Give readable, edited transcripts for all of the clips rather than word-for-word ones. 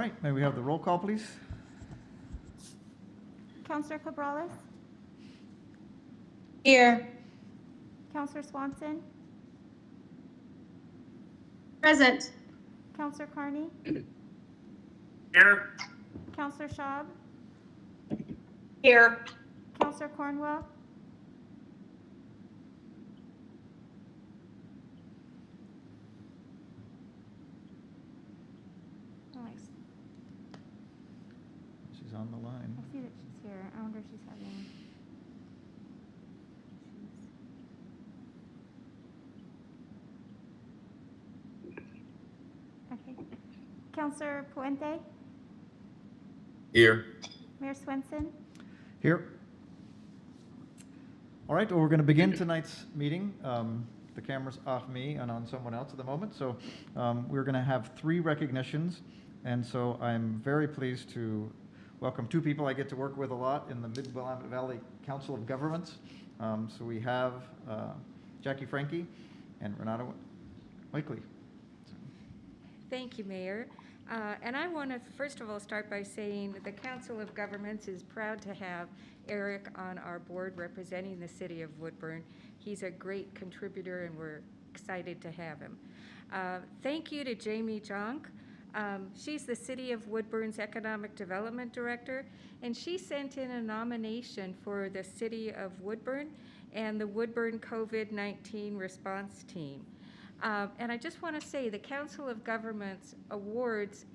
right, may we have the roll call, please? Councillor Cabrales, Here. Councillor Swanson, Present. Councillor Carney, Here. Councillor Schaub, Here. Councillor Cornwell, She's on the line. I see that she's here. I wonder if she's having issues. Okay. Councillor Puente, Here. Mayor Swenson, Here. All right, well, we're going to begin tonight's meeting. The camera's off me and on someone else at the moment. So we're going to have 3 recognitions. And so I'm very pleased to welcome 2 people I get to work with a lot in the Mid-Willamette Valley Council of Governments. So we have Jackie Franke and Renata Wakely. Thank you, Mayor. And I want to first of all start by saying the Council of Governments is proud to have Eric on our board representing the city of Woodburn. He's a great contributor and we're excited to have him. Thank you to Jamie Jonk. She's the City of Woodburn's Economic Development Director, and she sent in a nomination for the City of Woodburn and the Woodburn COVID-19 response team. And I just want to say the Council of Governments awards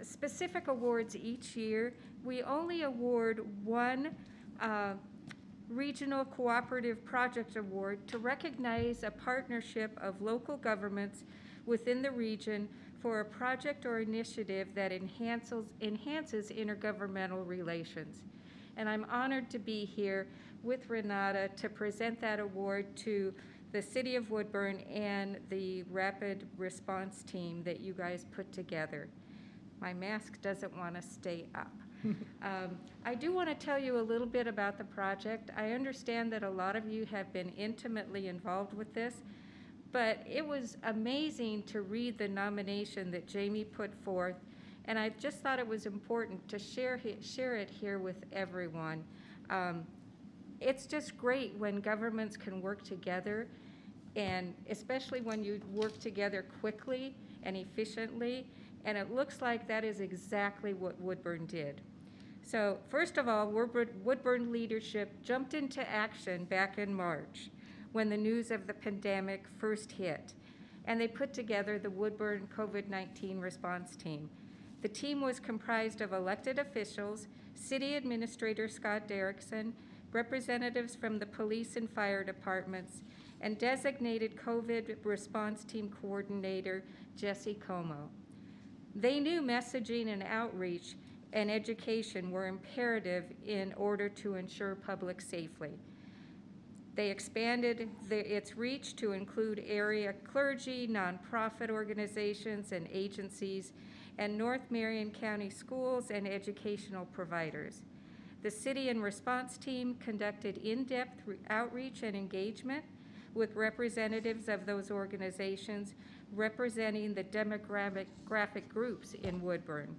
specific awards each year. We only award one Regional Cooperative Project Award to recognize a partnership of local governments within the region for a project or initiative that enhances intergovernmental relations. And I'm honored to be here with Renata to present that award to the City of Woodburn and the Rapid Response Team that you guys put together. My mask doesn't want to stay up. I do want to tell you a little bit about the project. I understand that a lot of you have been intimately involved with this, but it was amazing to read the nomination that Jamie put forth, and I just thought it was important to share it here with everyone. It's just great when governments can work together, and especially when you work together quickly and efficiently, and it looks like that is exactly what Woodburn did. So first of all, Woodburn leadership jumped into action back in March when the news of the pandemic first hit, and they put together the Woodburn COVID-19 response team. The team was comprised of elected officials, City Administrator Scott Derrickson, representatives from the police and fire departments, and designated COVID response team coordinator Jesse Como. They knew messaging and outreach and education were imperative in order to ensure public safety. They expanded its reach to include area clergy, nonprofit organizations and agencies, and North Marion County schools and educational providers. The City and Response Team conducted in-depth outreach and engagement with representatives of those organizations representing the demographic groups in Woodburn.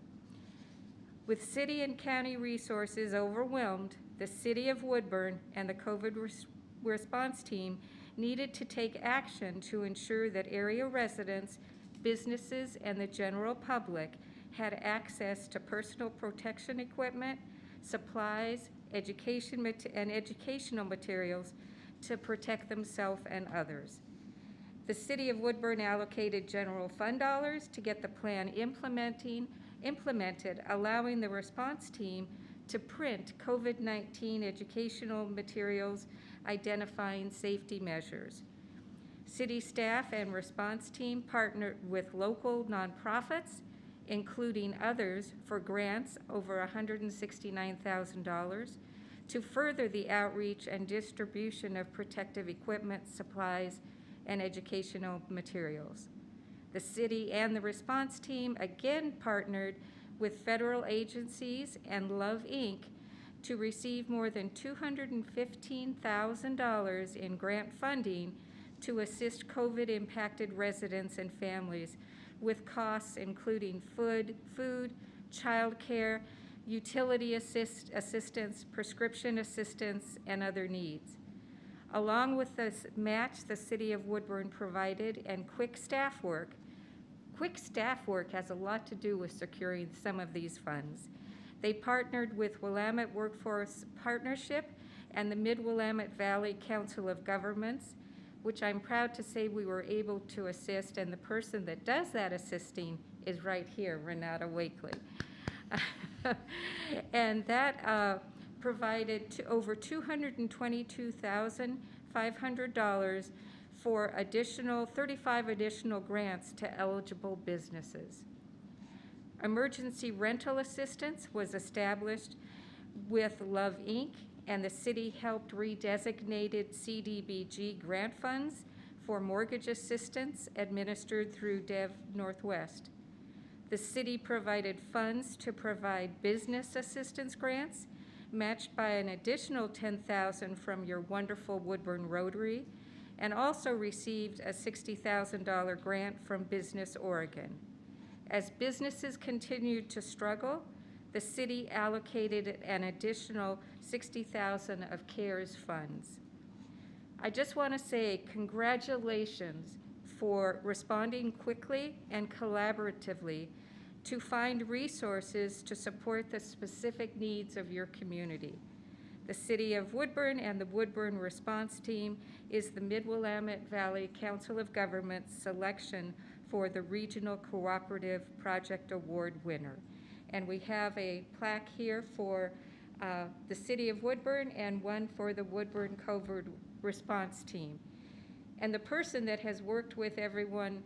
With city and county resources overwhelmed, the City of Woodburn and the COVID response team needed to take action to ensure that area residents, businesses, and the general public had access to personal protection equipment, supplies, educational materials to protect themselves and others. The City of Woodburn allocated general fund dollars to get the plan implemented, allowing the response team to print COVID-19 educational materials identifying safety measures. City staff and response team partnered with local nonprofits, including others, for grants over $169,000 to further the outreach and distribution of protective equipment, supplies, and educational materials. The city and the response team again partnered with federal agencies and Love Inc. to receive more than $215,000 in grant funding to assist COVID-impacted residents and families with costs including food, childcare, utility assistance, prescription assistance, and other needs. Along with the match the City of Woodburn provided and quick staff work has a lot to do with securing some of these funds. They partnered with Willamette Workforce Partnership and the Mid-Willamette Valley Council of Governments, which I'm proud to say we were able to assist, and the person that does that assisting is right here, Renata Wakely. And that provided over $222,500 for 35 additional grants to eligible businesses. Emergency rental assistance was established with Love Inc., and the city helped redesignated CDBG grant funds for mortgage assistance administered through Dev Northwest. The city provided funds to provide business assistance grants, matched by an additional $10,000 from your wonderful Woodburn Rotary, and also received a $60,000 grant from Business Oregon. As businesses continued to struggle, the city allocated an additional $60,000 of CARES funds. I just want to say congratulations for responding quickly and collaboratively to find resources to support the specific needs of your community. The City of Woodburn and the Woodburn Response Team is the Mid-Willamette Valley Council of Governments selection for the Regional Cooperative Project Award winner. And we have a plaque here for the City of Woodburn and one for the Woodburn COVID Response Team. And the person that has worked with everyone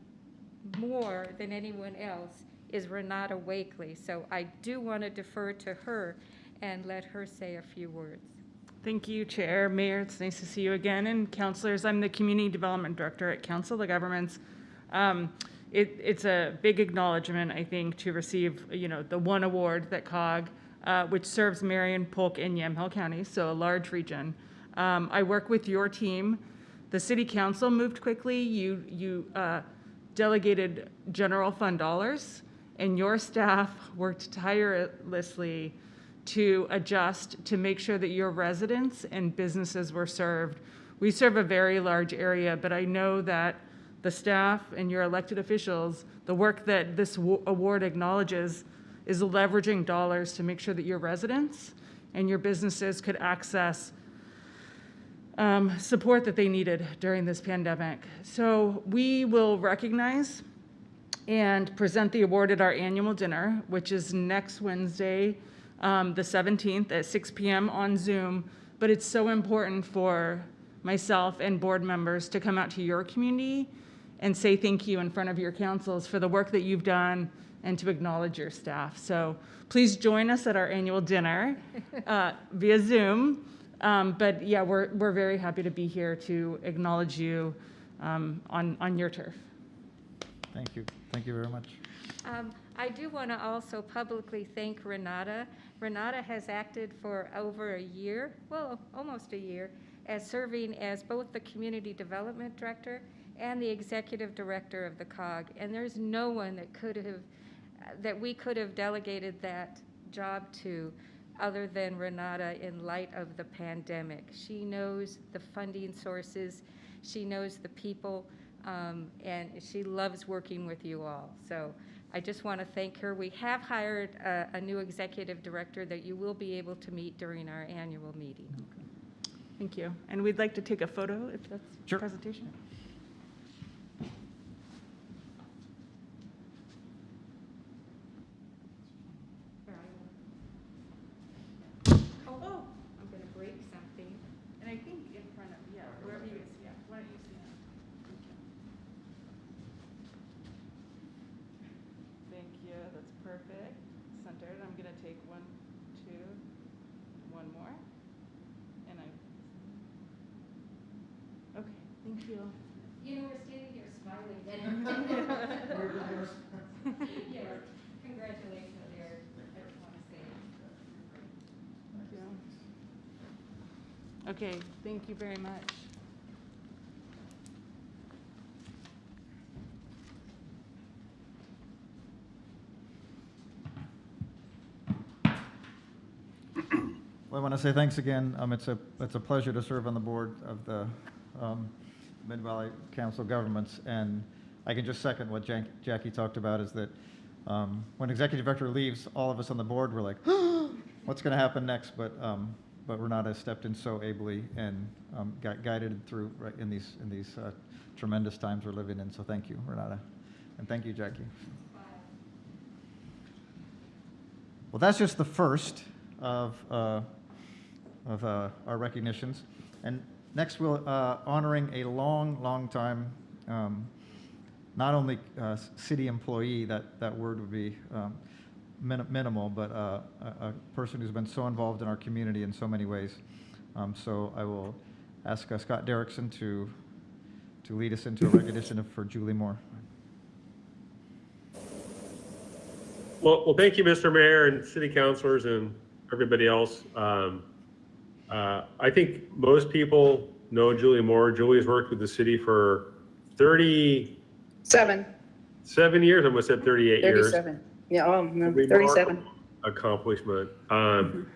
more than anyone else is Renata Wakely. So I do want to defer to her and let her say a few words. Thank you, Chair, Mayor. It's nice to see you again. And councilors, I'm the Community Development Director at Council of Governments. It's a big acknowledgement, I think, to receive, the one award that COG, which serves Marion, Polk, and Yamhill counties, so a large region. I work with your team. The City Council moved quickly. You delegated general fund dollars, and your staff worked tirelessly to adjust to make sure that your residents and businesses were served. We serve a very large area, but I know that the staff and your elected officials, the work that this award acknowledges is leveraging dollars to make sure that your residents and your businesses could access support that they needed during this pandemic. So we will recognize and present the award at our annual dinner, which is next Wednesday, the 17th at 6 p.m. on Zoom. But it's so important for myself and board members to come out to your community and say thank you in front of your councils for the work that you've done and to acknowledge your staff. So please join us at our annual dinner via Zoom. But yeah, we're very happy to be here to acknowledge you on your turf. Thank you. Thank you very much. I do want to also publicly thank Renata. Renata has acted for over a year, well, almost a year, as serving as both the Community Development Director and the Executive Director of the COG. And there's no one that we could have delegated that job to other than Renata in light of the pandemic. She knows the funding sources, she knows the people, and she loves working with you all. So I just want to thank her. We have hired a new executive director that you will be able to meet during our annual meeting. Okay. Thank you. And we'd like to take a photo if that's Sure. presentation. Oh, I'm going to break something. And I think in front of, wherever you see, why don't you see that? Thank you, that's perfect. Centered, I'm gonna take 1, 2, one more. And okay, thank you. You know, we're standing here smiling. Yeah, congratulations, Eric. I just want to say. Thank you. Okay, thank you very much. Well, I want to say thanks again. It's a pleasure to serve on the board of the Mid-Valley Council of Governments, and I can just second what Jackie talked about, is that when executive director leaves, all of us on the board were like, what's going to happen next? But Renata has stepped in so ably and guided through right in these tremendous times we're living in. So thank you, Renata, and thank you, Jackie. Well, that's just the first of our recognitions, and next we'll honoring a long time not only city employee, that word would be minimal, but a person who's been so involved in our community in so many ways. So I will ask Scott Derrickson to lead us into a recognition for Julie Moore. Well, thank you, Mr. Mayor and city councilors and everybody else. I think most people know Julie Moore. Julie's worked with the city for 37 years. I almost said 38 years. 37. Yeah, oh, no, 37. Accomplishment. And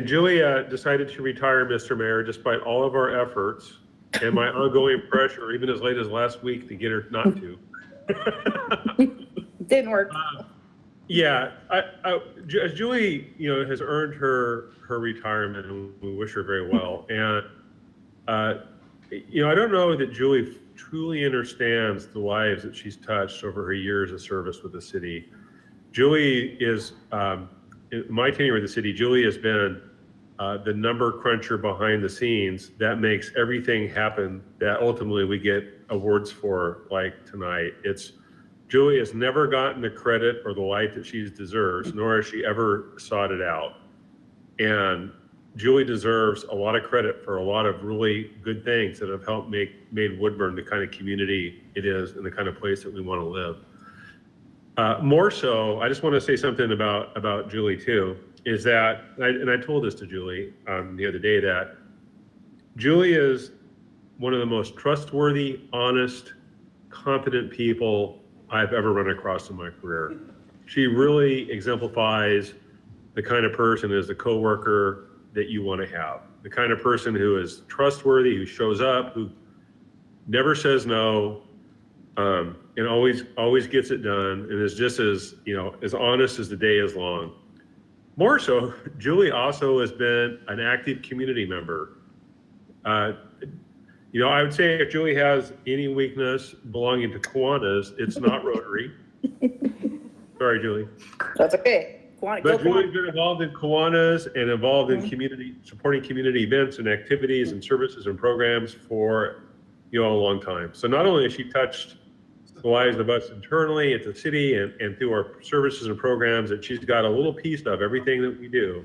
Julie decided to retire, Mr. Mayor, despite all of our efforts and my ongoing pressure, even as late as last week, to get her not to. Didn't work. Yeah, Julie, has earned her retirement, and we wish her very well. And I don't know that Julie truly understands the lives that she's touched over her years of service with the city. Julie is, in my tenure with the city, Julie has been the number cruncher behind the scenes that makes everything happen that ultimately we get awards for, like tonight. Julie has never gotten the credit or the light that she deserves, nor has she ever sought it out. And Julie deserves a lot of credit for a lot of really good things that have helped made Woodburn the kind of community it is and the kind of place that we want to live. More so, I just want to say something about Julie too, is that, and I told this to Julie the other day, that Julie is one of the most trustworthy, honest, competent people I've ever run across in my career. She really exemplifies the kind of person as a coworker that you want to have. The kind of person who is trustworthy, who shows up, who never says no, and always gets it done, and is just as honest as the day is long. More so, Julie also has been an active community member. I would say if Julie has any weakness belonging to Kiwanis, it's not Rotary. Sorry, Julie. That's okay. But Julie's been involved in Kiwanis and involved in supporting community events and activities and services and programs for a long time. So not only has she touched the lives of us internally at the city and through our services and programs, that she's got a little piece of everything that we do,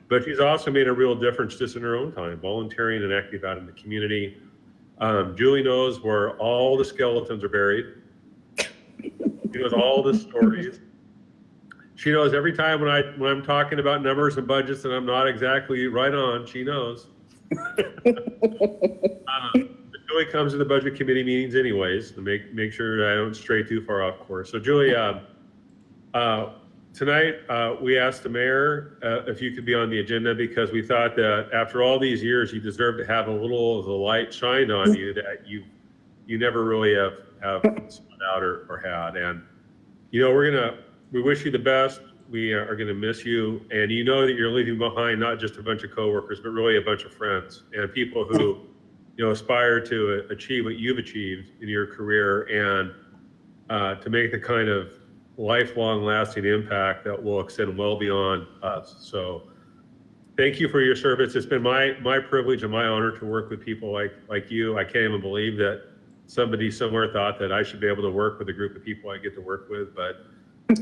but she's also made a real difference just in her own time, volunteering and active out in the community. Julie knows where all the skeletons are buried. She knows all the stories. She knows every time when I'm talking about numbers and budgets that I'm not exactly right on, she knows. Julie comes to the budget committee meetings anyways to make sure that I don't stray too far off course. So Julie, tonight we asked the mayor if you could be on the agenda, because we thought that after all these years, you deserve to have a little of the light shined on you that you never really have spun out or had. And we wish you the best. We are going to miss you, and that you're leaving behind not just a bunch of coworkers, but really a bunch of friends and people who aspire to achieve what you've achieved in your career, and to make the kind of lifelong lasting impact that will extend well beyond us. So thank you for your service. It's been my privilege and my honor to work with people like you. I can't even believe that somebody somewhere thought that I should be able to work with a group of people I get to work with, but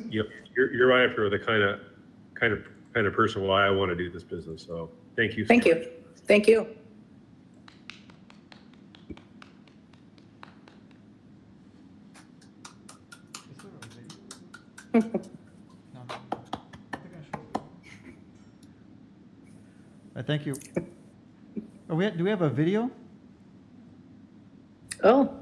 you're right after the kind of person why I want to do this business. So thank you. Thank you. Thank you. Thank you. Do we have a video? Oh,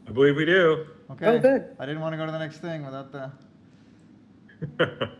I believe we do. Okay. Oh, good. I didn't want to go to the next thing without the. do have a video.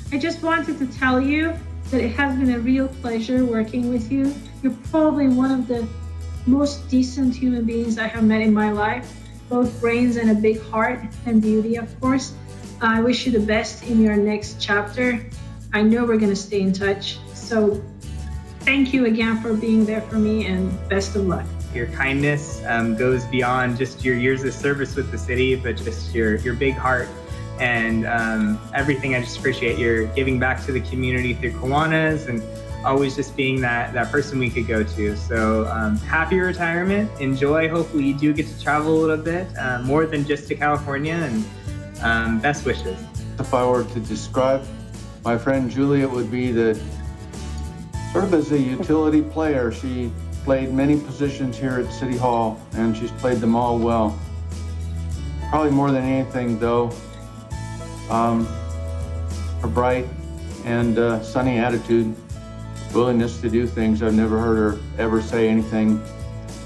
I just wanted to tell you that it has been a real pleasure working with you. You're probably one of the most decent human beings I have met in my life, both brains and a big heart and beauty, of course. I wish you the best in your next chapter. I know we're going to stay in touch. So thank you again for being there for me, and best of luck. Your kindness goes beyond just your years of service with the city, but just your big heart and everything. I just appreciate your giving back to the community through Kiwanis and always just being that person we could go to. So happy retirement, enjoy. Hopefully you do get to travel a little bit, more than just to California, and best wishes. If I were to describe my friend Julie, it would be that sort of as a utility player, she played many positions here at City Hall, and she's played them all well. Probably more than anything, though, her bright and sunny attitude, willingness to do things. I've never heard her ever say anything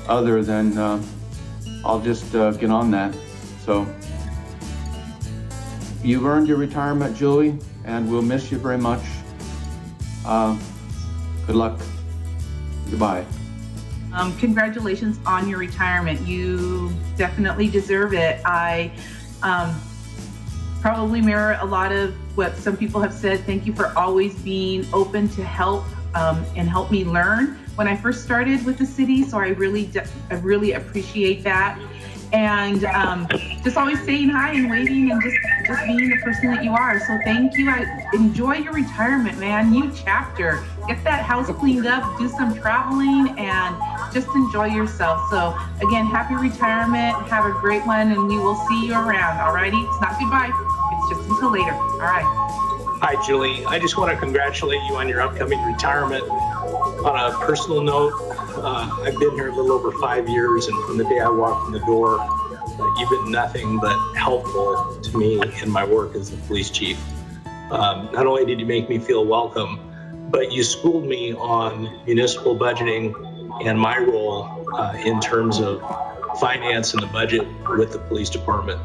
other than, I'll just get on that. So you've earned your retirement, Julie, and we'll miss you very much. Good luck. Goodbye. Congratulations on your retirement. You definitely deserve it. I probably mirror a lot of what some people have said. Thank you for always being open to help and help me learn when I first started with the city. So I really appreciate that. And just always saying hi and waiting and just being the person that you are. So thank you. I enjoy your retirement, man. New chapter. Get that house cleaned up, do some traveling, and just enjoy yourself. So again, happy retirement. Have a great one, and we will see you around. Alrighty? It's not goodbye. It's just until later. All right. Hi, Julie. I just want to congratulate you on your upcoming retirement. On a personal note, I've been here a little over 5 years, and from the day I walked in the door, you've been nothing but helpful to me in my work as the police chief. Not only did you make me feel welcome, but you schooled me on municipal budgeting and my role in terms of finance and the budget with the police department.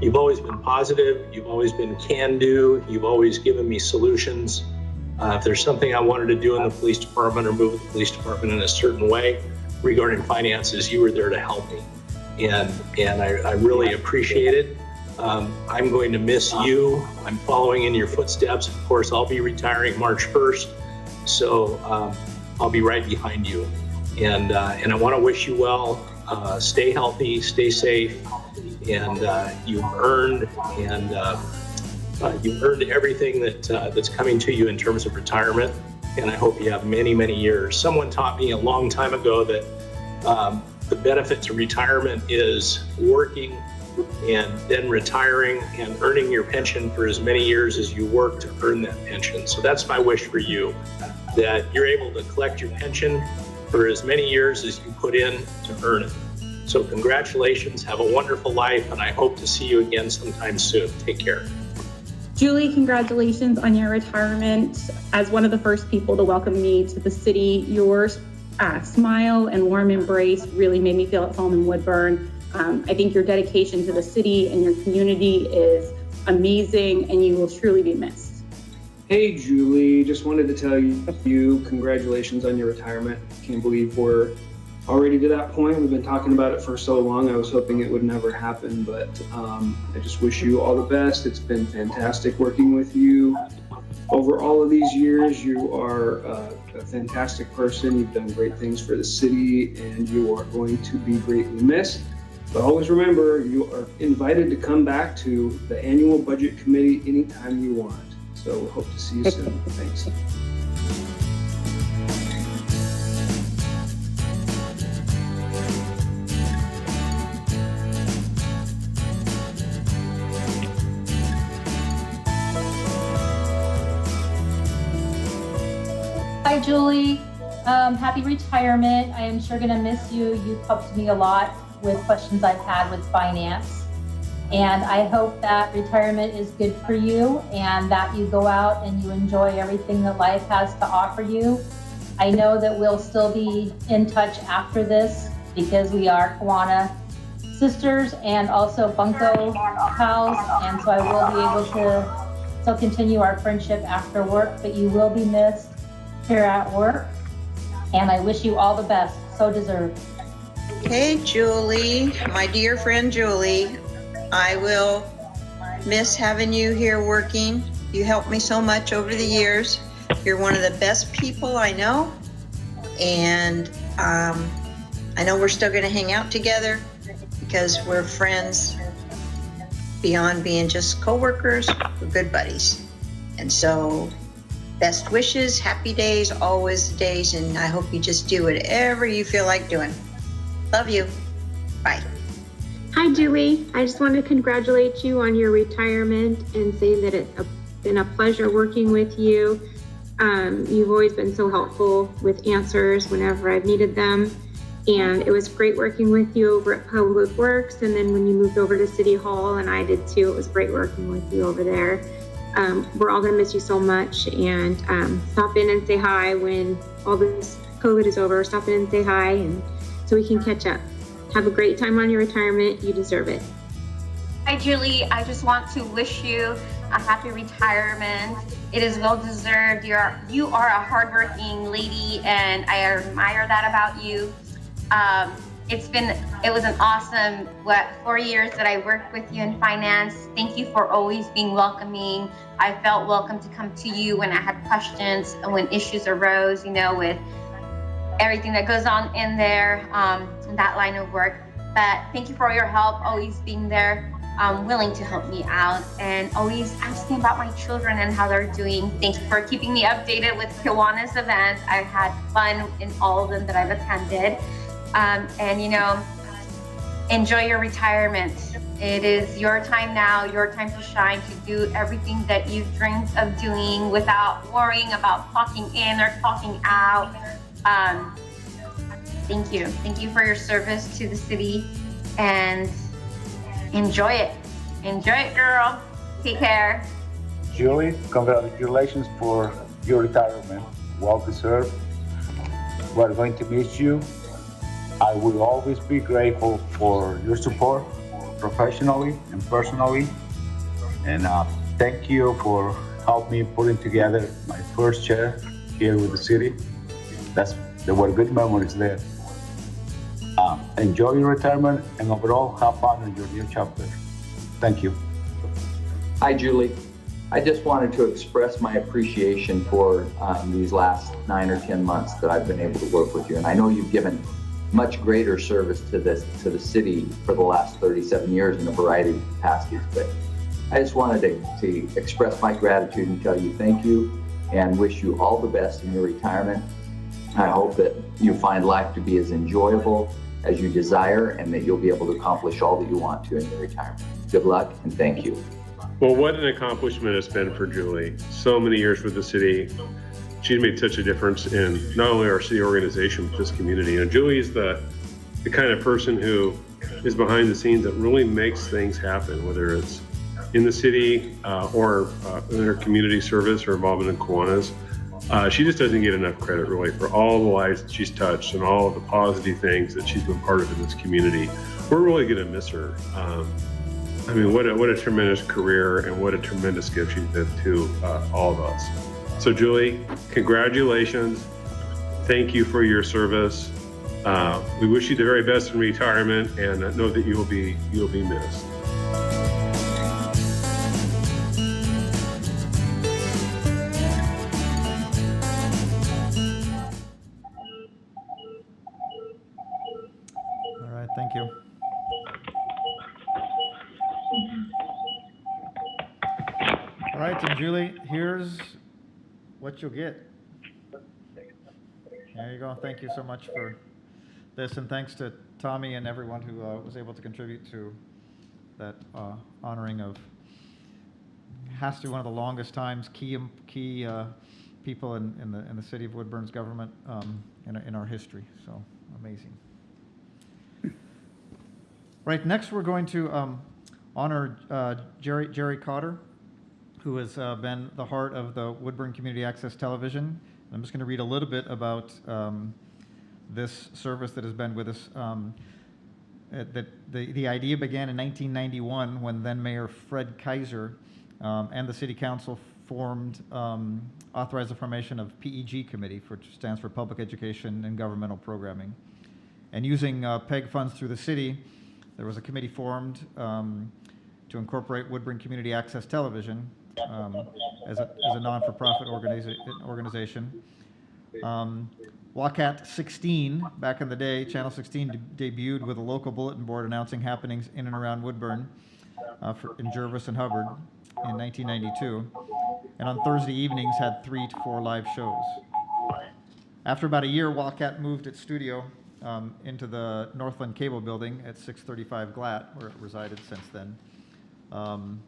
You've always been positive, you've always been can-do, you've always given me solutions. If there's something I wanted to do in the police department or move the police department in a certain way regarding finances, you were there to help me. And I really appreciate it. I'm going to miss you. I'm following in your footsteps. Of course, I'll be retiring March 1st. So I'll be right behind you. And I want to wish you well. Stay healthy, stay safe. And you've earned everything that's coming to you in terms of retirement, and I hope you have many, many years. Someone taught me a long time ago that the benefit to retirement is working and then retiring and earning your pension for as many years as you work to earn that pension. So that's my wish for you, that you're able to collect your pension for as many years as you put in to earn it. So congratulations, have a wonderful life, and I hope to see you again sometime soon. Take care. Julie, congratulations on your retirement. As one of the first people to welcome me to the city, your smile and warm embrace really made me feel at home in Woodburn. I think your dedication to the city and your community is amazing, and you will truly be missed. Hey, Julie, just wanted to tell you congratulations on your retirement. Can't believe we're already to that point. We've been talking about it for so long. I was hoping it would never happen, but I just wish you all the best. It's been fantastic working with you over all of these years. You are a fantastic person. You've done great things for the city, and you are going to be greatly missed. But always remember, you are invited to come back to the annual budget committee anytime you want. So hope to see you soon. Thanks. Hi, Julie. Happy retirement. I am sure going to miss you. You've helped me a lot with questions I've had with finance. And I hope that retirement is good for you and that you go out and you enjoy everything that life has to offer you. I know that we'll still be in touch after this because we are Kiwanis sisters and also Bunko pals. And so I will be able to still continue our friendship after work, but you will be missed here at work. And I wish you all the best. So deserved. Hey, Julie, my dear friend Julie, I will miss having you here working. You helped me so much over the years. You're one of the best people I know. And I know we're still going to hang out together because we're friends beyond being just co-workers. We're good buddies. And so best wishes, happy days, always the days, and I hope you just do whatever you feel like doing. Love you. Bye. Hi, Julie. I just want to congratulate you on your retirement and say that it's been a pleasure working with you. You've always been so helpful with answers whenever I've needed them. And it was great working with you over at Public Works. And then when you moved over to City Hall, and I did too, it was great working with you over there. We're all going to miss you so much. And stop in and say hi when all this COVID is over. Stop in and say hi, and so we can catch up. Have a great time on your retirement. You deserve it. Hi, Julie. I just want to wish you a happy retirement. It is well deserved. You are a hardworking lady, and I admire that about you. It was an awesome 4 years that I worked with you in finance. Thank you for always being welcoming. I felt welcome to come to you when I had questions and when issues arose, with everything that goes on in there, in that line of work. But thank you for all your help, always being there, willing to help me out, and always asking about my children and how they're doing. Thank you for keeping me updated with Kiwanis events. I've had fun in all of them that I've attended. Enjoy your retirement. It is your time now, your time to shine, to do everything that you've dreamed of doing without worrying about clocking in or clocking out. Thank you. Thank you for your service to the city, and enjoy it. Enjoy it, girl. Take care. Julie, congratulations for your retirement. Well deserved. We're going to miss you. I will always be grateful for your support, professionally and personally. And thank you for helping me putting together my first chair here with the city. There were good memories there. Enjoy your retirement, and overall have fun in your new chapter. Thank you. Hi, Julie. I just wanted to express my appreciation for these last 9 or 10 months that I've been able to work with you. And I know you've given much greater service to the city for the last 37 years in a variety of capacities. But I just wanted to express my gratitude and tell you thank you, and wish you all the best in your retirement. I hope that you find life to be as enjoyable as you desire, and that you'll be able to accomplish all that you want to in your retirement. Good luck, and thank you. Well, what an accomplishment it's been for Julie. So many years with the city. She's made such a difference in not only our city organization, but this community. Julie is the kind of person who is behind the scenes that really makes things happen, whether it's in the city or in her community service or involvement in Kiwanis. She just doesn't get enough credit, really, for all the lives that she's touched and all of the positive things that she's been part of in this community. We're really going to miss her. What a tremendous career, and what a tremendous gift she's been to all of us. So, Julie, congratulations. Thank you for your service. We wish you the very best in retirement, and know that you'll be missed. All right, thank you. All right, and Julie, here's what you'll get. There you go. Thank you so much for this, and thanks to Tommy and everyone who was able to contribute to that honoring of, has to be one of the longest times, key people in the city of Woodburn's government in our history. So amazing. Right, next we're going to honor Jerry Cotter, who has been the heart of the Woodburn Community Access Television. I'm just going to read a little bit about this service that has been with us. The idea began in 1991 when then Mayor Fred Kaiser and the City Council authorized the formation of PEG Committee, which stands for Public Education and Governmental Programming. And using PEG funds through the city, there was a committee formed to incorporate Woodburn Community Access Television as a non-for-profit organization. WACAT 16, back in the day, Channel 16 debuted with a local bulletin board announcing happenings in and around Woodburn in Jervis and Hubbard in 1992, and on Thursday evenings had 3 to 4 live shows. After about a year, WACAT moved its studio into the Northland Cable Building at 635 Glatt, where it resided since then. And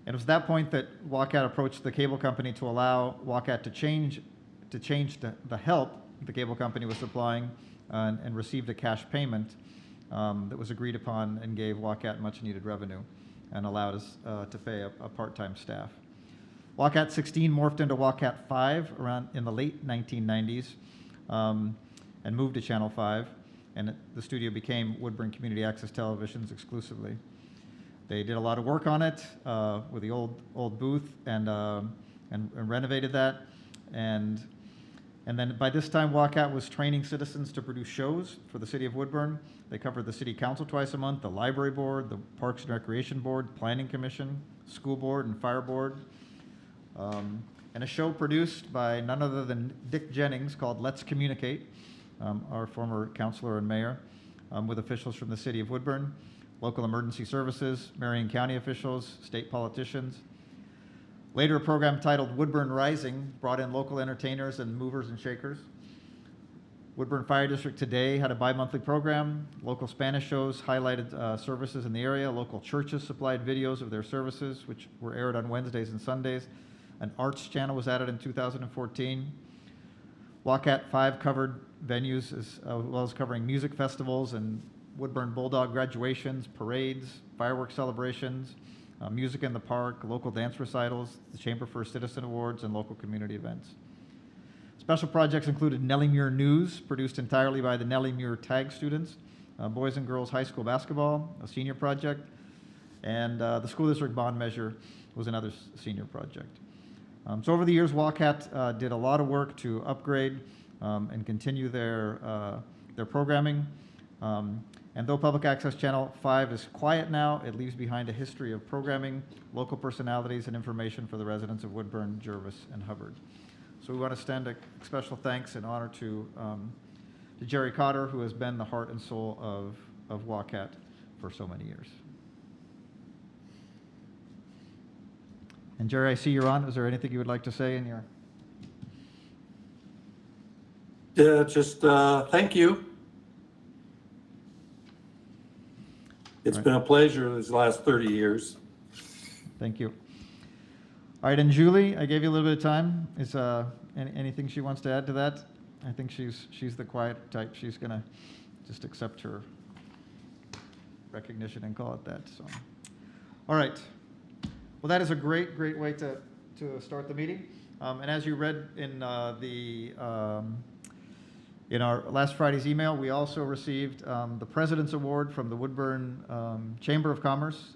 it was at that point that WACAT approached the cable company to allow WACAT to change the help the cable company was supplying and received a cash payment that was agreed upon and gave WACAT much needed revenue and allowed us to pay a part-time staff. WACAT 16 morphed into WACAT 5 around in the late 1990s and moved to Channel 5, and the studio became Woodburn Community Access Television's exclusively. They did a lot of work on it with the old booth and renovated that, and then by this time, WACAT was training citizens to produce shows for the city of Woodburn. They covered the city council twice a month, the library board, the Parks and Recreation board, planning commission, school board, and fire board. And a show produced by none other than Dick Jennings called Let's Communicate, our former councilor and mayor, with officials from the city of Woodburn, local emergency services, Marion County officials, state politicians. Later, a program titled Woodburn Rising brought in local entertainers and movers and shakers. Woodburn Fire District Today had a bi-monthly program. Local Spanish shows highlighted services in the area. Local churches supplied videos of their services, which were aired on Wednesdays and Sundays. An arts channel was added in 2014. WACAT 5 covered venues as well as covering music festivals and Woodburn Bulldog graduations, parades, fireworks celebrations, music in the park, local dance recitals, the Chamber First Citizen Awards, and local community events. Special projects included Nellie Muir News, produced entirely by the Nellie Muir Tag students, Boys and Girls High School Basketball, a senior project, and the School District Bond Measure was another senior project. So over the years, WACAT did a lot of work to upgrade and continue their programming. And though Public Access Channel 5 is quiet now, it leaves behind a history of programming, local personalities, and information for the residents of Woodburn, Jervis, and Hubbard. So we want to extend a special thanks and honor to Jerry Cotter, who has been the heart and soul of WACAT for so many years. And Jerry, I see you're on. Is there anything you would like to say in your... Just thank you. It's been a pleasure these last 30 years. Thank you. All right, and Julie, I gave you a little bit of time. Is anything she wants to add to that? I think she's the quiet type. She's gonna just accept her recognition and call it that. So, all right. Well, that is a great way to start the meeting. And as you read in in our last Friday's email, we also received the President's Award from the Woodburn Chamber of Commerce.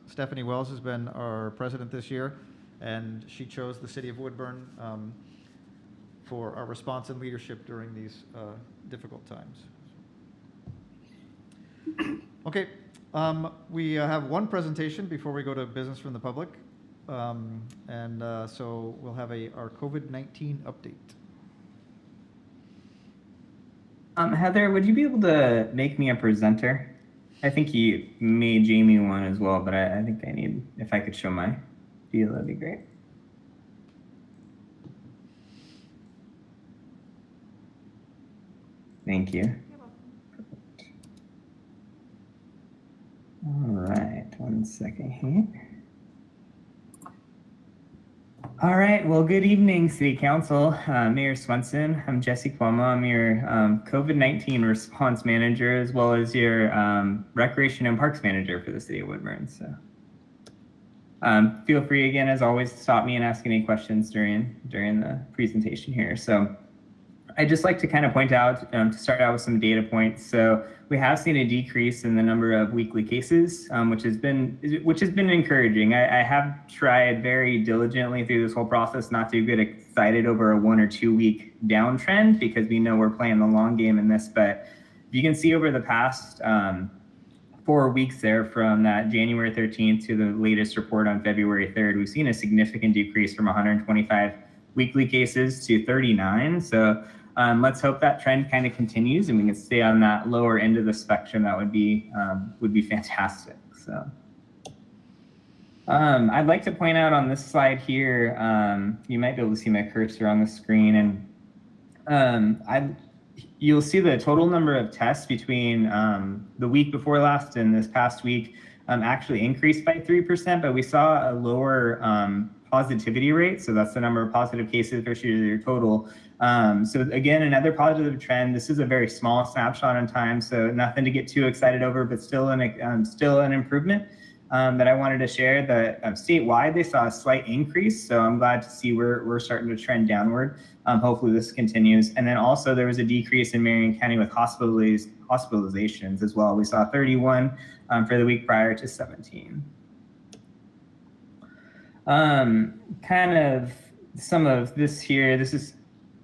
Stephanie Wells has been our president this year, and she chose the city of Woodburn for our response and leadership during these difficult times. Okay, we have one presentation before we go to business from the public. So we'll have our COVID-19 update. Heather, would you be able to make me a presenter? I think you made Jamie one as well, but I think I need, if I could show my deal, that'd be great. Thank you. All right, 1 second here. All right. Well, good evening, City Council. Mayor Swenson, I'm Jesse Cuomo. I'm your COVID-19 response manager, as well as your Recreation and Parks manager for the City of Woodburn. So feel free, again, as always, to stop me and ask any questions during the presentation here. So I'd just like to kind of point out, to start out with some data points. So we have seen a decrease in the number of weekly cases, which has been encouraging. I have tried very diligently through this whole process not to get excited over a 1 or 2 week downtrend, because we know we're playing the long game in this. But you can see over the past 4 weeks there, from that January 13th to the latest report on February 3rd, we've seen a significant decrease from 125 weekly cases to 39. So let's hope that trend kind of continues and we can stay on that lower end of the spectrum. That would be fantastic. So I'd like to point out on this slide here, you might be able to see my cursor on the screen, and you'll see the total number of tests between the week before last and this past week actually increased by 3%, but we saw a lower positivity rate. So that's the number of positive cases versus your total. So again, another positive trend. This is a very small snapshot in time, so nothing to get too excited over, but still an improvement that I wanted to share. That statewide, they saw a slight increase, so I'm glad to see we're starting to trend downward. Hopefully this continues. And then also there was a decrease in Marion County with hospitalizations as well. We saw 31 for the week prior to 17. Kind of some of this here, this is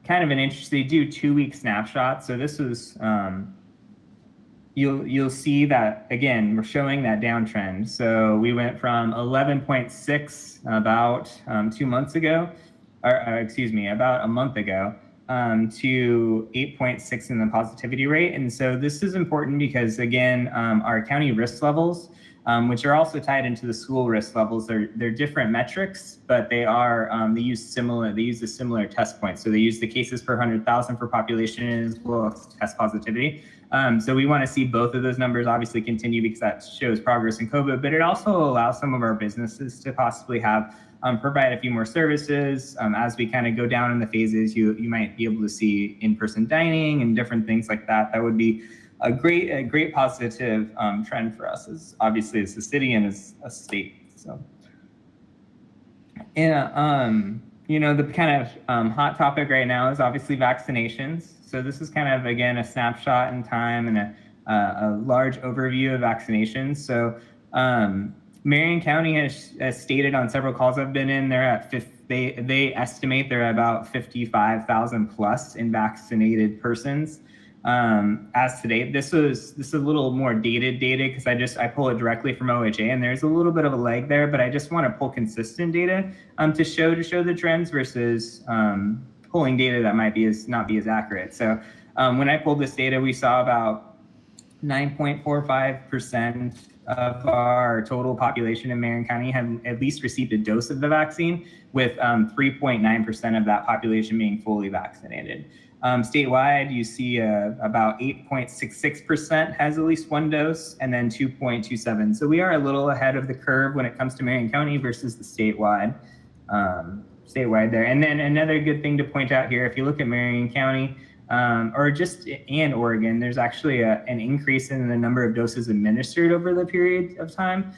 kind of an interesting, they do 2 week snapshots. So this was, you'll see that, again, we're showing that downtrend. So we went from 11.6 about 2 months ago, or excuse me, about a month ago, to 8.6 in the positivity rate. And so this is important because, again, our county risk levels, which are also tied into the school risk levels, they're different metrics, but they are they use a similar test point. So they use the cases per 100,000 for population as well as test positivity. So we want to see both of those numbers obviously continue, because that shows progress in COVID, but it also allows some of our businesses to possibly have provide a few more services. As we kind of go down in the phases, you might be able to see in-person dining and different things like that. That would be a great positive trend for us, as obviously as a city and as a state. So, you know, the kind of hot topic right now is obviously vaccinations. So this is kind of, again, a snapshot in time and a large overview of vaccinations. So Marion County has stated on several calls I've been in, they're at they estimate they're about 55,000 plus in vaccinated persons. As today, this is a little more dated data because I pull it directly from OHA, and there's a little bit of a lag there, but I just want to pull consistent data to show the trends versus pulling data that might not be as accurate. So when I pulled this data, we saw about 9.45% of our total population in Marion County had at least received a dose of the vaccine, with 3.9% of that population being fully vaccinated. Statewide, you see about 8.66% has at least one dose, and then 2.27. So we are a little ahead of the curve when it comes to Marion County versus the statewide there. And then another good thing to point out here, if you look at Marion County, and Oregon, there's actually an increase in the number of doses administered over the period of time,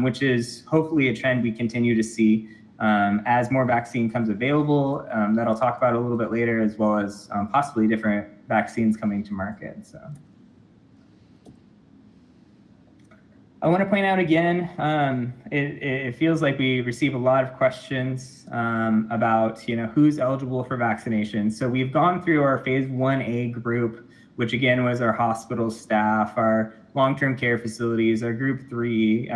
which is hopefully a trend we continue to see as more vaccine comes available, that I'll talk about a little bit later, as well as possibly different vaccines coming to market. So I want to point out again, it feels like we receive a lot of questions about, who's eligible for vaccination. So we've gone through our phase 1A group, which again was our hospital staff, our long-term care facilities, our group 3,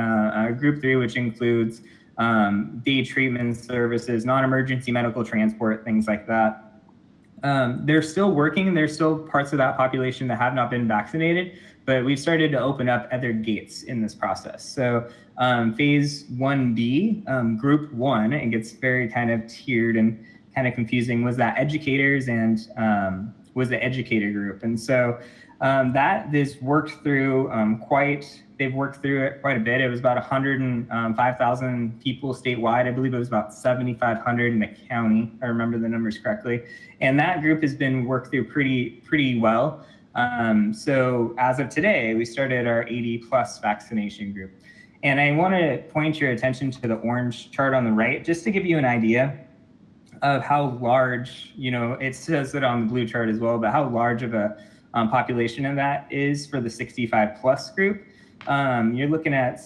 which includes day treatment services, non-emergency medical transport, things like that. They're still working. There's still parts of that population that have not been vaccinated, but we've started to open up other gates in this process. So phase 1B, group 1, it gets very kind of tiered and kind of confusing, was that educators and was the educator group. And so that is worked through they've worked through it quite a bit. It was about 105,000 people statewide. I believe it was about 7,500 in the county. I remember the numbers correctly. And that group has been worked through pretty well. So as of today, we started our 80 plus vaccination group. And I want to point your attention to the orange chart on the right, just to give you an idea of how large, it says it on the blue chart as well, but how large of a population of that is for the 65 plus group. You're looking at,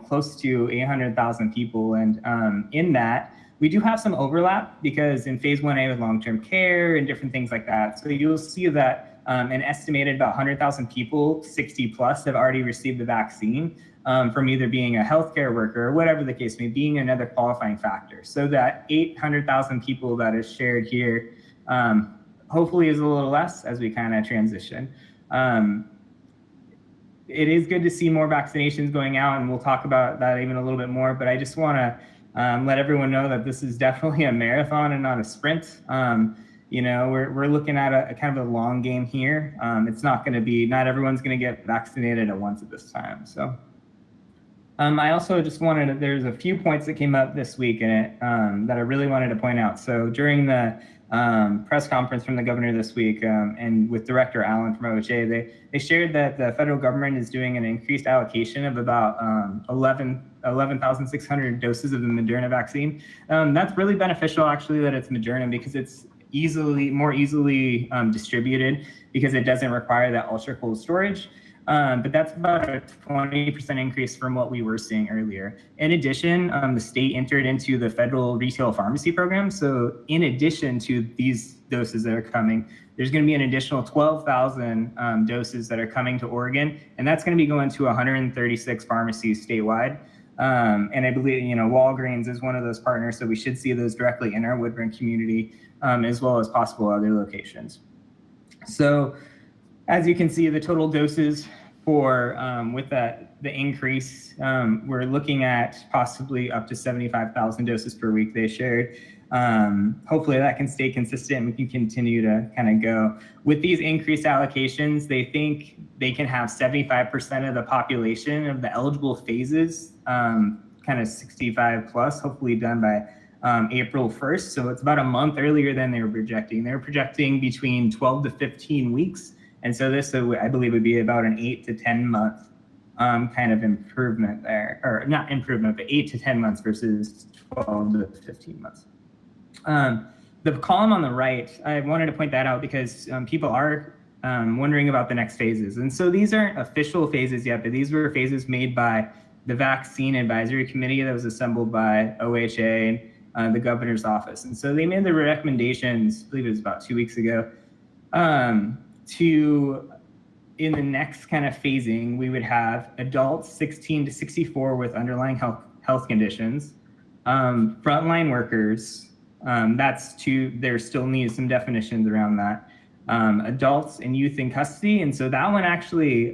close to 800,000 people. And in that, we do have some overlap because in phase 1A with long-term care and different things like that. So you'll see that an estimated about 100,000 people, 60 plus, have already received the vaccine from either being a healthcare worker or whatever the case may be, being another qualifying factor. So that 800,000 people that is shared here hopefully is a little less as we kind of transition. It is good to see more vaccinations going out, and we'll talk about that even a little bit more, but I just want to let everyone know that this is definitely a marathon and not a sprint. We're looking at a kind of a long game here. It's not everyone's going to get vaccinated at once at this time. So I also just there's a few points that came up this week in it that I really wanted to point out. So during the press conference from the governor this week and with Director Allen from OHA, they shared that the federal government is doing an increased allocation of about 11,600 doses of the Moderna vaccine. That's really beneficial, actually, that it's Moderna, because it's more easily distributed because it doesn't require that ultra cold storage. But that's about a 20% increase from what we were seeing earlier. In addition, the state entered into the federal retail pharmacy program. So in addition to these doses that are coming, there's going to be an additional 12,000 doses that are coming to Oregon, and that's going to be going to 136 pharmacies statewide. And I believe, Walgreens is one of those partners, so we should see those directly in our Woodburn community, as well as possible other locations. So as you can see, the total doses for with the increase, we're looking at possibly up to 75,000 doses per week they shared. Hopefully that can stay consistent. We can continue to kind of go. With these increased allocations, they think they can have 75% of the population of the eligible phases, kind of 65 plus, hopefully done by April 1st. So it's about a month earlier than they were projecting. They were projecting between 12 to 15 weeks. And so this, I believe, would be about an 8 to 10 month kind of improvement there, or not improvement, but 8 to 10 months versus 12 to 15 months. The column on the right, I wanted to point that out because people are wondering about the next phases. And so these aren't official phases yet, but these were phases made by the Vaccine Advisory Committee that was assembled by OHA and the governor's office. And so they made the recommendations, I believe it was about 2 weeks ago, in the next kind of phasing, we would have adults 16 to 64 with underlying health conditions, frontline workers, there still needs some definitions around that, adults and youth in custody. And so that one actually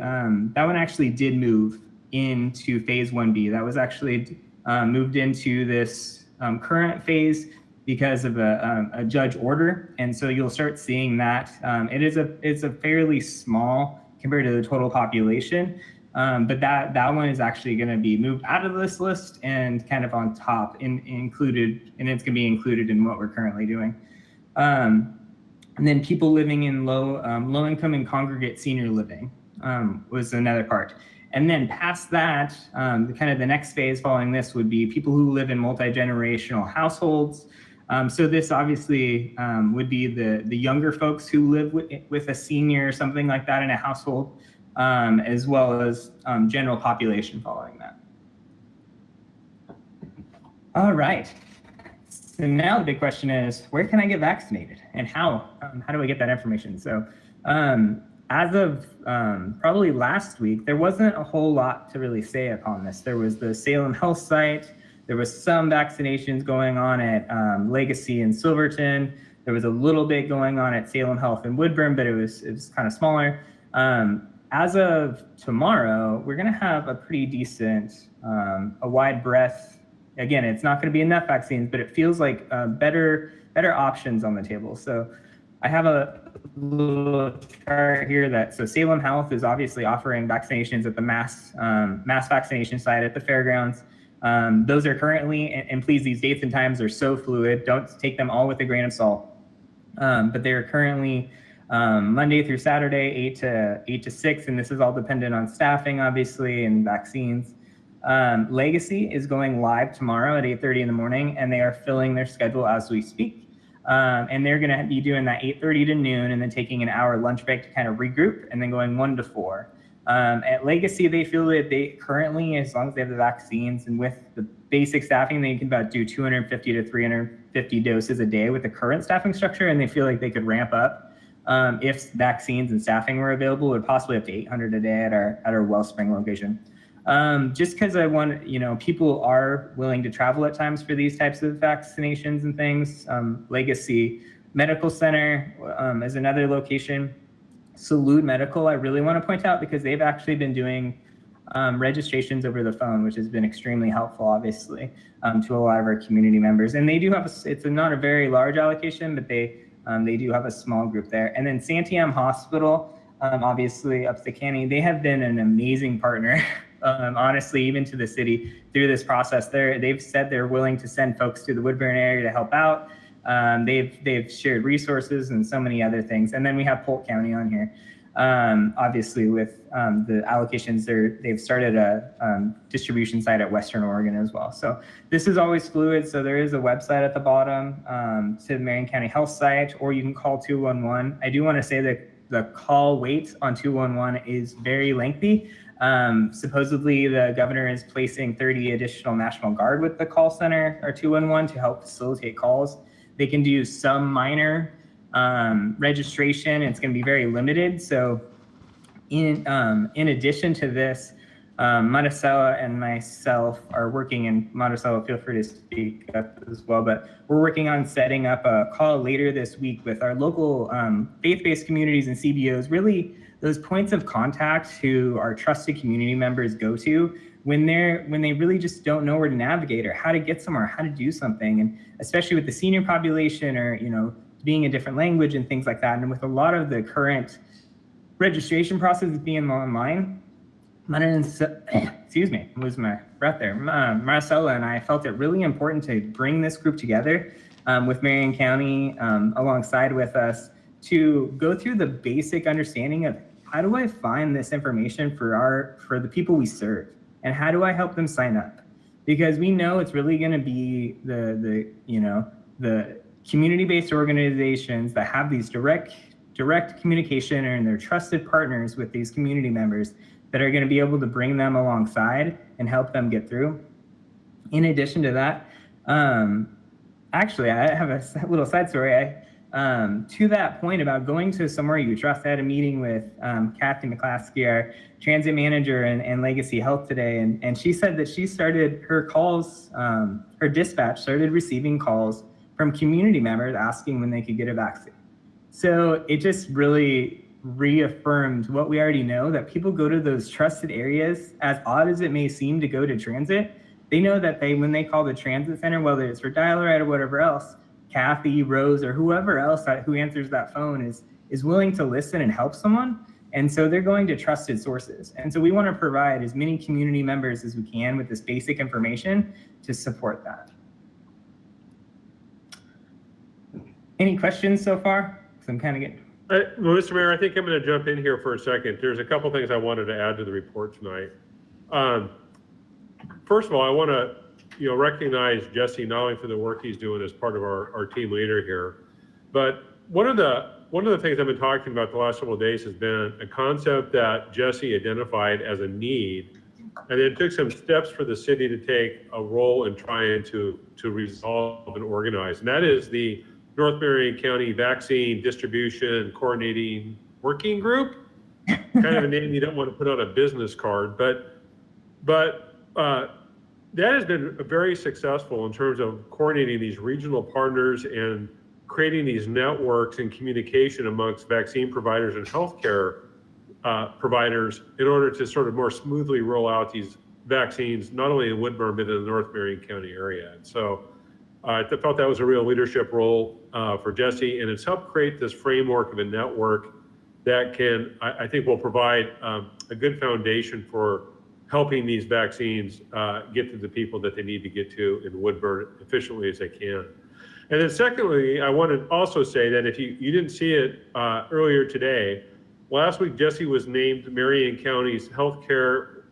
did move into phase 1B. That was actually moved into this current phase because of a judge order. And so you'll start seeing that. It's a fairly small compared to the total population, but that one is actually going to be moved out of this list and kind of on top included, and it's going to be included in what we're currently doing. And then people living in low income and congregate senior living was another part. And then past that, the next phase following this would be people who live in multi-generational households. So this obviously would be the younger folks who live with a senior or something like that in a household, as well as general population following that. All right. So now the big question is, where can I get vaccinated and how do I get that information? So as of probably last week, there wasn't a whole lot to really say upon this. There was the Salem Health site. There was some vaccinations going on at Legacy and Silverton. There was a little bit going on at Salem Health in Woodburn, but it was kind of smaller. As of tomorrow, we're going to have a pretty decent, a wide breadth. Again, it's not going to be enough vaccines, but it feels like better options on the table. So I have a little chart here that, so Salem Health is obviously offering vaccinations at the mass vaccination site at the fairgrounds. Those are currently, and please, these dates and times are so fluid, don't take them all with a grain of salt. But they're currently Monday through Saturday, 8 to 6, and this is all dependent on staffing, obviously, and vaccines. Legacy is going live tomorrow at 8:30 in the morning, and they are filling their schedule as we speak. And they're going to be doing that 8:30 to noon, and then taking an hour lunch break to kind of regroup, and then going 1 to 4. At Legacy, they feel that they currently, as long as they have the vaccines and with the basic staffing, they can about do 250 to 350 doses a day with the current staffing structure, and they feel like they could ramp up if vaccines and staffing were available, would possibly up to 800 a day at our Wellspring location. Just because I want, people are willing to travel at times for these types of vaccinations and things. Legacy Medical Center is another location. Salute Medical, I really want to point out, because they've actually been doing registrations over the phone, which has been extremely helpful, obviously, to a lot of our community members. And they do have, it's not a very large allocation, but they do have a small group there. And then Santiam Hospital, obviously up the county, they have been an amazing partner, honestly, even to the city through this process. They've said they're willing to send folks to the Woodburn area to help out. They've shared resources and so many other things. And then we have Polk County on here. Obviously with the allocations, they've started a distribution site at Western Oregon as well. So this is always fluid. So there is a website at the bottom to the Marion County Health site, or you can call 211. I do want to say that the call wait on 211 is very lengthy. Supposedly the governor is placing 30 additional National Guard with the call center, or 211, to help facilitate calls. They can do some minor registration. It's going to be very limited. So in addition to this, Maricela and myself are working, and Maricela, feel free to speak up as well, but we're working on setting up a call later this week with our local faith-based communities and CBOs, really those points of contact who our trusted community members go to when they really just don't know where to navigate or how to get somewhere, how to do something. And especially with the senior population, or being a different language and things like that. And with a lot of the current registration process being online, excuse me, I'm losing my breath there. Maricela and I felt it really important to bring this group together with Marion County alongside with us to go through the basic understanding of how do I find this information for the people we serve, and how do I help them sign up? Because we know it's really going to be the community-based organizations that have these direct communication, and they're trusted partners with these community members that are going to be able to bring them alongside and help them get through. In addition to that, actually, I have a little side story. To that point about going to somewhere you trust, I had a meeting with Kathy McClaskey, our transit manager and Legacy Health today, and she said that she started her calls, her dispatch started receiving calls from community members asking when they could get a vaccine. So it just really reaffirmed what we already know, that people go to those trusted areas, as odd as it may seem to go to transit. They know that when they call the transit center, whether it's for dial-a-ride or whatever else, Kathy, Rose, or whoever else who answers that phone is willing to listen and help someone. And so they're going to trusted sources. And so we want to provide as many community members as we can with this basic information to support that. Any questions so far? Because I'm kind of getting... Well, Mr. Mayor, I think I'm going to jump in here for a second. There's a couple things I wanted to add to the report tonight. First of all, I want to recognize Jesse not only for the work he's doing as part of our team leader here, but one of the things I've been talking about the last several days has been a concept that Jesse identified as a need, and then took some steps for the city to take a role in trying to resolve and organize, and that is the North Marion County Vaccine Distribution Coordinating Working Group. Kind of a name you don't want to put on a business card, but that has been very successful in terms of coordinating these regional partners and creating these networks and communication amongst vaccine providers and healthcare providers in order to sort of more smoothly roll out these vaccines, not only in Woodburn, but in the North Marion County area. And so I felt that was a real leadership role for Jesse, and it's helped create this framework of a network that can, I think, will provide a good foundation for helping these vaccines get to the people that they need to get to in Woodburn efficiently as they can. And then secondly, I want to also say that if you didn't see it earlier today, last week Jesse was named Marion County's healthcare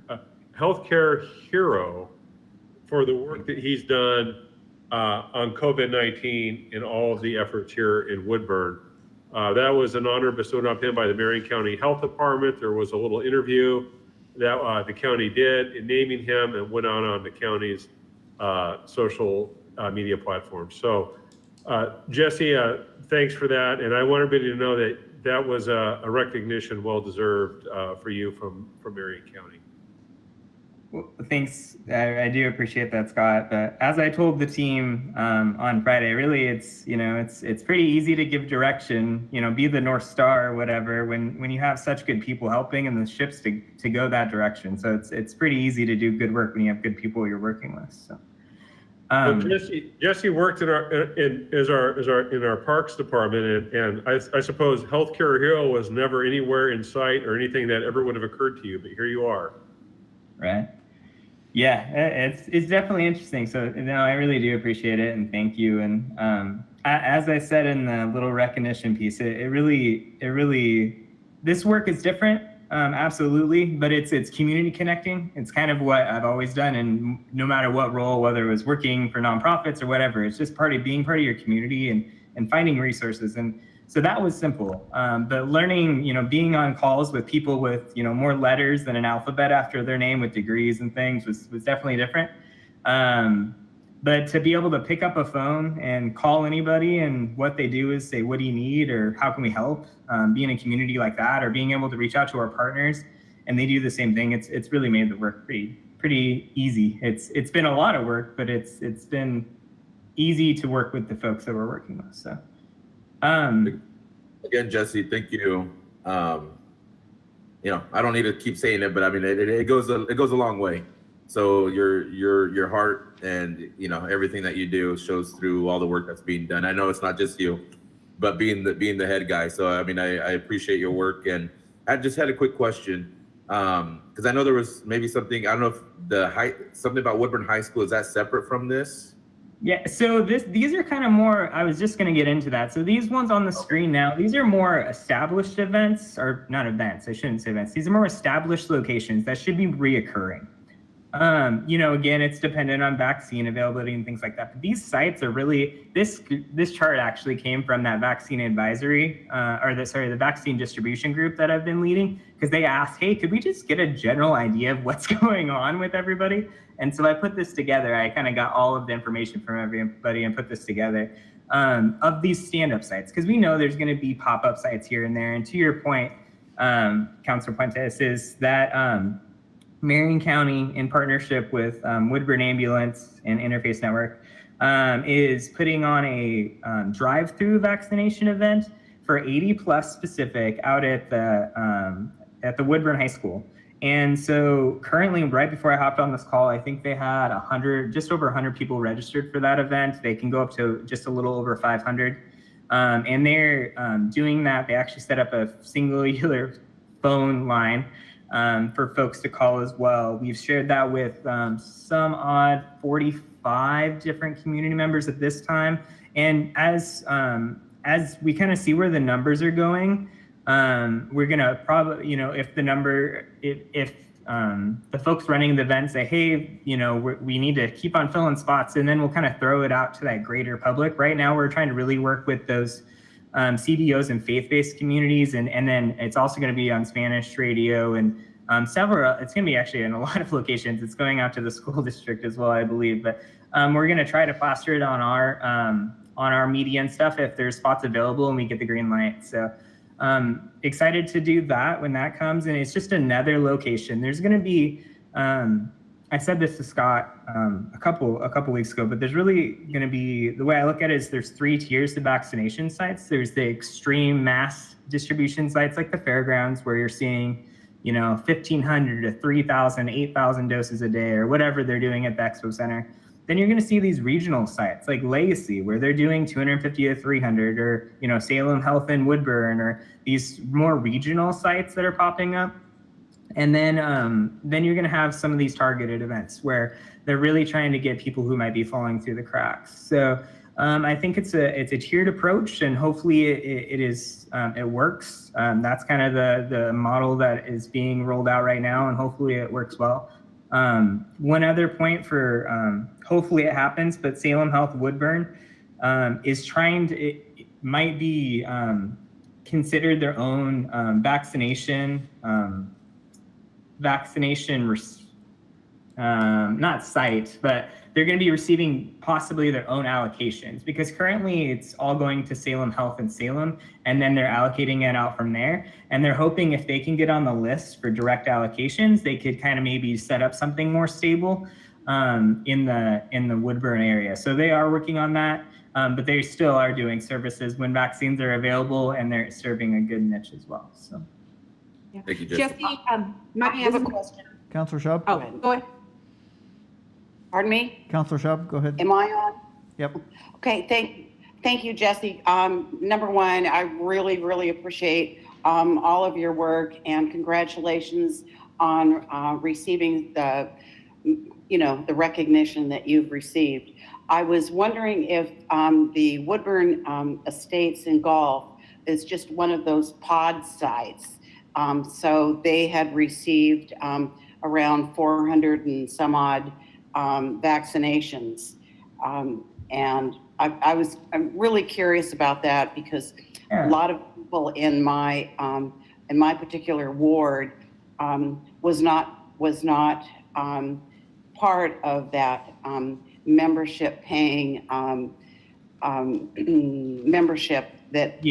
hero for the work that he's done on COVID-19 and all of the efforts here in Woodburn. That was an honor bestowed on him by the Marion County Health Department. There was a little interview that the county did in naming him and went on the county's social media platforms. So Jesse, thanks for that. And I want everybody to know that that was a recognition well-deserved for you from Marion County. Well, thanks. I do appreciate that, Scott. But as I told the team on Friday, really, it's pretty easy to give direction, be the North Star or whatever when you have such good people helping and the ships to go that direction. So it's pretty easy to do good work when you have good people you're working with. So. Well, Jesse worked in our parks department, and I suppose Healthcare Hero was never anywhere in sight or anything that ever would have occurred to you, but here you are. Right. Yeah, it's definitely interesting. So no, I really do appreciate it, and thank you. And as I said in the little recognition piece, it really this work is different. Absolutely, but it's community connecting. It's kind of what I've always done, and no matter what role, whether it was working for nonprofits or whatever, it's just being part of your community and finding resources. And so that was simple. But learning, being on calls with people with more letters than an alphabet after their name with degrees and things was definitely different. But to be able to pick up a phone and call anybody, and what they do is say, what do you need, or how can we help? Being in a community like that, or being able to reach out to our partners and they do the same thing, it's really made the work pretty easy. It's been a lot of work, but it's been easy to work with the folks that we're working with. So again, Jesse, thank you. I don't need to keep saying it, but I mean it goes a long way. So your heart and everything that you do shows through all the work that's being done. I know it's not just you, but being the head guy. So I mean, I appreciate your work. And I just had a quick question, because I know there was maybe something, I don't know if something about Woodburn High School, is that separate from this? Yeah, so these are kind of more, I was just going to get into that. So these ones on the screen now, these are more established events, or not events, I shouldn't say events. These are more established locations that should be reoccurring. Again, it's dependent on vaccine availability and things like that. But these sites are really, this chart actually came from that vaccine advisory, the vaccine distribution group that I've been leading, because they asked, hey, could we just get a general idea of what's going on with everybody? And so I put this together. I kind of got all of the information from everybody and put this together of these stand-up sites, because we know there's going to be pop-up sites here and there. And to your point, Councilor Puentes, is that Marion County, in partnership with Woodburn Ambulance and Interface Network, is putting on a drive-through vaccination event for 80+ specific out at the Woodburn High School. And so currently, right before I hopped on this call, I think they had just over 100 people registered for that event. They can go up to just a little over 500. And they're doing that. They actually set up a singular phone line for folks to call as well. We've shared that with some odd 45 different community members at this time. And as we kind of see where the numbers are going, we're gonna probably, if the folks running the event say, hey, we need to keep on filling spots, and then we'll kind of throw it out to that greater public. Right now, we're trying to really work with those CBOs and faith-based communities, and then it's also going to be on Spanish radio and it's going to be actually in a lot of locations. It's going out to the school district as well, I believe, but we're going to try to plaster it on our media and stuff if there's spots available and we get the green light. So excited to do that when that comes, and it's just another location. There's going to be, I said this to Scott a couple weeks ago, but there's really going to be, the way I look at it is there's 3 tiers to vaccination sites. There's the extreme mass distribution sites like the fairgrounds, where you're seeing 1,500 to 3,000, 8,000 doses a day, or whatever they're doing at the expo center. then you're going to see these regional sites like Legacy, where they're doing 250 to 300, or, you know, Salem Health in Woodburn, or these more regional sites that are popping up. And then you're going to have some of these targeted events where they're really trying to get people who might be falling through the cracks. So I think it's a tiered approach, and hopefully it works. That's kind of the model that is being rolled out right now, and hopefully it works well. One other point for hopefully it happens, but Salem Health Woodburn is trying to, it might be considered their own vaccination not site, but they're going to be receiving possibly their own allocations, because currently it's all going to Salem Health in Salem, and then they're allocating it out from there. And they're hoping if they can get on the list for direct allocations, they could kind of maybe set up something more stable in the Woodburn area. So they are working on that, but they still are doing services when vaccines are available, and they're serving a good niche as well. So. Yeah. Thank you, Jesse. I have a question. Councilor Schaub? Oh, go ahead. Pardon me? Councilor Schaub, go ahead. Am I on? Yep. Okay, thank you, Jesse. Number one, I really appreciate all of your work, and congratulations on receiving the recognition that you've received. I was wondering if the Woodburn Estates in Golf is just one of those pod sites. So they had received around 400 and some odd vaccinations. And I'm really curious about that, because a lot of people in my particular ward was not part of that membership paying membership that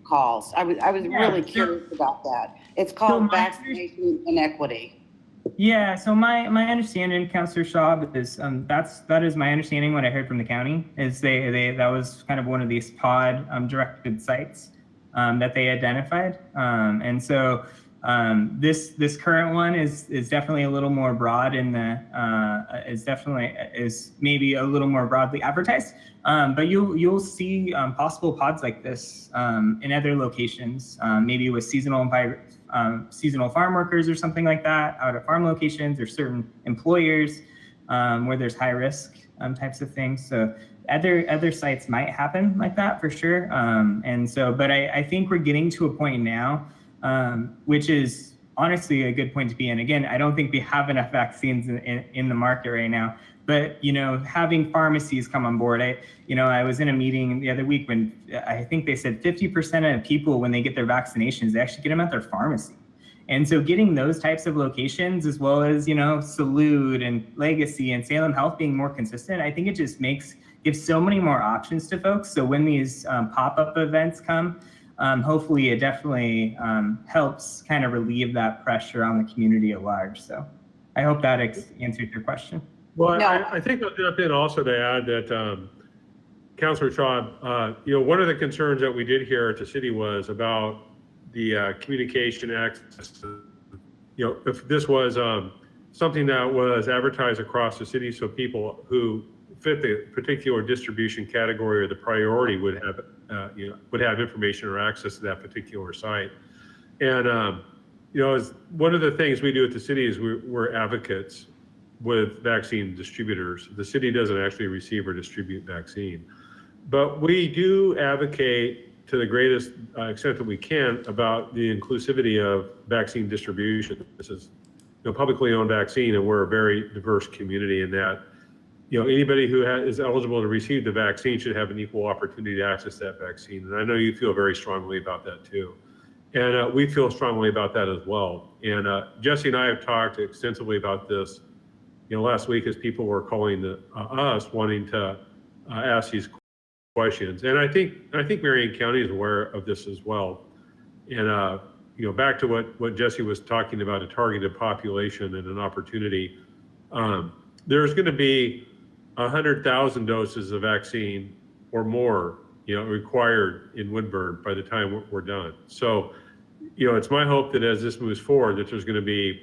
calls. I was really curious about that. It's called vaccination inequity. Yeah, so my understanding, Councilor Schaub, is that is my understanding. What I heard from the county is that was kind of one of these pod directed sites that they identified, and so this current one is definitely a little more broad in the is maybe a little more broadly advertised, but you'll see possible pods like this in other locations, maybe with seasonal farm workers or something like that out at farm locations, or certain employers where there's high risk types of things. So other sites might happen like that for sure. And so, but I think we're getting to a point now, which is honestly a good point to be in. Again, I don't think we have enough vaccines in the market right now, but, having pharmacies come on board. I was in a meeting the other week when I think they said 50% of people, when they get their vaccinations, they actually get them at their pharmacy. And so getting those types of locations, as well as, Salute and Legacy and Salem Health being more consistent, I think it just gives so many more options to folks. So when these pop-up events come, hopefully it definitely helps kind of relieve that pressure on the community at large. So I hope that answered your question. Well, I think I'll jump in also to add that, Councilor Schaub, one of the concerns that we did hear at the city was about the communication access. If this was something that was advertised across the city, so people who fit the particular distribution category or the priority would have information or access to that particular site. And as one of the things we do at the city is we're advocates with vaccine distributors. The city doesn't actually receive or distribute vaccine, but we do advocate to the greatest extent that we can about the inclusivity of vaccine distribution. This is publicly owned vaccine, and we're a very diverse community in that anybody who is eligible to receive the vaccine should have an equal opportunity to access that vaccine. And I know you feel very strongly about that too. And we feel strongly about that as well. And Jesse and I have talked extensively about this last week, as people were calling us wanting to ask these questions. And I think Marion County is aware of this as well. And back to what Jesse was talking about, a targeted population and an opportunity. There's going to be 100,000 doses of vaccine or more, required in Woodburn by the time we're done. So, it's my hope that as this moves forward, that there's going to be,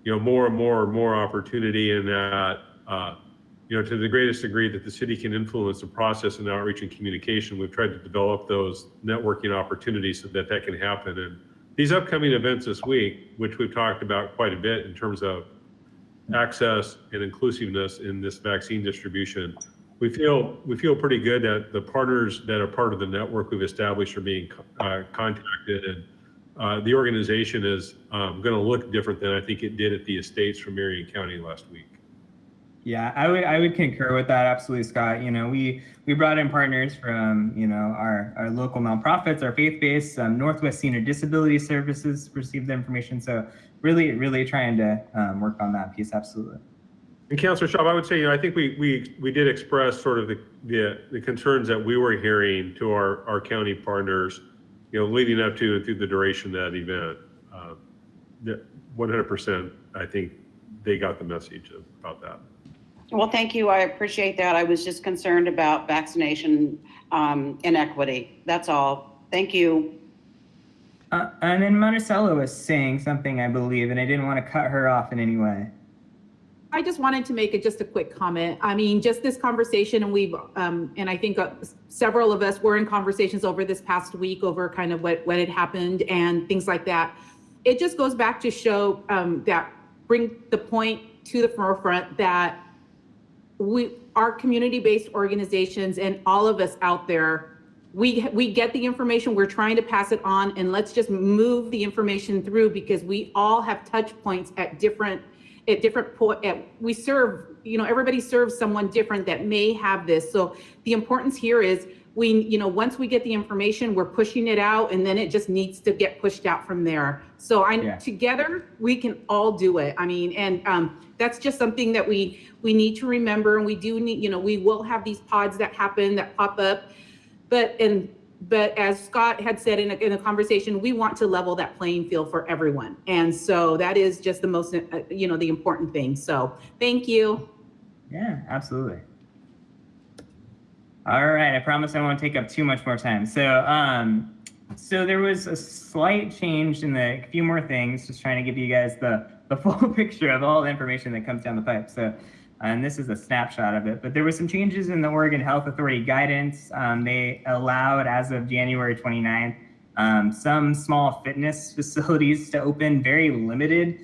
more and more opportunity, and that to the greatest degree that the city can influence the process in outreach and communication, we've tried to develop those networking opportunities so that that can happen. And these upcoming events this week, which we've talked about quite a bit in terms of access and inclusiveness in this vaccine distribution, we feel pretty good that the partners that are part of the network we've established are being contacted, and the organization is going to look different than I think it did at the estates from Marion County last week. Yeah, I would concur with that, absolutely, Scott. We brought in partners from our local nonprofits, our faith-based, Northwest Senior Disability Services received the information. So really trying to work on that piece, absolutely. And Councilor Schaub, I would say, I think we did express sort of the concerns that we were hearing to our county partners, leading up to and through the duration of that event. 100%, I think they got the message about that. Well, thank you. I appreciate that. I was just concerned about vaccination inequity. That's all. Thank you. And then Monticello was saying something, I believe, and I didn't want to cut her off in any way. I just wanted to make just a quick comment. I mean, just this conversation, and we've, and I think several of us were in conversations over this past week over kind of what had happened and things like that. It just goes back to show bring the point to the forefront that our community-based organizations and all of us out there, we get the information, we're trying to pass it on, and let's just move the information through, because we all have touch points at different point. We serve, everybody serves someone different that may have this. So the importance here is once we get the information, we're pushing it out, and then it just needs to get pushed out from there. So together we can all do it. I mean, and that's just something that we need to remember. And we do need, we will have these pods that happen, that pop up, but as Scott had said in a conversation, we want to level that playing field for everyone. And so that is just the most, the important thing. So thank you. Yeah, absolutely. All right, I promise I won't take up too much more time. So there was a slight change in a few more things, just trying to give you guys the full picture of all the information that comes down the pipe. So, and this is a snapshot of it, but there were some changes in the Oregon Health Authority guidance. They allowed, as of January 29th, some small fitness facilities to open, very limited,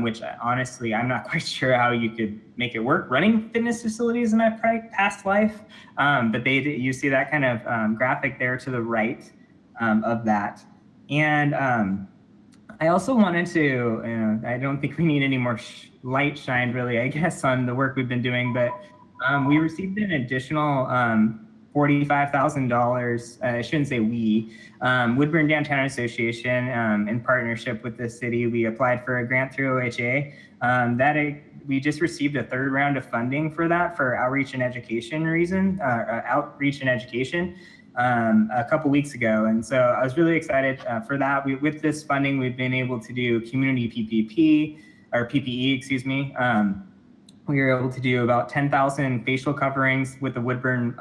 which honestly, I'm not quite sure how you could make it work running fitness facilities in my past life. But you see that kind of graphic there to the right of that. And I also wanted to, I don't think we need any more light shined really, I guess, on the work we've been doing, but we received an additional $45,000, I shouldn't say we, Woodburn Downtown Association, in partnership with the city, we applied for a grant through OHA. We just received a third round of funding for that for outreach and education a couple weeks ago. And so I was really excited for that. With this funding, we've been able to do community PPE, excuse me. We were able to do about 10,000 facial coverings with the Woodburn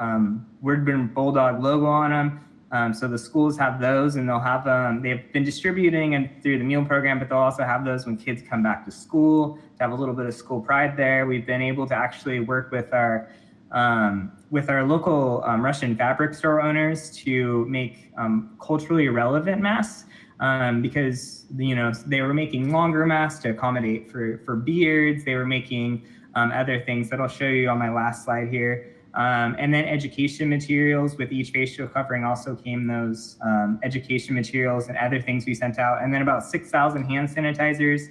Bulldog logo on them. So the schools have those, and they'll have they've been distributing and through the meal program, but they'll also have those when kids come back to school to have a little bit of school pride there. We've been able to actually work with our local Russian fabric store owners to make culturally relevant masks, because they were making longer masks to accommodate for beards. They were making other things that I'll show you on my last slide here. And then education materials. With each facial covering also came those education materials and other things we sent out. And then about 6,000 hand sanitizers.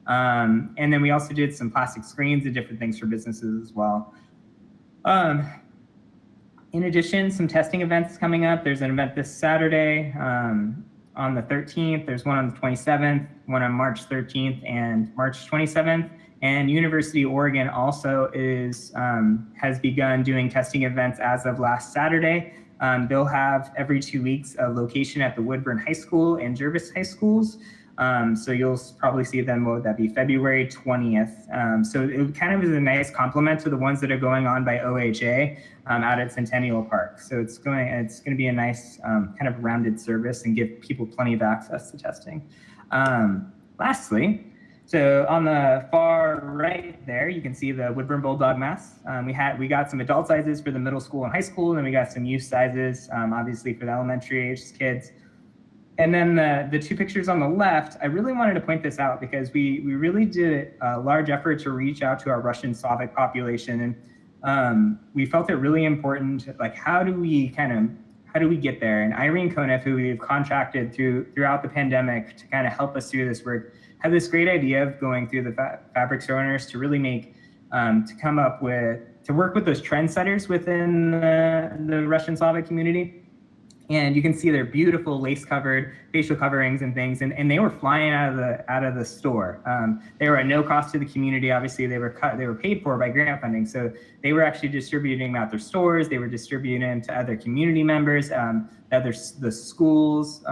And then we also did some plastic screens and different things for businesses as well. In addition, some testing events coming up. There's an event this Saturday on the 13th. There's one on the 27th, one on March 13th and March 27th. And University of Oregon also has begun doing testing events as of last Saturday. They'll have every 2 weeks a location at the Woodburn High School and Jervis High Schools. So you'll probably see them, what would that be, February 20th. So it kind of is a nice complement to the ones that are going on by OHA out at Centennial Park. So it's going to be a nice kind of rounded service and give people plenty of access to testing. Lastly, So on the far right there, you can see the Woodburn Bulldog masks. We got some adult sizes for the middle school and high school, and we got some youth sizes, obviously for the elementary age kids. And then the two pictures on the left, I really wanted to point this out because we really did a large effort to reach out to our Russian Slavic population. And we felt it really important, like how do we get there? And Irene Konev, who we've contracted throughout the pandemic to kind of help us through this work, had this great idea of going through the fabric sewers to really make, to work with those trendsetters within the Russian Slavic community. And you can see their beautiful lace-covered facial coverings and things, and they were flying out of the store. They were at no cost to the community. Obviously, they were paid for by grant funding, so they were actually distributing them at their stores. They were distributing them to other community members, the schools,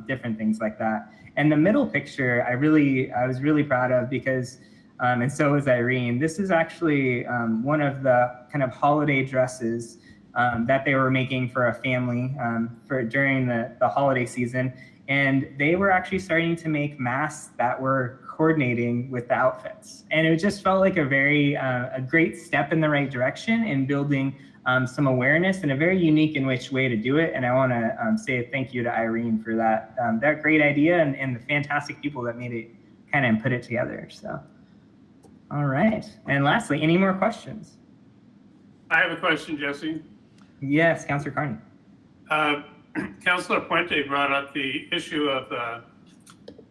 different things like that. And the middle picture, I was really proud of because, and so was Irene. This is actually one of the kind of holiday dresses that they were making for a family during the holiday season. And they were actually starting to make masks that were coordinating with the outfits. And it just felt like a great step in the right direction in building some awareness and a very unique and rich way to do it. And I want to say thank you to Irene for that great idea and the fantastic people that made it kind of put it together. So, all right. And lastly, any more questions? I have a question, Jesse. Yes, Councilor Carney. Councilor Puente brought up the issue of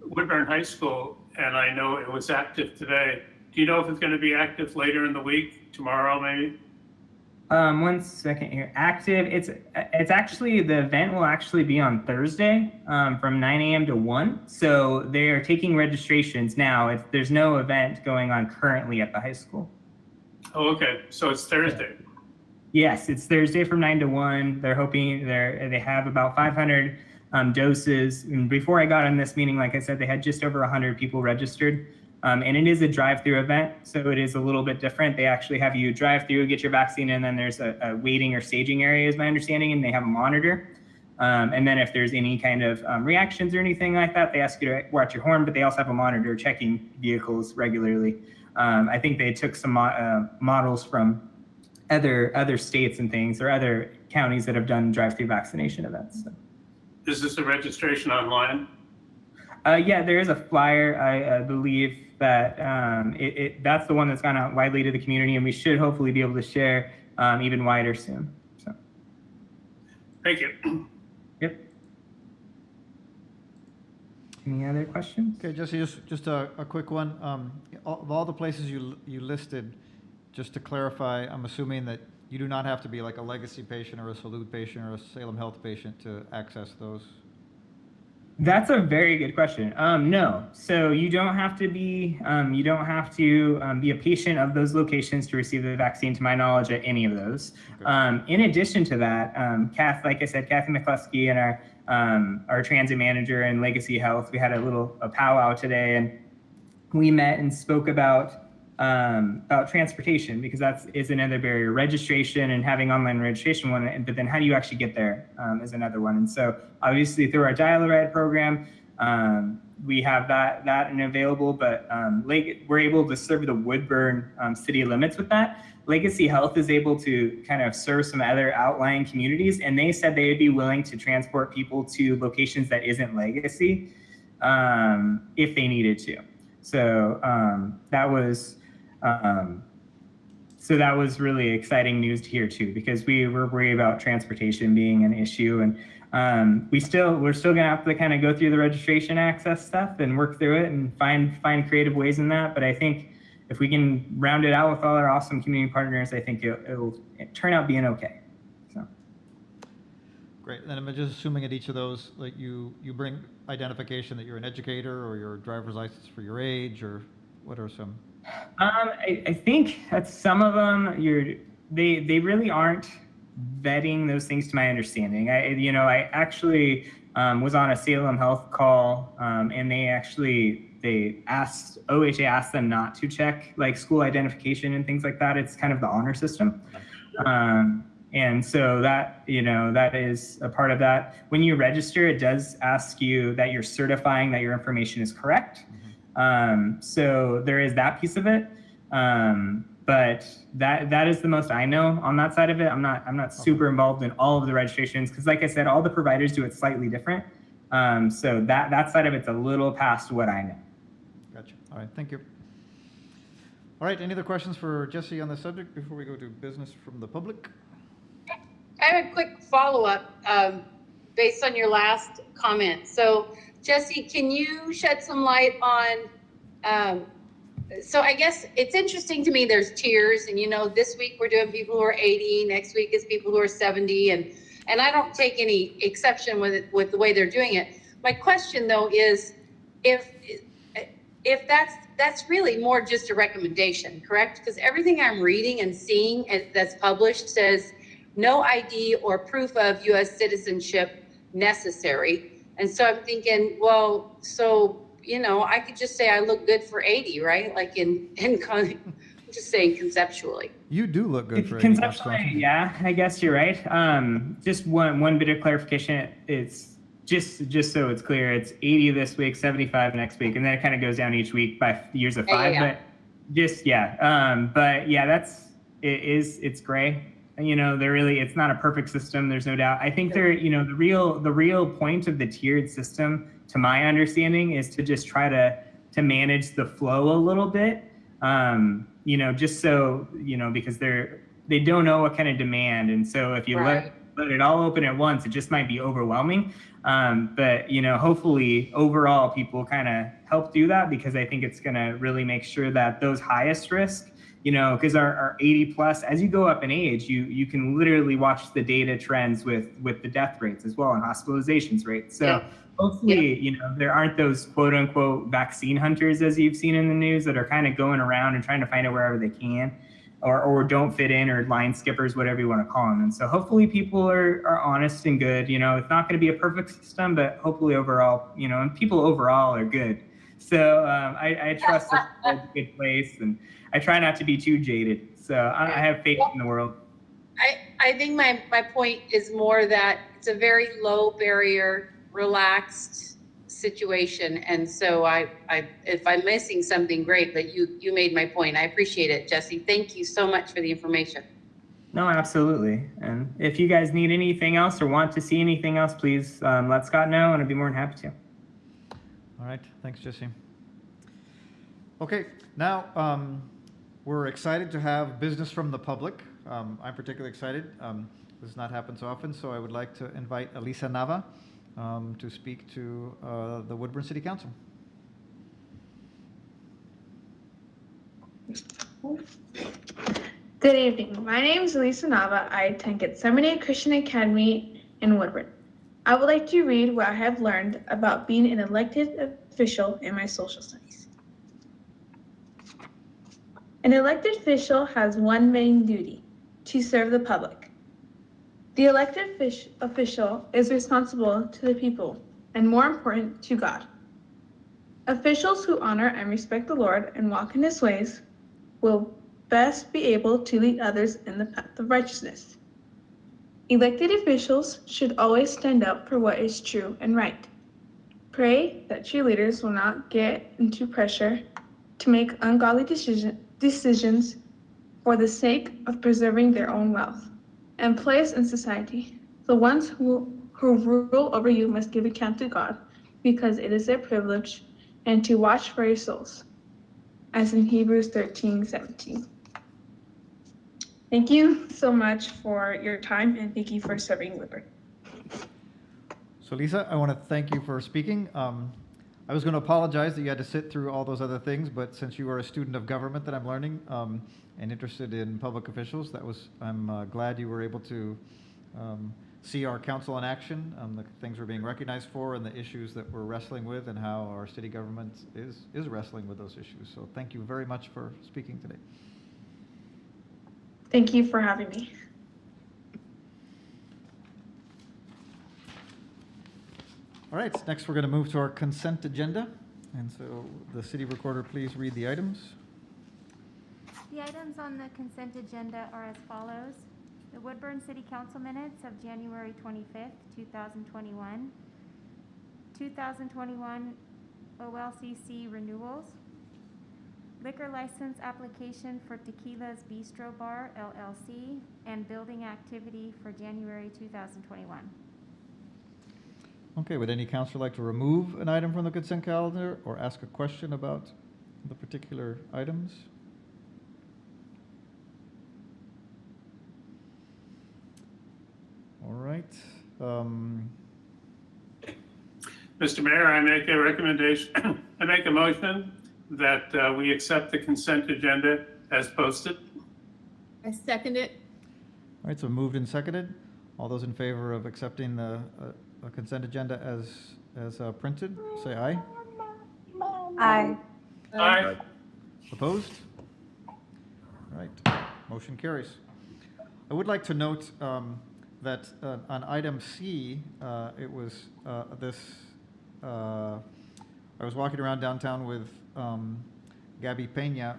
Woodburn High School, and I know it was active today. Do you know if it's going to be active later in the week, tomorrow maybe? 1 second here. Active. It's actually, the event will actually be on Thursday from 9 a.m. to 1. So they are taking registrations now. There's no event going on currently at the high school. Oh, okay. So it's Thursday. Yes, it's Thursday from 9 to 1. They're hoping they have about 500 doses. And before I got on this meeting, like I said, they had just over 100 people registered. And it is a drive-through event, so it is a little bit different. They actually have you drive through, get your vaccine, and then there's a waiting or staging area, is my understanding, and they have a monitor. And then if there's any kind of reactions or anything like that, they ask you to watch your horn, but they also have a monitor checking vehicles regularly. I think they took some models from other states and things, or other counties that have done drive-through vaccination events. So. Is this a registration online? Yeah, there is a flyer, I believe, that that's the one that's gone out widely to the community, and we should hopefully be able to share even wider soon. So. Thank you. Yep. Any other questions? Okay, Jesse, just a quick one. Of all the places you listed, just to clarify, I'm assuming that you do not have to be like a legacy patient or a Salute patient or a Salem Health patient to access those. That's a very good question. No, so you don't have to be be a patient of those locations to receive the vaccine, to my knowledge, at any of those. Okay. In addition to that, like I said, Kathy McCluskey and our transit manager and Legacy Health, we had a powwow today, and we met and spoke about transportation, because is another barrier. Registration and having online registration one, but then how do you actually get there is another one. And so obviously through our Dial-A-Ride program, we have that and available, but we're able to serve the Woodburn city limits with that. Legacy Health is able to kind of serve some other outlying communities, and they said they would be willing to transport people to locations that isn't Legacy if they needed to. So that was really exciting news to hear too, because we were worried about transportation being an issue, and we're still gonna have to kind of go through the registration access stuff and work through it and find creative ways in that. But I think if we can round it out with all our awesome community partners, I think it'll turn out being okay. So. Great. And I'm just assuming at each of those, like you bring identification that you're an educator, or your driver's license for your age, or what are some? I think that some of them they really aren't vetting those things, to my understanding. I actually was on a Salem Health call, and OHA asked them not to check like school identification and things like that. It's kind of the honor system. And so that is a part of that. When you register, it does ask you that you're certifying that your information is correct. So there is that piece of it. But that is the most I know on that side of it. I'm not super involved in all of the registrations because, like I said, all the providers do it slightly different. So that side of it's a little past what I know. Gotcha. All right, thank you. All right, any other questions for Jesse on the subject before we go to business from the public? I have a quick follow-up based on your last comment. So, Jesse, can you shed some light on, so I guess it's interesting to me, there's tiers, and this week we're doing people who are 80, next week is people who are 70, and I don't take any exception with the way they're doing it. My question though is, if that's really more just a recommendation, correct? Because everything I'm reading and seeing that's published says no ID or proof of U.S. citizenship necessary. And so I'm thinking, well, so, I could just say I look good for 80, right? Like I'm just saying conceptually. You do look good for 80. Conceptually, yeah, I guess you're right. Just one bit of clarification. It's just so it's clear, it's 80 this week, 75 next week, and then it kind of goes down each week by years of 5. Yeah. But just but yeah, it's gray. It's not a perfect system. There's no doubt. I think the real point of the tiered system, to my understanding, is to just try to manage the flow a little bit. Just so because they don't know what kind of demand, and so if you let it all open at once, it just might be overwhelming. But hopefully overall people kind of help do that, because I think it's going to really make sure that those highest risk, because our 80 plus, as you go up in age, you can literally watch the data trends with the death rates as well and hospitalizations rates. So hopefully, there aren't those quote unquote vaccine hunters, as you've seen in the news, that are kind of going around and trying to find it wherever they can, or don't fit in, or line skippers, whatever you want to call them. And so hopefully people are honest and good. It's not going to be a perfect system, but hopefully overall, and people overall are good. So I trust that it's a good place, and I try not to be too jaded. So I have faith in the world. I think my point is more that it's a very low barrier, relaxed situation. And so if I'm missing something, great, but you made my point. I appreciate it, Jesse. Thank you so much for the information. No, absolutely. And if you guys need anything else or want to see anything else, please let Scott know, and I'd be more than happy to. All right, thanks, Jesse. Okay, now we're excited to have business from the public. I'm particularly excited. This does not happen so often, so I would like to invite Elisa Nava to speak to the Woodburn City Council. Good evening. My name is Elisa Nava. I attend Gethsemane Christian Academy in Woodburn. I would like to read what I have learned about being an elected official in my social studies. An elected official has one main duty: to serve the public. The elected official is responsible to the people, and more important, to God. Officials who honor and respect the Lord and walk in His ways will best be able to lead others in the path of righteousness. Elected officials should always stand up for what is true and right. Pray that cheerleaders will not get into pressure to make ungodly decisions for the sake of preserving their own wealth and place in society. The ones who rule over you must give account to God, because it is their privilege, and to watch for your souls, as in Hebrews 13:17. Thank you so much for your time, and thank you for serving Woodburn. So Lisa, I want to thank you for speaking. I was going to apologize that you had to sit through all those other things, but since you are a student of government that I'm learning and interested in public officials, I'm glad you were able to see our council in action, the things we're being recognized for, and the issues that we're wrestling with, and how our city government is wrestling with those issues. So thank you very much for speaking today. Thank you for having me. All right, next we're going to move to our consent agenda. And so the city recorder, please read the items. The items on the consent agenda are as follows. The Woodburn City Council minutes of January 25th, 2021. 2021 OLCC renewals, liquor license application for Tequila's Bistro Bar LLC, and building activity for January 2021. Okay, would any counselor like to remove an item from the consent calendar or ask a question about the particular items? All right. Mr. Mayor, I make a recommendation, I make a motion that we accept the consent agenda as posted. I second it. All right, so moved and seconded. All those in favor of accepting the consent agenda as printed, say aye. Aye. Aye. Opposed? All right, motion carries. I would like to note that on item C, it was I was walking around downtown with Gabby Pena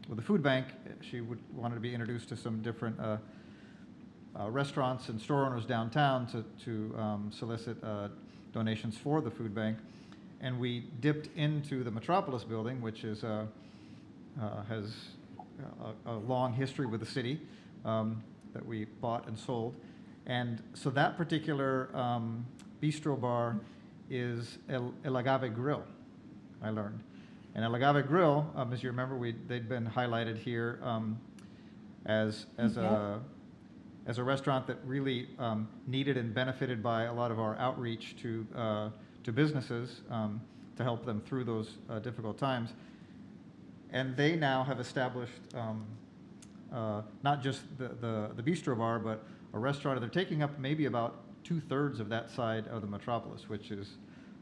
with the food bank. She wanted to be introduced to some different restaurants and store owners downtown to solicit donations for the food bank. And we dipped into the Metropolis building, which is has a long history with the city that we bought and sold. And so that particular bistro bar is El Agave Grill, I learned. And El Agave Grill, as you remember, they'd been highlighted here as a restaurant that really needed and benefited by a lot of our outreach to businesses to help them through those difficult times. And they now have established not just the bistro bar, but a restaurant. They're taking up maybe about 2/3 of that side of the Metropolis, which is,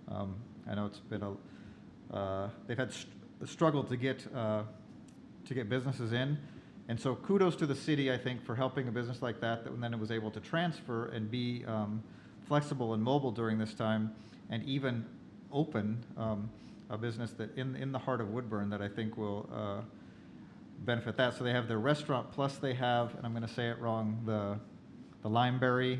I know it's been they've had struggled to get businesses in. And so kudos to the city, I think, for helping a business like that then it was able to transfer and be flexible and mobile during this time, and even open a business that in the heart of Woodburn that I think will benefit that. So they have their restaurant, plus they have, and I'm going to say it wrong, the limeberry.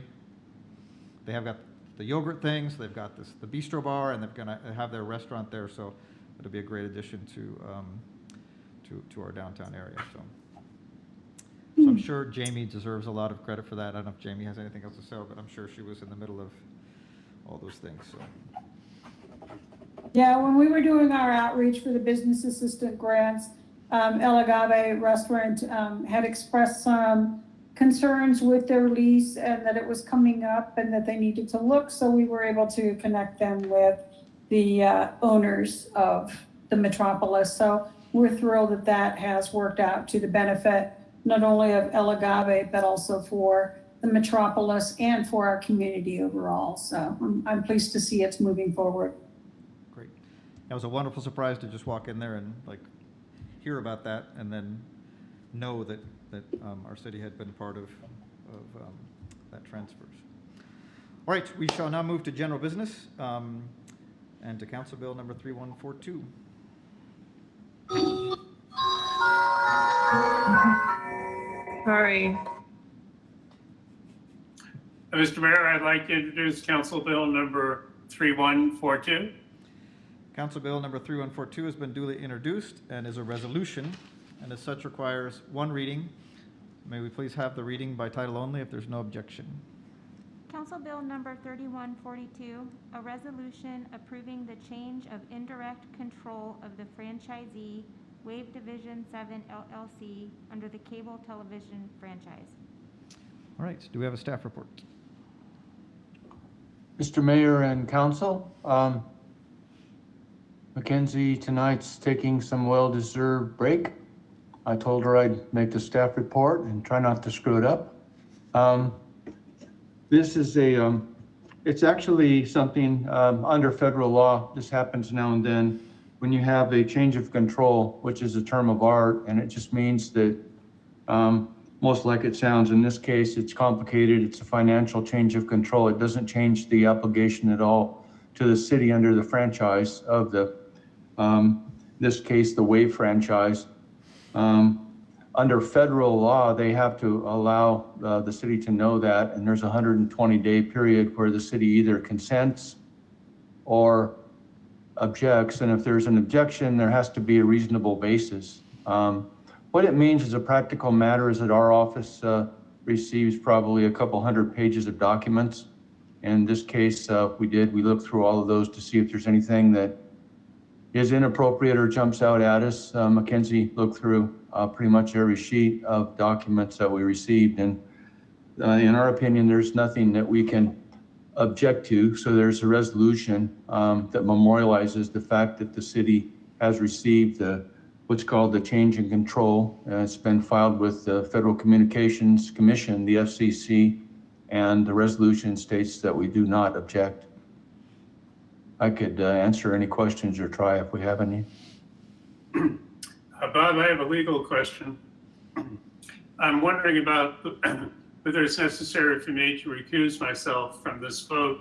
They have got the yogurt things. They've got the bistro bar, and they're going to have their restaurant there. So it'll be a great addition to our downtown area. So I'm sure Jamie deserves a lot of credit for that. I don't know if Jamie has anything else to say, but I'm sure she was in the middle of all those things. So. Yeah, when we were doing our outreach for the business assistant grants, El Agave Restaurant had expressed some concerns with their lease and that it was coming up and that they needed to look. So we were able to connect them with the owners of the Metropolis. So we're thrilled that that has worked out to the benefit not only of El Agave, but also for the Metropolis and for our community overall. So I'm pleased to see it's moving forward. Great. It was a wonderful surprise to just walk in there and hear about that, and then know that our city had been part of that transfers. All right, we shall now move to general business and to Council Bill number 3142. Sorry. Mr. Mayor, I'd like to introduce Council Bill number 3142. Council Bill number 3142 has been duly introduced and is a resolution, and as such requires one reading. May we please have the reading by title only if there's no objection. Council Bill number 3142, a resolution approving the change of indirect control of the franchisee Wave Division 7 LLC under the cable television franchise. All right, do we have a staff report? Mr. Mayor and Council, Mackenzie tonight's taking some well-deserved break. I told her I'd make the staff report and try not to screw it up. This is it's actually something under federal law. This happens now and then when you have a change of control, which is a term of art, and it just means that most like it sounds. In this case, it's complicated. It's a financial change of control. It doesn't change the obligation at all to the city under the franchise of the, this case, the Wave franchise. Under federal law, they have to allow the city to know that, and there's a 120-day period where the city either consents or objects, and if there's an objection, there has to be a reasonable basis. What it means as a practical matter is that our office receives probably a couple hundred pages of documents. In this case, we looked through all of those to see if there's anything that is inappropriate or jumps out at us. Mackenzie looked through pretty much every sheet of documents that we received, and in our opinion, there's nothing that we can object to. So there's a resolution that memorializes the fact that the city has received what's called the change in control. It's been filed with the Federal Communications Commission, the FCC, and the resolution states that we do not object. I could answer any questions or try if we have any. Bob, I have a legal question. I'm wondering about whether it's necessary for me to recuse myself from this vote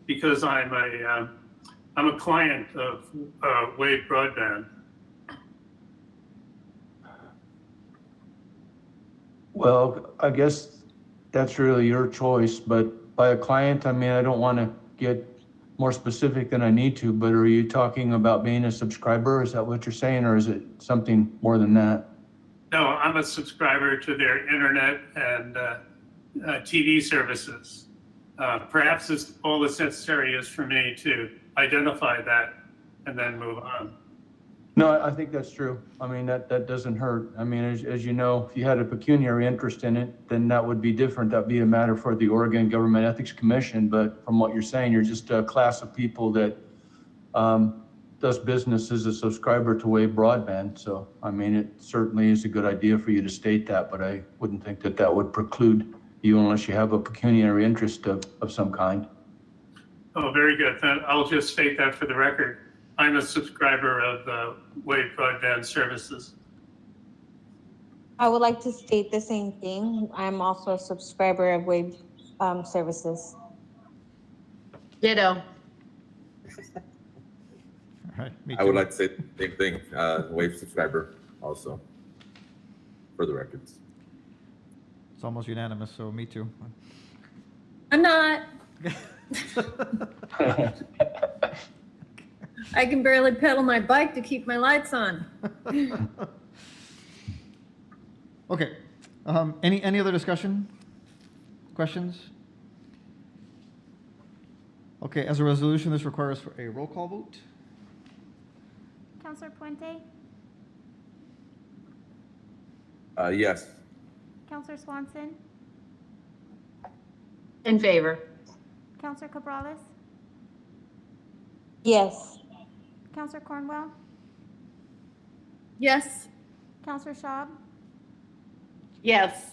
because I'm a client of Wave Broadband. Well, I guess that's really your choice, but by a client, I mean, I don't want to get more specific than I need to, but are you talking about being a subscriber? Is that what you're saying, or is it something more than that? No, I'm a subscriber to their internet and TV services. Perhaps all that's necessary is for me to identify that and then move on. No, I think that's true. I mean, that doesn't hurt. I mean, as you know, if you had a pecuniary interest in it, then that would be different. That'd be a matter for the Oregon Government Ethics Commission. But from what you're saying, you're just a class of people that does business as a subscriber to Wave Broadband. So, I mean, it certainly is a good idea for you to state that, but I wouldn't think that that would preclude you unless you have a pecuniary interest of some kind. Oh, very good. Then I'll just state that for the record. I'm a subscriber of Wave Broadband services. I would like to state the same thing. I'm also a subscriber of Wave services. Ditto. All right, me I would too. like to say the same thing, Wave subscriber also, for the records. It's almost unanimous, so me too. I'm not. I can barely pedal my bike to keep my lights on. Okay, any other discussion? Questions? Okay, as a resolution, this requires a roll call vote. Counselor Puente? Yes. Counselor Swanson? In favor. Counselor Cabrales? Yes. Counselor Cornwell? Yes. Counselor Schaub? Yes.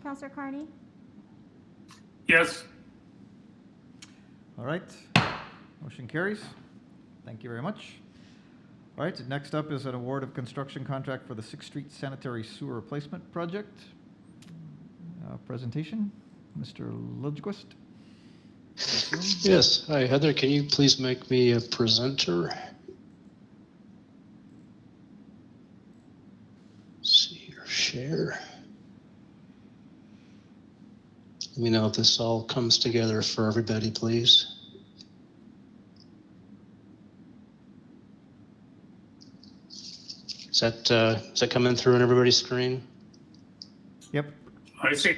Counselor Carney? Yes. All right, motion carries. Thank you very much. All right, next up is an award of construction contract for the 6th Street Sanitary Sewer Replacement Project. Presentation, Mr. Ludquist. Yes, hi Heather, can you please make me a presenter? See here, share. Let me know if this all comes together for everybody, please. Is that coming through on everybody's screen? Yep. I see.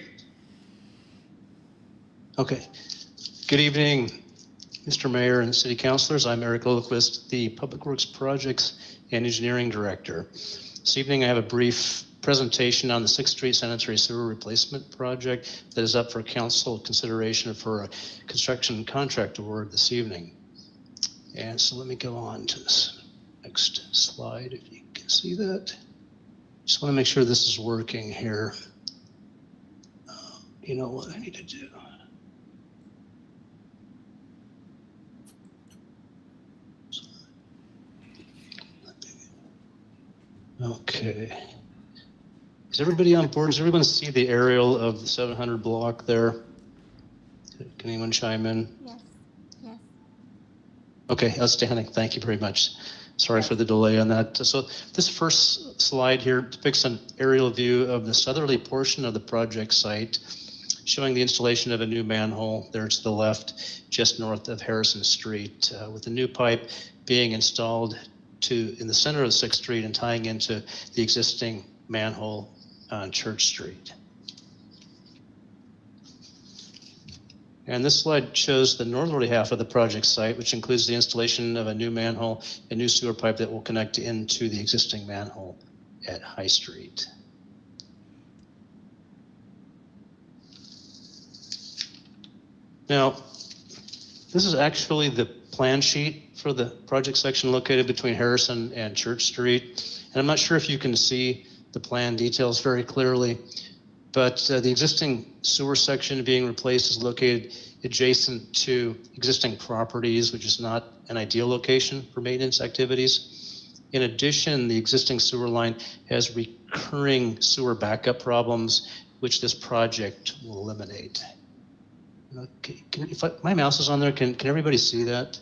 Okay. Good evening, Mr. Mayor and City Councilors. I'm Eric Lillquist, the Public Works Projects and Engineering Director. This evening I have a brief presentation on the 6th Street Sanitary Sewer Replacement Project that is up for council consideration for a construction contract award this evening. And so let me go on to this next slide if you can see that. Just want to make sure this is working here. You know what I need to do. Okay. Is everybody on board? Does everyone see the aerial of the 700 block there? Can anyone chime in? Yes. Yes. Okay, outstanding. Thank you very much. Sorry for the delay on that. So this first slide here depicts an aerial view of the southerly portion of the project site. showing the installation of a new manhole there to the left, just north of Harrison Street, with the new pipe being installed in the center of 6th Street and tying into the existing manhole on Church Street. And this slide shows the northerly half of the project site, which includes the installation of a new manhole, a new sewer pipe that will connect into the existing manhole at High Street. Now, this is actually the plan sheet for the project section located between Harrison and Church Street. And I'm not sure if you can see the plan details very clearly, but the existing sewer section being replaced is located adjacent to existing properties, which is not an ideal location for maintenance activities. In addition, the existing sewer line has recurring sewer backup problems, which this project will eliminate. Okay, if my mouse is on there, can everybody see that?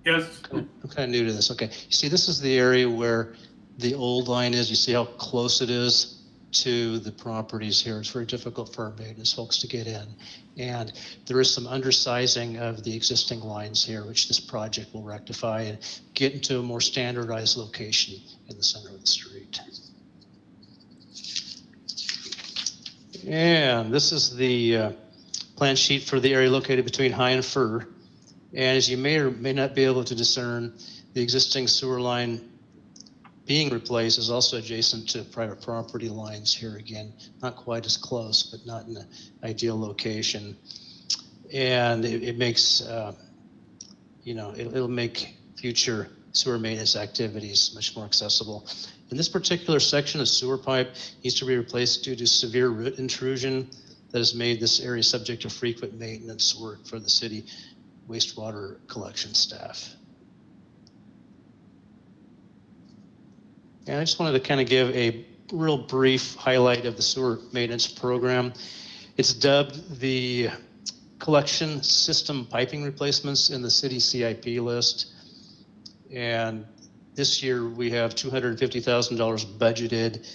Yes. I'm kind of new to this. Okay, you see, this is the area where the old line is. You see how close it is to the properties here. It's very difficult for our maintenance folks to get in. And there is some undersizing of the existing lines here, which this project will rectify and get into a more standardized location in the center of the street. And this is the plan sheet for the area located between High and Fur. And as you may or may not be able to discern, the existing sewer line being replaced is also adjacent to private property lines here again, not quite as close, but not in an ideal location. And it makes, it'll make future sewer maintenance activities much more accessible. And this particular section of sewer pipe needs to be replaced due to severe root intrusion that has made this area subject to frequent maintenance work for the city wastewater collection staff. And I just wanted to kind of give a real brief highlight of the sewer maintenance program. It's dubbed the collection system piping replacements in the city CIP list. And this year we have $250,000 budgeted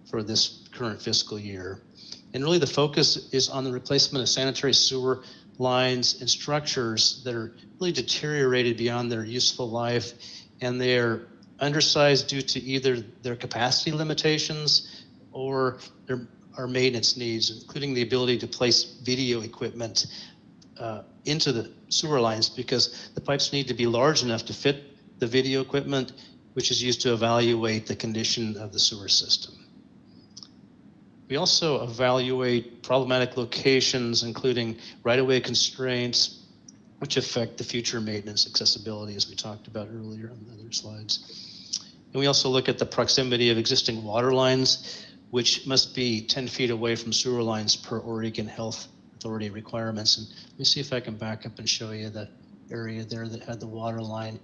for this current fiscal year. And really the focus is on the replacement of sanitary sewer lines and structures that are really deteriorated beyond their useful life, and they're undersized due to either their capacity limitations or our maintenance needs, including the ability to place video equipment into the sewer lines, because the pipes need to be large enough to fit the video equipment, which is used to evaluate the condition of the sewer system. We also evaluate problematic locations, including right-of-way constraints, which affect the future maintenance accessibility, as we talked about earlier on the other slides. And we also look at the proximity of existing water lines, which must be 10 feet away from sewer lines per Oregon Health Authority requirements. And let me see if I can back up and show you the area there that had the water line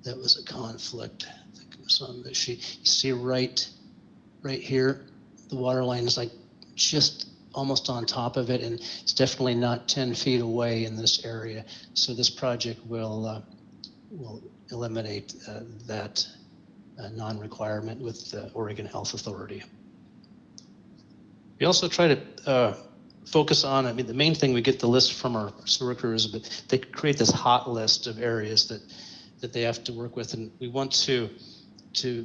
that was a conflict. I think it was on the sheet. You see right here, the water line is like just almost on top of it, and it's definitely not 10 feet away in this area. So this project will eliminate that non-requirement with the Oregon Health Authority. We also try to focus on, I mean, the main thing, we get the list from our sewer crews, but they create this hot list of areas that they have to work with, and we want to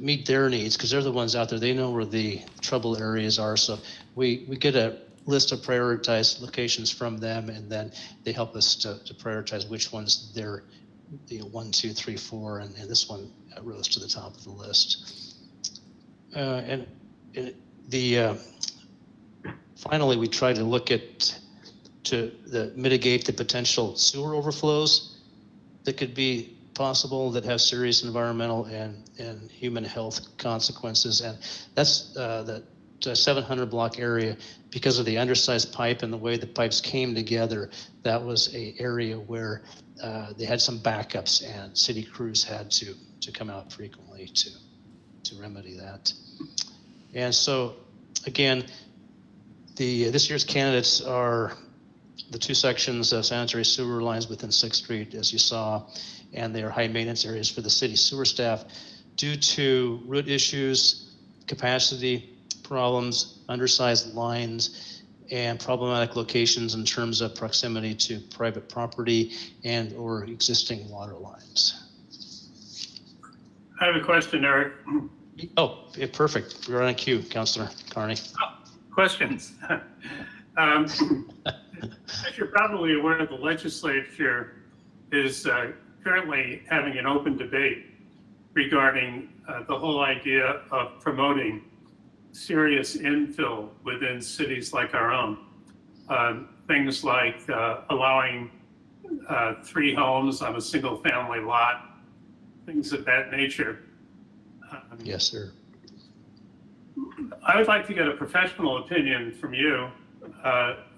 meet their needs, because they're the ones out there. They know where the trouble areas are. So we get a list of prioritized locations from them, and then they help us to prioritize which ones they're 1, 2, 3, 4, and this one rose to the top of the list. Finally, we try to look at mitigate the potential sewer overflows that could be possible, that have serious environmental and human health consequences. And that's the 700 block area, because of the undersized pipe and the way the pipes came together. That was an area where they had some backups, and city crews had to come out frequently to remedy that. And so again, this year's candidates are the 2 sections of sanitary sewer lines within 6th Street, as you saw, and they are high maintenance areas for the city sewer staff due to root issues, capacity problems, undersized lines, and problematic locations in terms of proximity to private property and or existing water lines. I have a question, Eric. Oh, yeah, perfect. You're on cue, Councilor Carney. Questions. As you're probably aware, the legislature is currently having an open debate regarding the whole idea of promoting serious infill within cities like our own. Things like allowing 3 homes on a single family lot, things of that nature. Yes, sir. I would like to get a professional opinion from you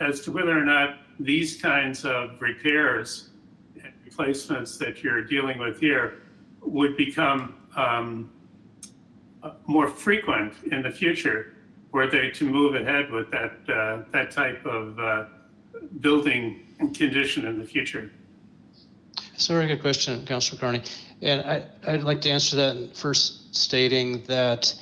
as to whether or not these kinds of repairs and replacements that you're dealing with here would become more frequent in the future, were they to move ahead with that type of building condition in the future. It's a very good question, Councilor Carney. And I'd like to answer that first stating that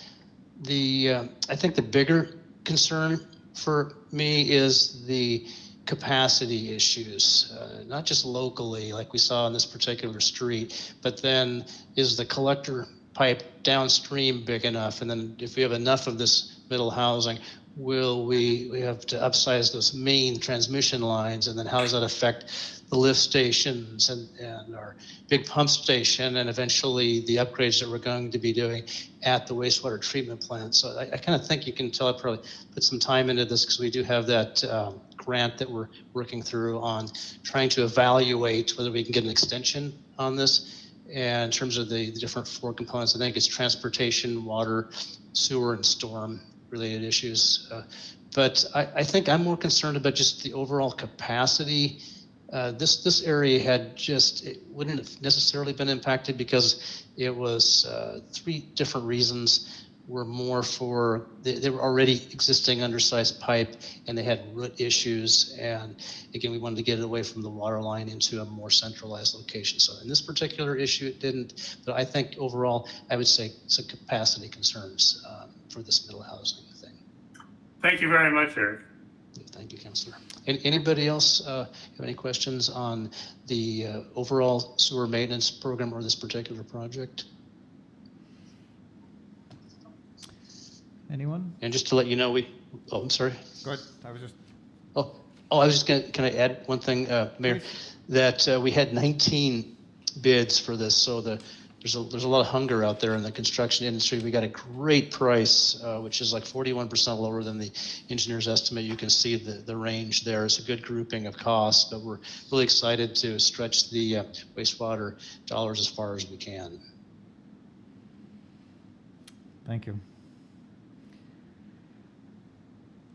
I think the bigger concern for me is the capacity issues, not just locally like we saw on this particular street, but then is the collector pipe downstream big enough? And then if we have enough of this middle housing, will we have to upsize those main transmission lines? And then how does that affect the lift stations and our big pump station, and eventually the upgrades that we're going to be doing at the wastewater treatment plant? So I kind of think you can tell I probably put some time into this because we do have that grant that we're working through on trying to evaluate whether we can get an extension on this. And in terms of the different 4 components, I think it's transportation, water, sewer, and storm related issues. But I think I'm more concerned about just the overall capacity. This area it wouldn't have necessarily been impacted because it was 3 different reasons were more for, they were already existing undersized pipe and they had root issues. And again, we wanted to get it away from the water line into a more centralized location. So in this particular issue, it didn't, but I think overall, I would say some capacity concerns for this middle housing thing. Thank you very much, Eric. Thank you, Councilor. Anybody else have any questions on the overall sewer maintenance program or this particular project? Anyone? And just to let you know, I'm sorry. Go ahead. I was just. I was just can I add one thing, Mayor? Please. That we had 19 bids for this, so there's a lot of hunger out there in the construction industry. We got a great price, which is like 41% lower than the engineer's estimate. You can see the range there. It's a good grouping of costs, but we're really excited to stretch the wastewater dollars as far as we can. Thank you.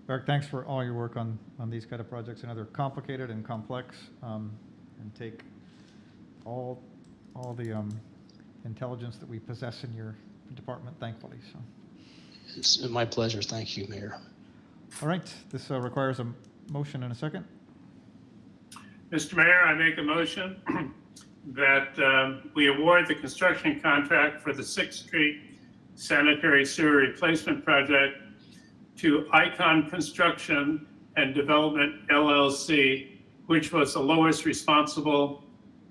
Eric, thanks for all your work on these kind of projects. I know they're complicated and complex, and take all the intelligence that we possess in your department, thankfully. So it's my pleasure. Thank you, Mayor. All right, this requires a motion and a second. Mr. Mayor, I make a motion that we award the construction contract for the 6th Street Sanitary Sewer Replacement Project to Icon Construction and Development LLC, which was the lowest responsible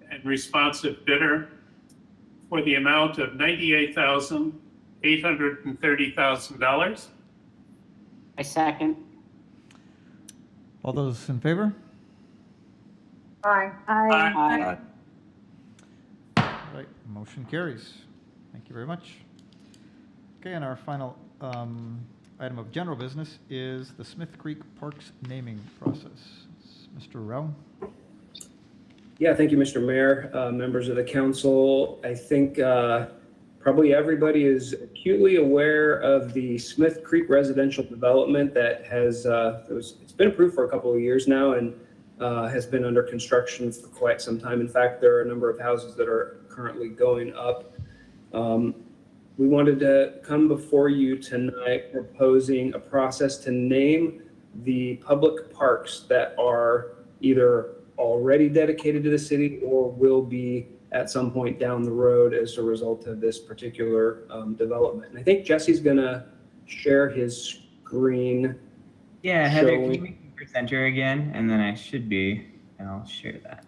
and responsive bidder, for the amount of $98,830,000. I second. All those in favor? Aye. Aye. All right, motion carries. Thank you very much. Okay, and our final item of general business is the Smith Creek Parks naming process. Mr. Rao. Yeah, thank you, Mr. Mayor, members of the council. I think probably everybody is acutely aware of the Smith Creek residential development that has it's been approved for a couple of years now and has been under construction for quite some time. In fact, there are a number of houses that are currently going up. We wanted to come before you tonight proposing a process to name the public parks that are either already dedicated to the city or will be at some point down the road as a result of this particular development. And I think Jesse's gonna share his screen. Yeah, Heather, can you make it presenter again, and then I should be, and I'll share that.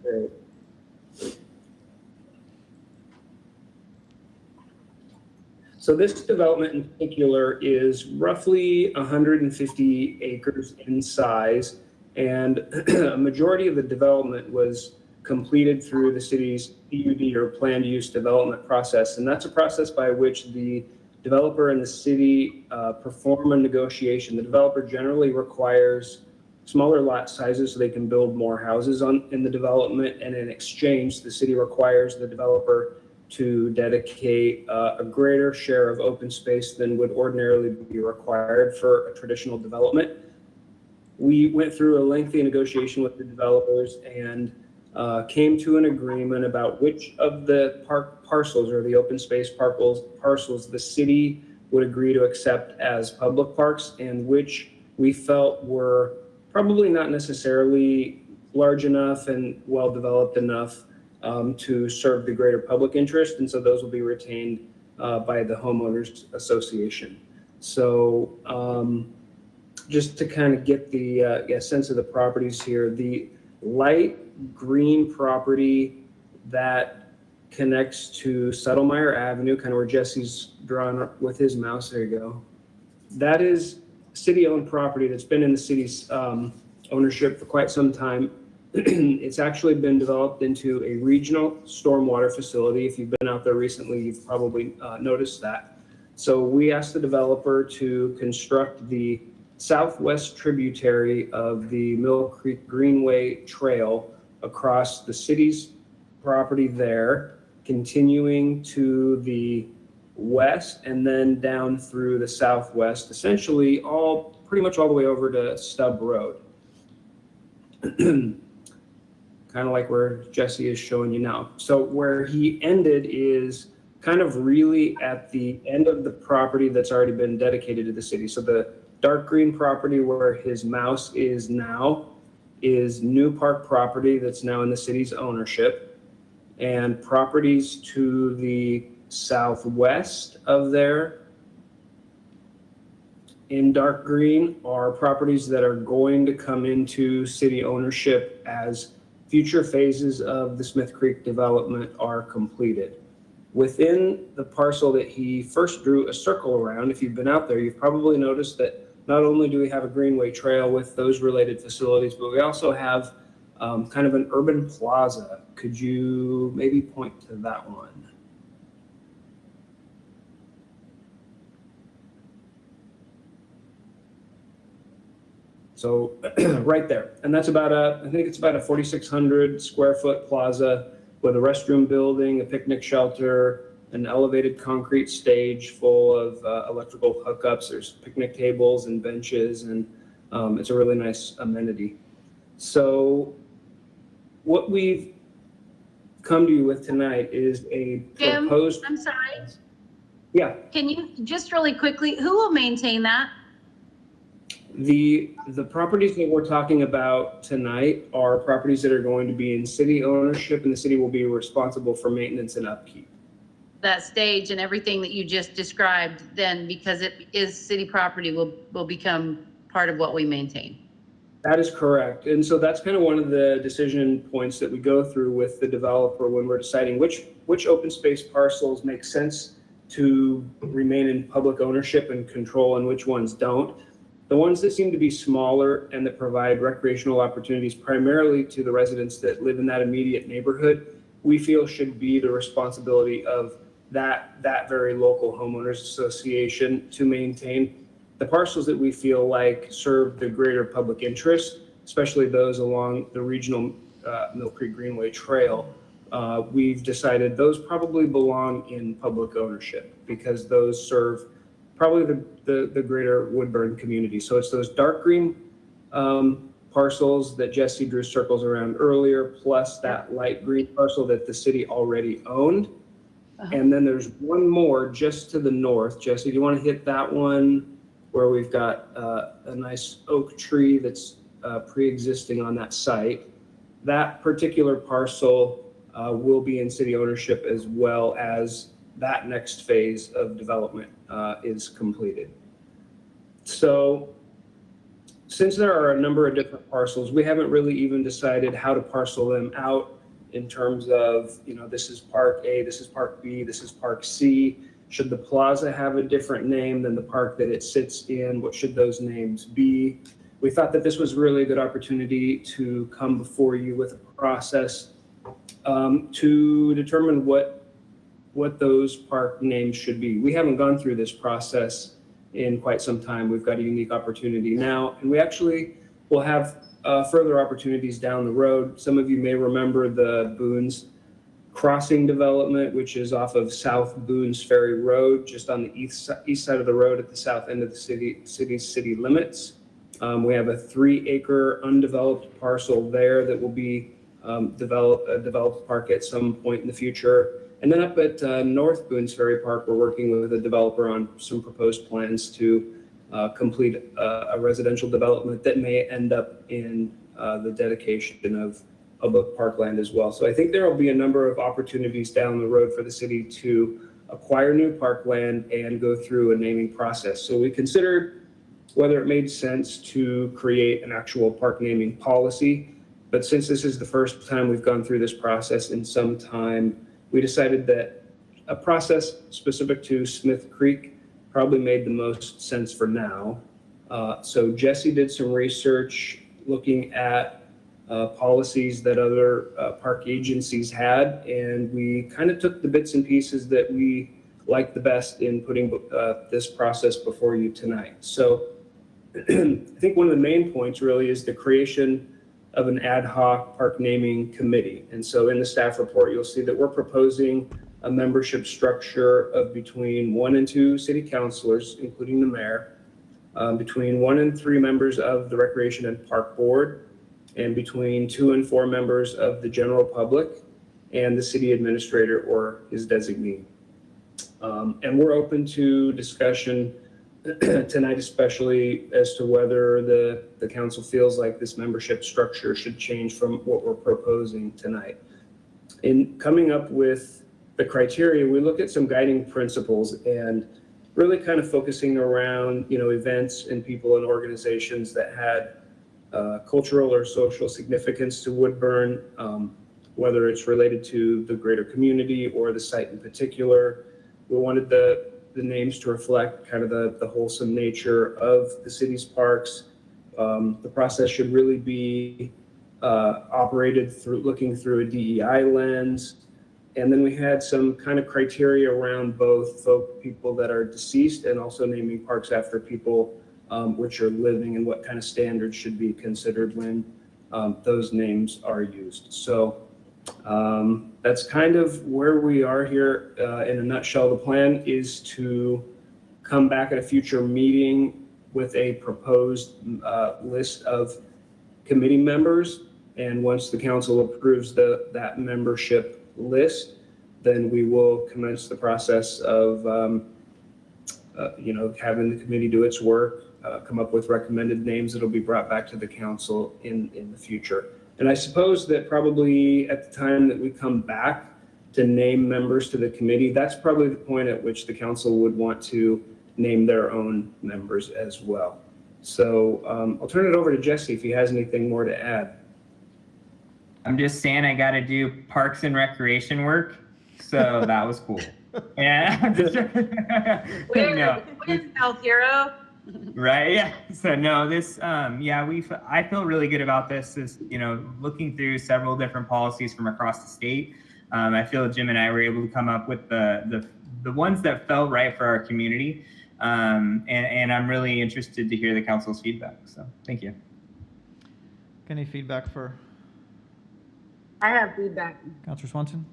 So this development in particular is roughly 150 acres in size, and a majority of the development was completed through the city's PUD or planned use development process. And that's a process by which the developer and the city perform a negotiation. The developer generally requires smaller lot sizes so they can build more houses in the development, and in exchange, the city requires the developer to dedicate a greater share of open space than would ordinarily be required for a traditional development. We went through a lengthy negotiation with the developers and came to an agreement about which of the parcels or the open space parcels the city would agree to accept as public parks, and which we felt were probably not necessarily large enough and well developed enough to serve the greater public interest, and so those will be retained by the homeowners association. So just to kind of get the sense of the properties here, the light green property that connects to Settlemyre Avenue, kind of where Jesse's drawn with his mouse, there you go. That is city-owned property that's been in the city's ownership for quite some time. It's actually been developed into a regional stormwater facility. If you've been out there recently, you've probably noticed that. So we asked the developer to construct the southwest tributary of the Mill Creek Greenway Trail across the city's property there, continuing to the west and then down through the southwest, essentially pretty much all the way over to Stubb Road. Kind of like where Jesse is showing you now. So where he ended is kind of really at the end of the property that's already been dedicated to the city. So the dark green property where his mouse is now is New Park property that's now in the city's ownership. And properties to the southwest of there in dark green are properties that are going to come into city ownership as future phases of the Smith Creek development are completed. Within the parcel that he first drew a circle around, if you've been out there, you've probably noticed that not only do we have a greenway trail with those related facilities, but we also have kind of an urban plaza. Could you maybe point to that one? So right there, and that's about I think it's about a 4,600 square foot plaza with a restroom building, a picnic shelter, an elevated concrete stage full of electrical hookups. There's picnic tables and benches, and it's a really nice amenity. So what we've come to you with tonight is a proposed. Jim, I'm sorry. Yeah. Can you just really quickly, who will maintain that? The properties that we're talking about tonight are properties that are going to be in city ownership, and the city will be responsible for maintenance and upkeep. That stage and everything that you just described, then because it is city property will become part of what we maintain. That is correct. And so that's kind of one of the decision points that we go through with the developer when we're deciding which open space parcels make sense to remain in public ownership and control and which ones don't. The ones that seem to be smaller and that provide recreational opportunities primarily to the residents that live in that immediate neighborhood, we feel should be the responsibility of that very local homeowners association to maintain. The parcels that we feel like serve the greater public interest, especially those along the regional Mill Creek Greenway Trail, we've decided those probably belong in public ownership because those serve probably the greater Woodburn community. So it's those dark green parcels that Jesse drew circles around earlier, plus that light green parcel that the city already owned. And then there's one more just to the north. Jesse, do you want to hit that one where we've got a nice oak tree that's pre-existing on that site? That particular parcel will be in city ownership as well as that next phase of development is completed. So since there are a number of different parcels, we haven't really even decided how to parcel them out in terms of, this is Park A, this is Park B, this is Park C. Should the plaza have a different name than the park that it sits in? What should those names be? We thought that this was really a good opportunity to come before you with a process to determine what those park names should be. We haven't gone through this process in quite some time. We've got a unique opportunity now, and we actually will have further opportunities down the road. Some of you may remember the Boone's Crossing development, which is off of South Boone's Ferry Road, just on the east side of the road at the south end of the city's city limits. We have a 3-acre undeveloped parcel there that will be a developed park at some point in the future. And then up at North Boone's Ferry Park, we're working with a developer on some proposed plans to complete a residential development that may end up in the dedication of public parkland as well. So I think there will be a number of opportunities down the road for the city to acquire new parkland and go through a naming process. So we considered whether it made sense to create an actual park naming policy. But since this is the first time we've gone through this process in some time, we decided that a process specific to Smith Creek probably made the most sense for now. So Jesse did some research looking at policies that other park agencies had, and we kind of took the bits and pieces that we liked the best in putting this process before you tonight. So I think one of the main points really is the creation of an ad hoc park naming committee. And so in the staff report, you'll see that we're proposing a membership structure of between 1 and 2 city councilors, including the mayor, between 1 and 3 members of the Recreation and Park Board, and between 2 and 4 members of the general public and the city administrator or his designee. And we're open to discussion tonight, especially as to whether the council feels like this membership structure should change from what we're proposing tonight. In coming up with the criteria, we look at some guiding principles and really kind of focusing around, events and people and organizations that had cultural or social significance to Woodburn, whether it's related to the greater community or the site in particular. We wanted the names to reflect kind of the wholesome nature of the city's parks. The process should really be operated through looking through a DEI lens. And then we had some kind of criteria around both people that are deceased and also naming parks after people which are living, and what kind of standards should be considered when those names are used. So that's kind of where we are here in a nutshell. The plan is to come back at a future meeting with a proposed list of committee members. And once the council approves that membership list, then we will commence the process of having the committee do its work, come up with recommended names that'll be brought back to the council in the future. And I suppose that probably at the time that we come back to name members to the committee, that's probably the point at which the council would want to name their own members as well. So I'll turn it over to Jesse if he has anything more to add. I'm just saying I got to do parks and recreation work, so that was cool. Yeah. We're health hero. Right. Yeah. So no, this, I feel really good about this. Is, looking through several different policies from across the state. I feel Jim and I were able to come up with the ones that felt right for our community. And I'm really interested to hear the council's feedback. So thank you. Any feedback for? I have feedback. Councilor Swanson?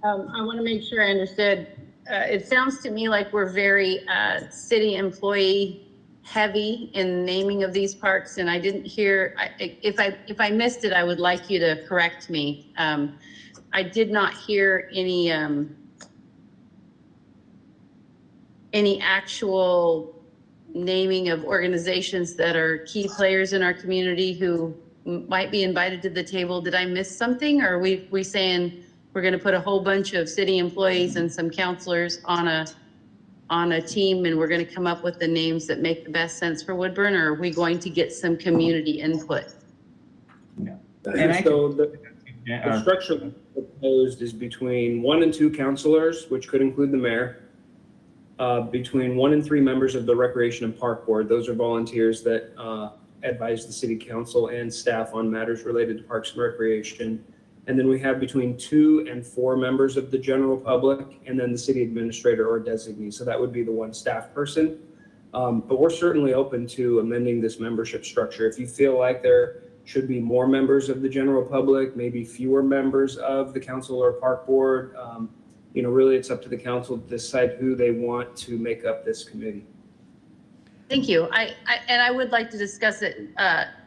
I want to make sure I understood. It sounds to me like we're very city employee heavy in naming of these parks, and I didn't hear. If I missed it, I would like you to correct me. I did not hear any actual naming of organizations that are key players in our community who might be invited to the table. Did I miss something, or are we saying we're going to put a whole bunch of city employees and some counselors on on a team and we're going to come up with the names that make the best sense for Woodburn, or are we going to get some community input? And so the structure proposed is between 1 and 2 counselors, which could include the mayor, between 1 and 3 members of the Recreation and Park Board. Those are volunteers that advise the city council and staff on matters related to parks and recreation. And then we have between 2 and 4 members of the general public, and then the city administrator or designee. So that would be the 1 staff person. But we're certainly open to amending this membership structure. If you feel like there should be more members of the general public, maybe fewer members of the council or park board, really it's up to the council to decide who they want to make up this committee. Thank you. I would like to discuss it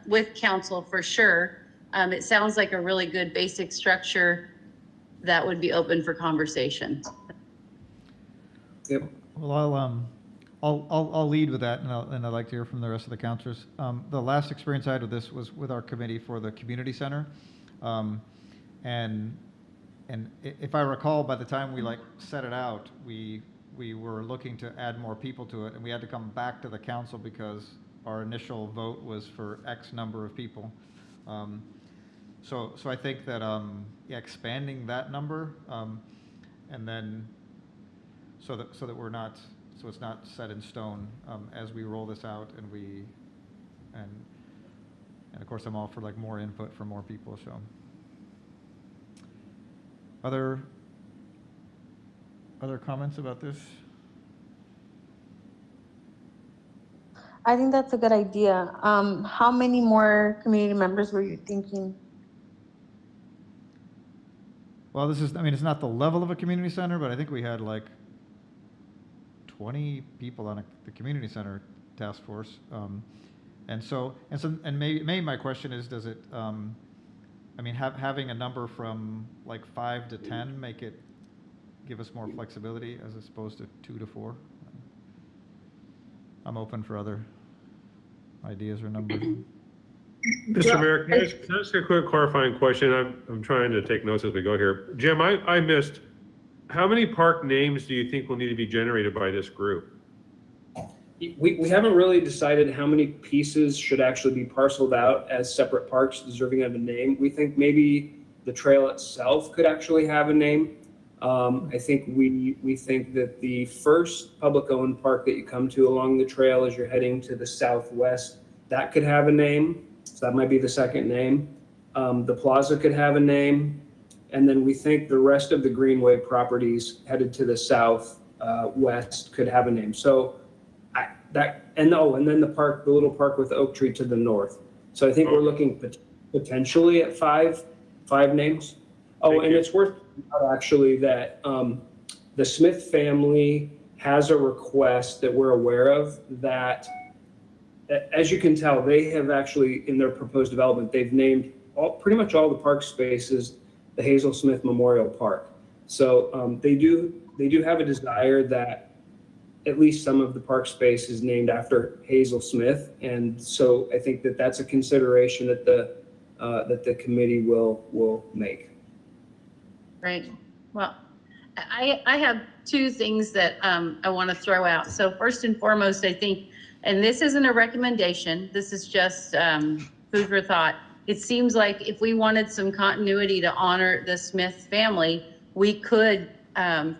with council for sure. It sounds like a really good basic structure that would be open for conversation. Yep. Well, I'll lead with that, and I'd like to hear from the rest of the counselors. The last experience I had with this was with our committee for the community center, and if I recall, by the time we set it out, we were looking to add more people to it, and we had to come back to the council because our initial vote was for X number of people. So I think that expanding that number, and then so that we're not, so it's not set in stone as we roll this out, and of course I'm all for more input from more people. So other comments about this? I think that's a good idea. How many more community members were you thinking? Well, it's not the level of a community center, but I think we had 20 people on the community center task force. And maybe my question is, does it, having a number from 5 to 10 give us more flexibility as opposed to 2 to 4? I'm open for other ideas or numbers. Mr. Mayor, can I ask a quick clarifying question? I'm trying to take notes as we go here. Jim, I missed, how many park names do you think will need to be generated by this group? We haven't really decided how many pieces should actually be parceled out as separate parks deserving of a name. We think maybe the trail itself could actually have a name. I think we think that the first public-owned park that you come to along the trail as you're heading to the southwest, that could have a name. So that might be the second name. The plaza could have a name. And then we think the rest of the Greenway properties headed to the south west could have a name. So and then the little park with the oak tree to the north. So I think we're looking potentially at five names. Oh, and it's worth actually that the Smith family has a request that we're aware of that, as you can tell, they have actually, in their proposed development, they've named pretty much all the park spaces the Hazel Smith Memorial Park. So they do have a desire that at least some of the park space is named after Hazel Smith. And so I think that that's a consideration that the committee will make. Right. Well, I have 2 things that I want to throw out. So first and foremost, I think, and this isn't a recommendation, this is just food for thought. It seems like if we wanted some continuity to honor the Smith family, we could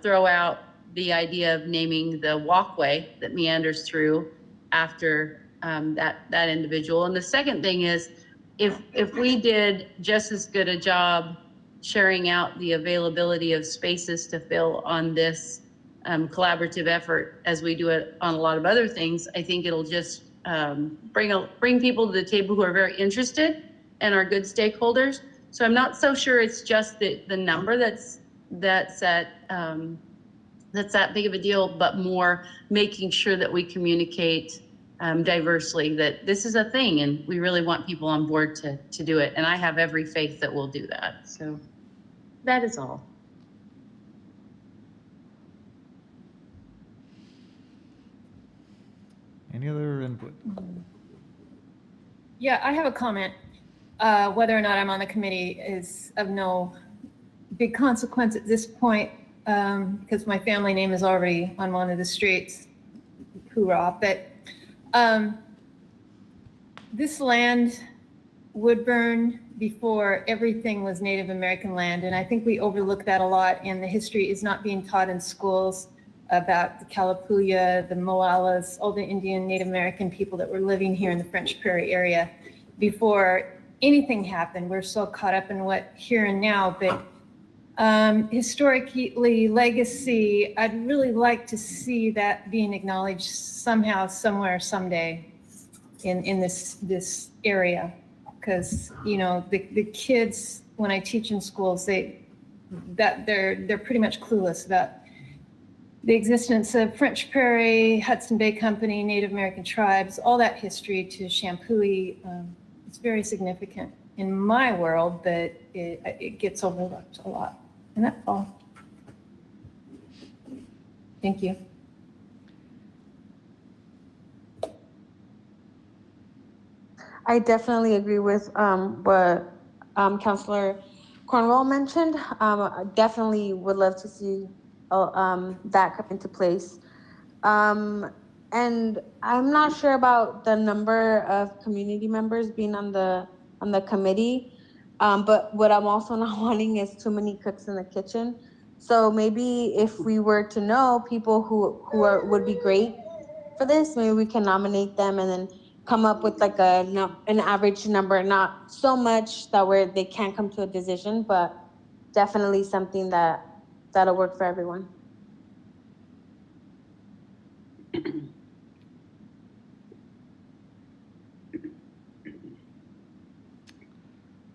throw out the idea of naming the walkway that meanders through after that individual. And the second thing is, if we did just as good a job sharing out the availability of spaces to fill on this collaborative effort as we do it on a lot of other things, I think it'll just bring people to the table who are very interested and are good stakeholders. So I'm not so sure it's just the number that's that big of a deal, but more making sure that we communicate diversely that this is a thing and we really want people on board to do it. And I have every faith that we'll do that. So that is all. Any other input? Yeah, I have a comment. Whether or not I'm on the committee is of no big consequence at this point. because my family name is already on one of the streets. Hoorah. But this land, Woodburn, before everything was Native American land, and I think we overlook that a lot, and the history is not being taught in schools about the Kalapuya, the Moalas, all the Indian Native American people that were living here in the French Prairie area before anything happened. We're so caught up in what here and now, but historically, legacy, I'd really like to see that being acknowledged somehow, somewhere, someday in this area. Because, you know, the kids, when I teach in schools, they're pretty much clueless about the existence of French Prairie, Hudson Bay Company, Native American tribes, all that history to Shampooey. It's very significant in my world, but it gets overlooked a lot. And that's all. Thank you. I definitely agree with what Councilor Cornwell mentioned. I definitely would love to see that come into place. And I'm not sure about the number of community members being on the committee, but what I'm also not wanting is too many cooks in the kitchen. So maybe if we were to know people who would be great for this, maybe we can nominate them and then come up with like an average number, not so much that where they can't come to a decision, but definitely something that'll work for everyone.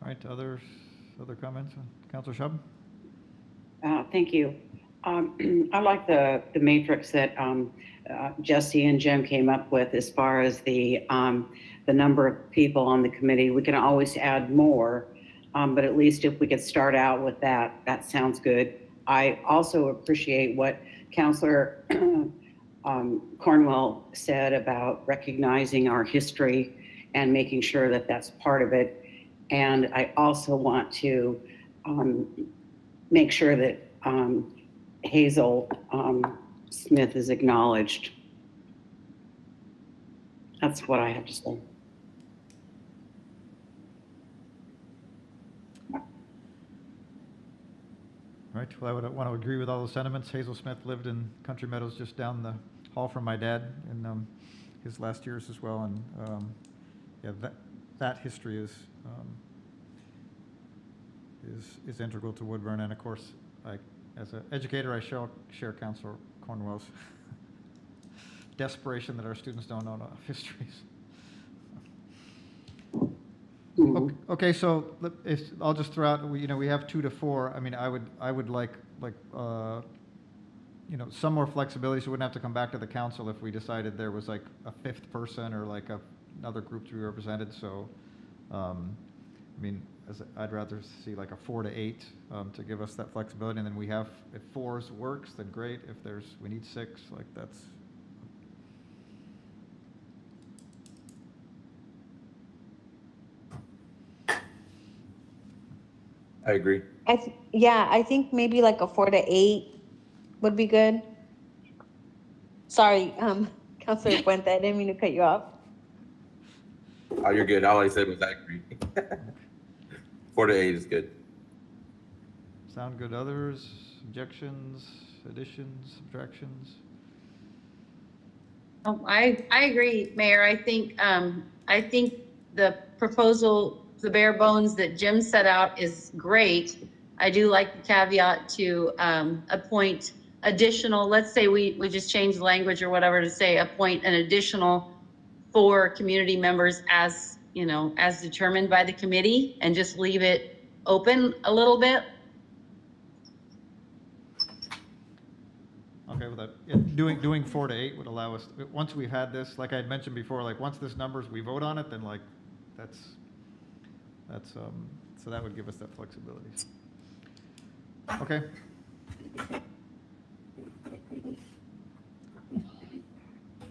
All right, other comments? Councilor Shub? Thank you. I like the matrix that Jesse and Jim came up with as far as the number of people on the committee. We can always add more, but at least if we could start out with that sounds good. I also appreciate what Councilor Cornwell said about recognizing our history and making sure that that's part of it. And I also want to make sure that Hazel Smith is acknowledged. That's what I have to say. Right, well, I would want to agree with all those sentiments. Hazel Smith lived in Country Meadows just down the hall from my dad in his last years as well. And yeah, that history is integral to Woodburn. And of course, as an educator, I share Councilor Cornwell's desperation that our students don't know enough histories. Okay, so I'll just throw out. We have 2 to 4. I mean, I would like some more flexibility, so we wouldn't have to come back to the council if we decided there was like a 5th person or like another group to be represented. So, I mean, I'd rather see like a 4 to 8 to give us that flexibility, and then we have, if 4s works, then great. If we need 6, like that's. I agree. I think maybe like a 4 to 8 would be good. Sorry, Councilor Puente, I didn't mean to cut you off. Oh, you're good. All I said was I agree. 4 to 8 is good. Sound good? Others? Objections? Additions? Subtractions? Oh, I agree, Mayor. I think the proposal, the bare bones that Jim set out is great. I do like the caveat to appoint additional, let's say we just change the language or whatever to say appoint an additional 4 community members as determined by the committee, and just leave it open a little bit. Okay, well, doing 4 to 8 would allow us, once we've had this, like I had mentioned before, like once this numbers, we vote on it, then like so that would give us that flexibility. Okay.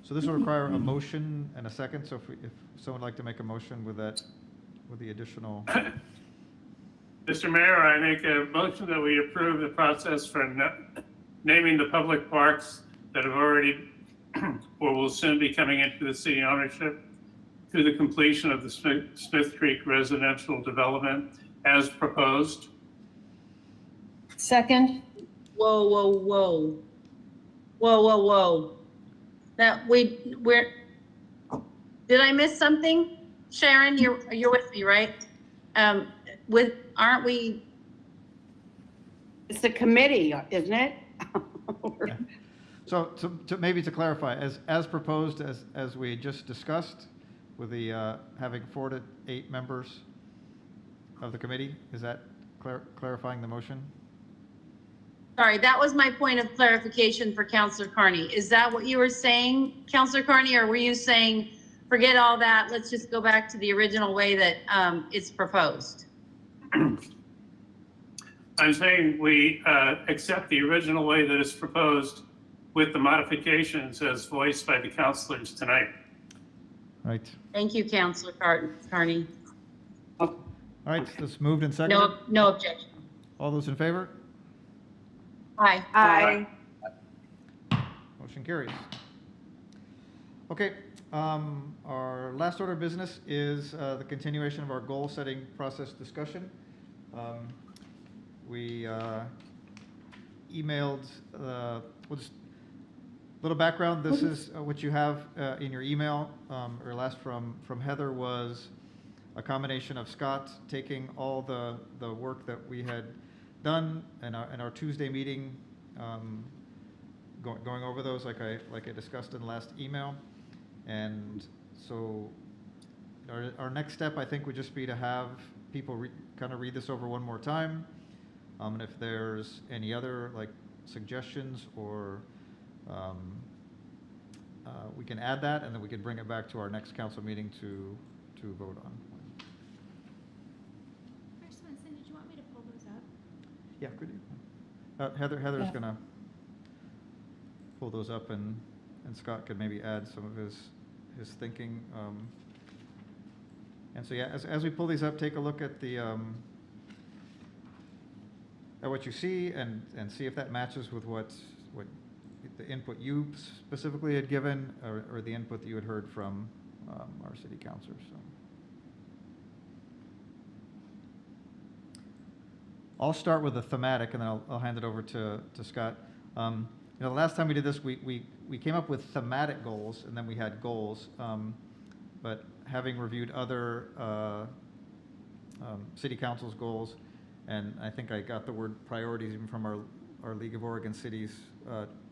So this will require a motion and a second. So if someone would like to make a motion with the additional. Mr. Mayor, I make a motion that we approve the process for naming the public parks that have already or will soon be coming into the city ownership through the completion of the Smith Creek residential development as proposed. Second. Whoa, whoa, whoa. Whoa, whoa, whoa. Now, we're, did I miss something? Sharon, you're with me, right? Aren't we? It's the committee, isn't it? Yeah. So maybe to clarify, as proposed, as we just discussed, with the having 4 to 8 members of the committee, is that clarifying the motion? Sorry, that was my point of clarification for Councilor Carney. Is that what you were saying, Councilor Carney, or were you saying, forget all that, let's just go back to the original way that it's proposed? I'm saying we accept the original way that it's proposed with the modifications as voiced by the councilors tonight. Right. Thank you, Councilor Carney. All right, this moved and seconded. No objection. All those in favor? Aye. Aye. Motion carries. Okay, our last order of business is the continuation of our goal-setting process discussion. We emailed, just a little background. This is what you have in your email, or last from Heather, was a combination of Scott taking all the work that we had done in our Tuesday meeting, going over those like I discussed in the last email. And so our next step, I think, would just be to have people kind of read this over one more time. And if there's any other suggestions or we can add that, and then we can bring it back to our next council meeting to vote on. Mayor Swenson, did you want me to pull those up? Yeah, could you? Heather's gonna pull those up, and Scott could maybe add some of his thinking. And so yeah, as we pull these up, take a look at the at what you see, and see if that matches with what the input you specifically had given, or the input that you had heard from our city councilors. So I'll start with the thematic, and then I'll hand it over to Scott. The last time we did this, we came up with thematic goals, and then we had goals. But having reviewed other city council's goals, and I think I got the word priorities even from our League of Oregon Cities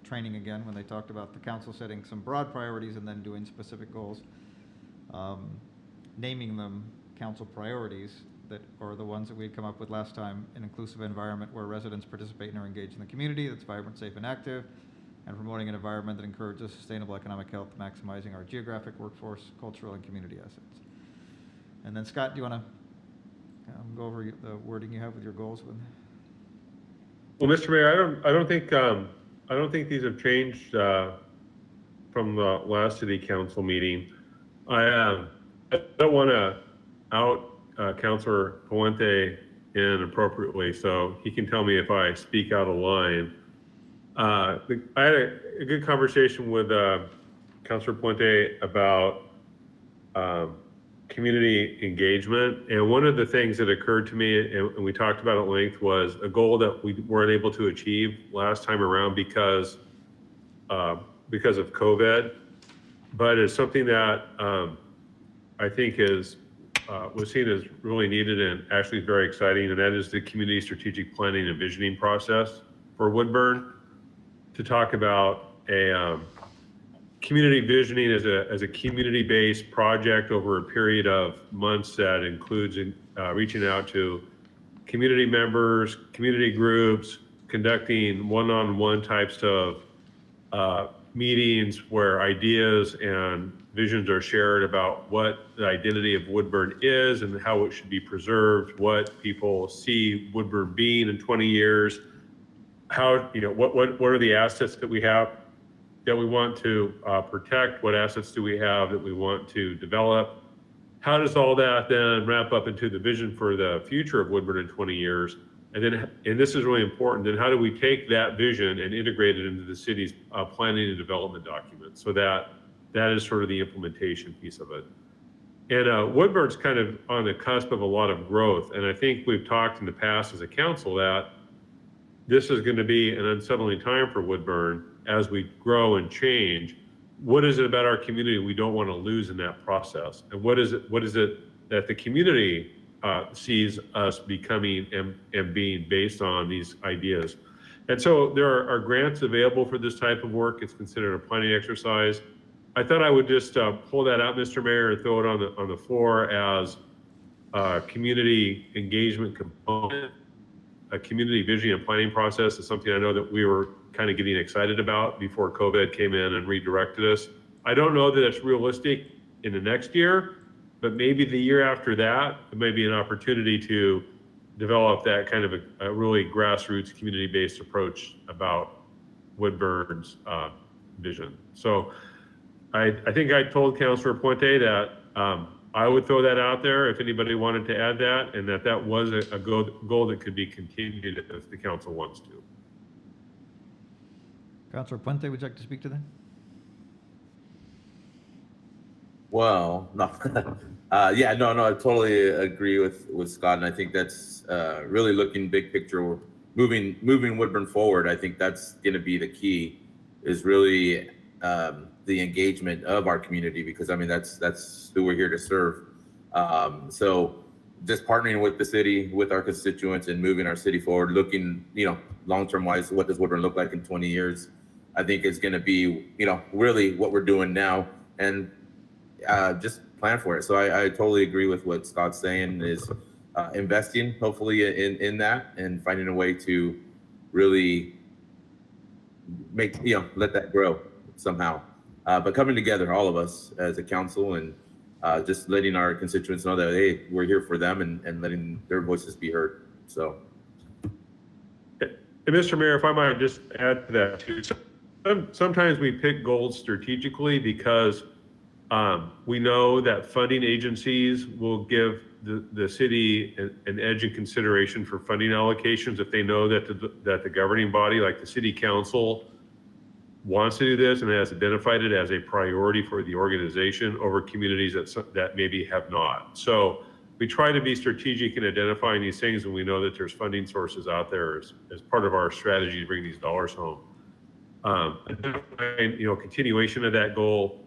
training again, when they talked about the council setting some broad priorities and then doing specific goals, naming them council priorities that are the ones that we had come up with last time: an inclusive environment where residents participate and are engaged in the community, that's vibrant, safe, and active, and promoting an environment that encourages sustainable economic health, maximizing our geographic, workforce, cultural, and community assets. And then Scott, do you want to go over the wording you have with your goals? Well, Mr. Mayor, I don't think these have changed from the last city council meeting. I don't want to out Councilor Puente inappropriately, so he can tell me if I speak out of line. I had a good conversation with Councilor Puente about community engagement, and one of the things that occurred to me, and we talked about at length, was a goal that we weren't able to achieve last time around because of COVID, but it's something that I think was seen as really needed and actually very exciting, and that is the community strategic planning and visioning process for Woodburn. To talk about a community visioning as a community-based project over a period of months that includes reaching out to community members, community groups, conducting one-on-one types of meetings where ideas and visions are shared about what the identity of Woodburn is and how it should be preserved, what people see Woodburn being in 20 years, how, what are the assets that we have that we want to protect, what assets do we have that we want to develop, how does all that then wrap up into the vision for the future of Woodburn in 20 years, and this is really important, then how do we take that vision and integrate it into the city's planning and development document? So that is sort of the implementation piece of it. And Woodburn's kind of on the cusp of a lot of growth. And I think we've talked in the past as a council that this is going to be an unsettling time for Woodburn as we grow and change. What is it about our community we don't want to lose in that process? And what is it that the community sees us becoming and being based on these ideas? And so there are grants available for this type of work. It's considered a planning exercise. I thought I would just pull that out, Mr. Mayor, and throw it on the floor as a community engagement component. A community vision and planning process is something I know that we were kind of getting excited about before COVID came in and redirected us. I don't know that it's realistic in the next year, but maybe the year after that, it may be an opportunity to develop that kind of a really grassroots community-based approach about Woodburn's vision. So I think I told Councilor Puente that I would throw that out there if anybody wanted to add that, and that was a goal that could be continued if the council wants to. Councilor Puente, would you like to speak to that? Well, no, yeah, no, I totally agree with Scott, and I think that's really looking big picture, moving Woodburn forward. I think that's going to be the key, is really the engagement of our community, because I mean that's who we're here to serve. So just partnering with the city, with our constituents, and moving our city forward, looking long-term wise, what does Woodburn look like in 20 years? I think it's going to be really what we're doing now, and just plan for it. So I totally agree with what Scott's saying, is investing hopefully in that, and finding a way to really make let that grow somehow. But coming together, all of us as a council, and just letting our constituents know that, hey, we're here for them, and letting their voices be heard. So. And Mr. Mayor, if I might just add to that too. Sometimes we pick goals strategically because we know that funding agencies will give the city an edge in consideration for funding allocations if they know that the governing body, like the city council, wants to do this and has identified it as a priority for the organization over communities that maybe have not. So we try to be strategic in identifying these things when we know that there's funding sources out there as part of our strategy to bring these dollars home. Continuation of that goal,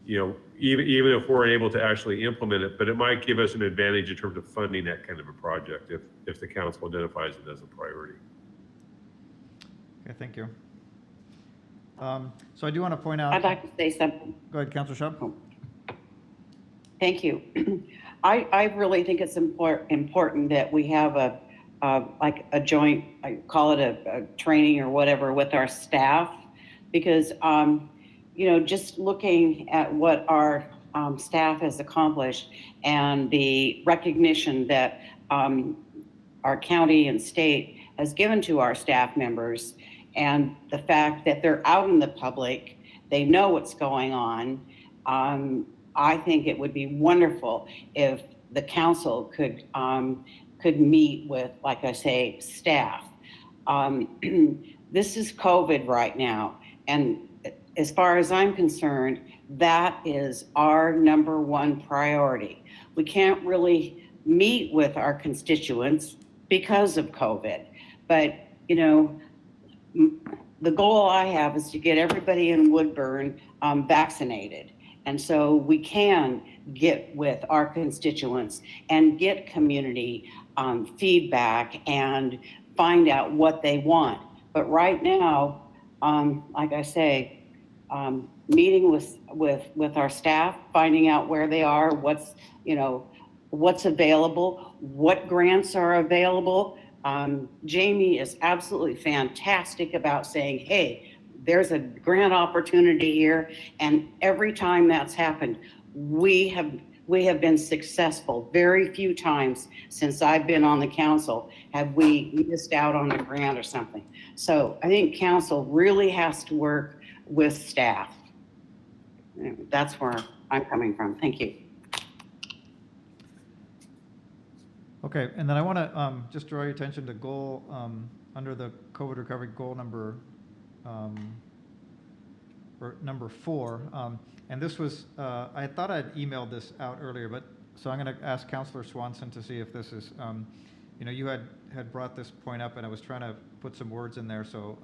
even if we're able to actually implement it, but it might give us an advantage in terms of funding that kind of a project if the council identifies it as a priority. Okay, thank you. So I do want to point out. I'd like to say something. Go ahead, Councilor Schaub. Thank you. I really think it's important that we have like a joint, I call it a training or whatever, with our staff, because just looking at what our staff has accomplished and the recognition that our county and state has given to our staff members, and the fact that they're out in the public, they know what's going on. I think it would be wonderful if the council could meet with, like I say, staff. This is COVID right now, and as far as I'm concerned, that is our #1 priority. We can't really meet with our constituents because of COVID, but the goal I have is to get everybody in Woodburn vaccinated. And so we can get with our constituents and get community feedback and find out what they want. But right now, like I say, meeting with our staff, finding out where they are, what's available, what grants are available. Jamie is absolutely fantastic about saying, hey, there's a grant opportunity here. And every time that's happened, we have been successful. Very few times since I've been on the council have we missed out on a grant or something. So I think council really has to work with staff. That's where I'm coming from. Thank you. Okay, and then I want to just draw your attention to goal, under the COVID recovery goal number 4. And this was, I thought I'd emailed this out earlier, but so I'm going to ask Councilor Swanson to see if this is, you had brought this point up, and I was trying to put some words in there, so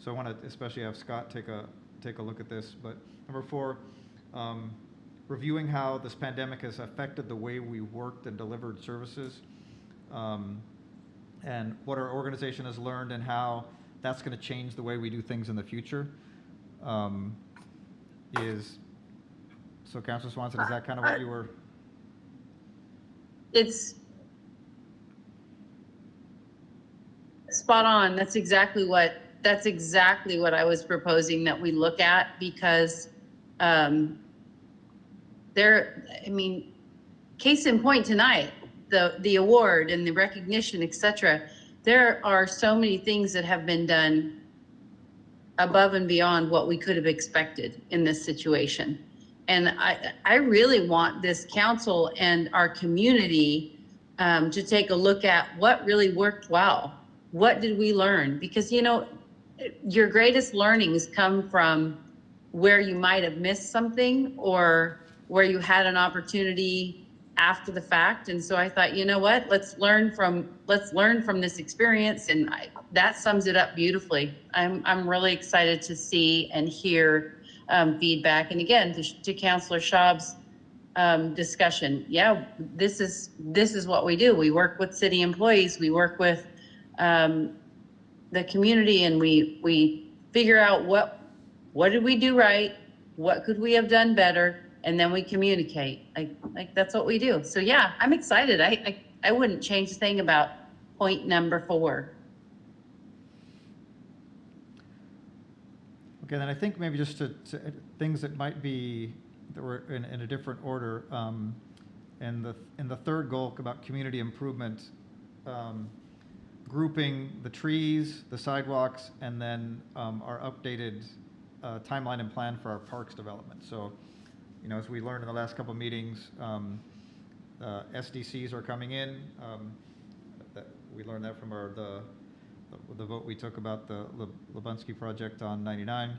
so I want to especially have Scott take a look at this. But number 4, reviewing how this pandemic has affected the way we worked and delivered services, and what our organization has learned and how that's going to change the way we do things in the future. So Councilor Swanson, is that kind of what you were? It's spot on. That's exactly what I was proposing that we look at, because case in point tonight, the award and the recognition, etc. There are so many things that have been done above and beyond what we could have expected in this situation. And I really want this council and our community to take a look at what really worked well. What did we learn? Because, your greatest learnings come from where you might have missed something or where you had an opportunity after the fact. And so I thought, you know what, let's learn from this experience. And that sums it up beautifully. I'm really excited to see and hear feedback. And again, to Councilor Schaub's discussion, yeah, this is what we do. We work with city employees, we work with the community, and we figure out what did we do right, what could we have done better, and then we communicate. Like that's what we do. So yeah, I'm excited. I wouldn't change a thing about point number 4. Okay, then I think maybe just to things that might be that were in a different order. In the third goal about community improvement, grouping the trees, the sidewalks, and then our updated timeline and plan for our parks development. So, as we learned in the last couple of meetings, SDCs are coming in. We learned that from the vote we took about the Lubunsky project on 99.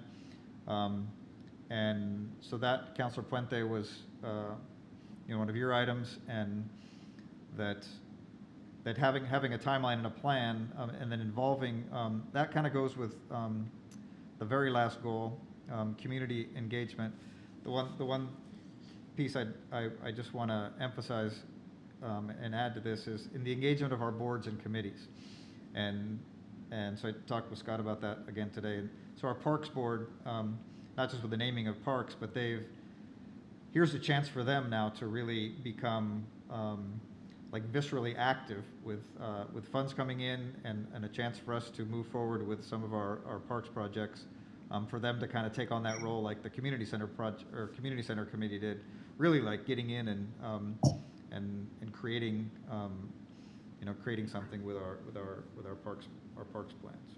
And so that, Councilor Puente, was one of your items, and that having a timeline and a plan, and then involving, that kind of goes with the very last goal, community engagement. The one piece I just want to emphasize and add to this is in the engagement of our boards and committees. And so I talked with Scott about that again today. So our Parks Board, not just with the naming of parks, but here's a chance for them now to really become viscerally active with funds coming in, and a chance for us to move forward with some of our parks projects, for them to kind of take on that role like the community center community center committee did, really like getting in and creating creating something with our parks plans.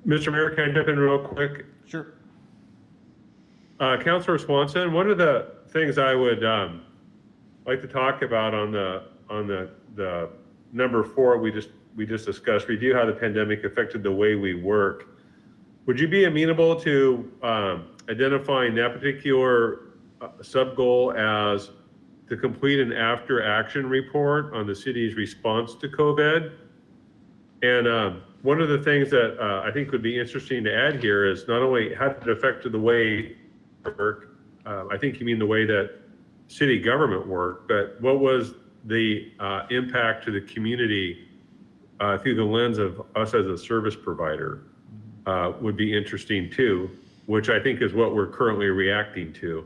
Mr. Mayor, can I jump in real quick? Sure. Councilor Swanson, one of the things I would like to talk about on the number 4 we just discussed, review how the pandemic affected the way we work. Would you be amenable to identifying that particular sub goal as to complete an after action report on the city's response to COVID? And one of the things that I think would be interesting to add here is not only how did it affect the way we work, I think you mean the way that city government worked, but what was the impact to the community through the lens of us as a service provider would be interesting too, which I think is what we're currently reacting to.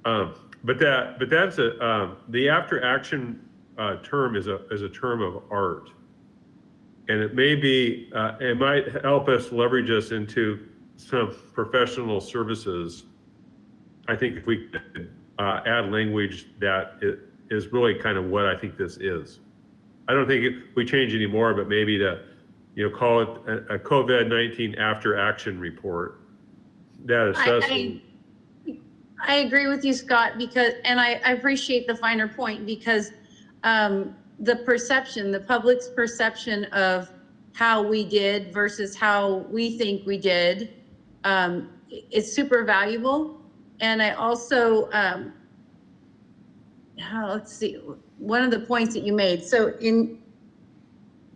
But that's the after action term is a term of art. And it might help us leverage us into some professional services. I think if we could add language that is really kind of what I think this is. I don't think we change anymore, but maybe to call it a COVID-19 after action report that assesses. I agree with you, Scott, because, and I appreciate the finer point, because the perception, the public's perception of how we did versus how we think we did, is super valuable. And I also, let's see, one of the points that you made. So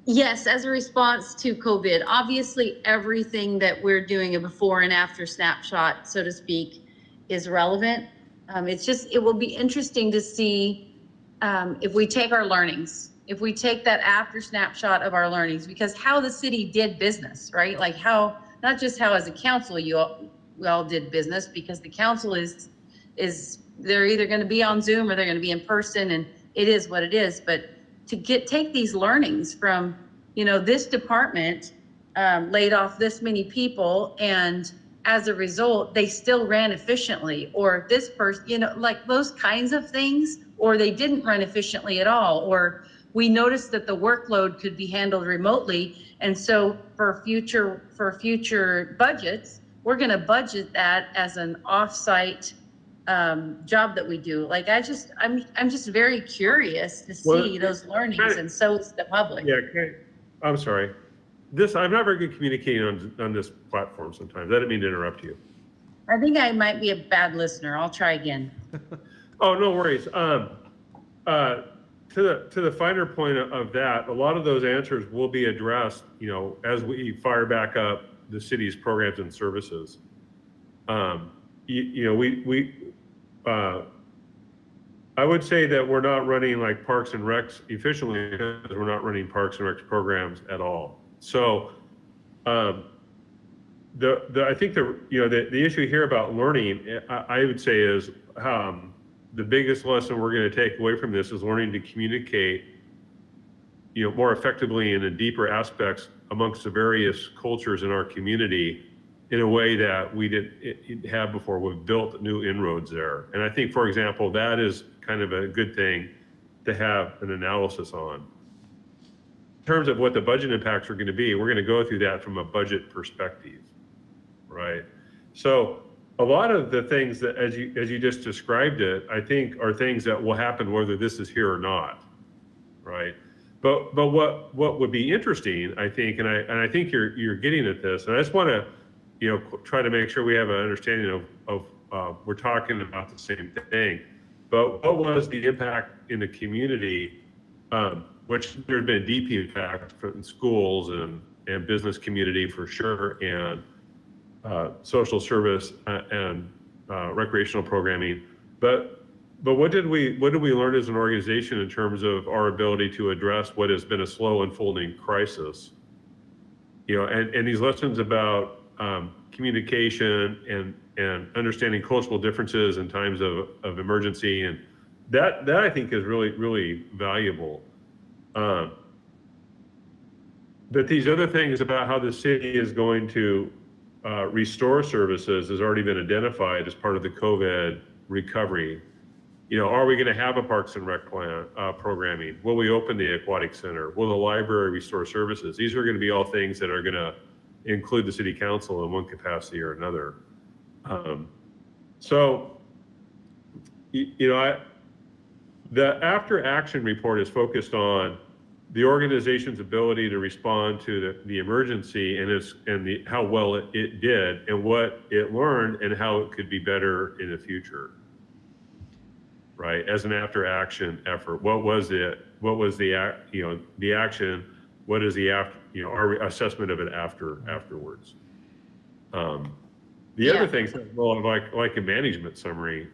yes, as a response to COVID, obviously everything that we're doing, a before and after snapshot, so to speak, is relevant. It will be interesting to see if we take our learnings, if we take that after snapshot of our learnings, because how the city did business, right? Like how, not just how as a council we all did business, because the council is they're either going to be on Zoom or they're going to be in person, and it is what it is. But to take these learnings from, this department laid off this many people, and as a result, they still ran efficiently, or this person, like those kinds of things, or they didn't run efficiently at all, or we noticed that the workload could be handled remotely. And so for future budgets, we're going to budget that as an offsite job that we do. Like I'm just very curious to see those learnings, and so is the public. Yeah, I'm sorry. I'm not very good communicating on this platform sometimes. I didn't mean to interrupt you. I think I might be a bad listener. I'll try again. Oh, no worries. To the finer point of that, a lot of those answers will be addressed, as we fire back up the city's programs and services. I would say that we're not running like Parks and Recs efficiently because we're not running Parks and Recs programs at all. So I think the issue here about learning, I would say is the biggest lesson we're going to take away from this is learning to communicate, more effectively and in deeper aspects amongst the various cultures in our community in a way that we didn't have before. We've built new inroads there. And I think, for example, that is kind of a good thing to have an analysis on. In terms of what the budget impacts are going to be, we're going to go through that from a budget perspective, right? So a lot of the things that, as you just described it, I think are things that will happen whether this is here or not, right? But what would be interesting, I think, and I think you're getting at this, and I just want to, try to make sure we have an understanding of we're talking about the same thing. But what was the impact in the community, which there's been a deep impact from schools and business community for sure, and social service and recreational programming. But what did we learn as an organization in terms of our ability to address what has been a slow unfolding crisis? And these lessons about communication and understanding cultural differences in times of emergency, and that I think is really, really valuable. But these other things about how the city is going to restore services has already been identified as part of the COVID recovery. Are we going to have a Parks and Rec plan programming? Will we open the aquatic center? Will the library restore services? These are going to be all things that are going to include the city council in one capacity or another. The after action report is focused on the organization's ability to respond to the emergency and how well it did, and what it learned, and how it could be better in the future. Right, as an after action effort, what was the action? What is our assessment of it afterwards? The other things, well, like a management summary,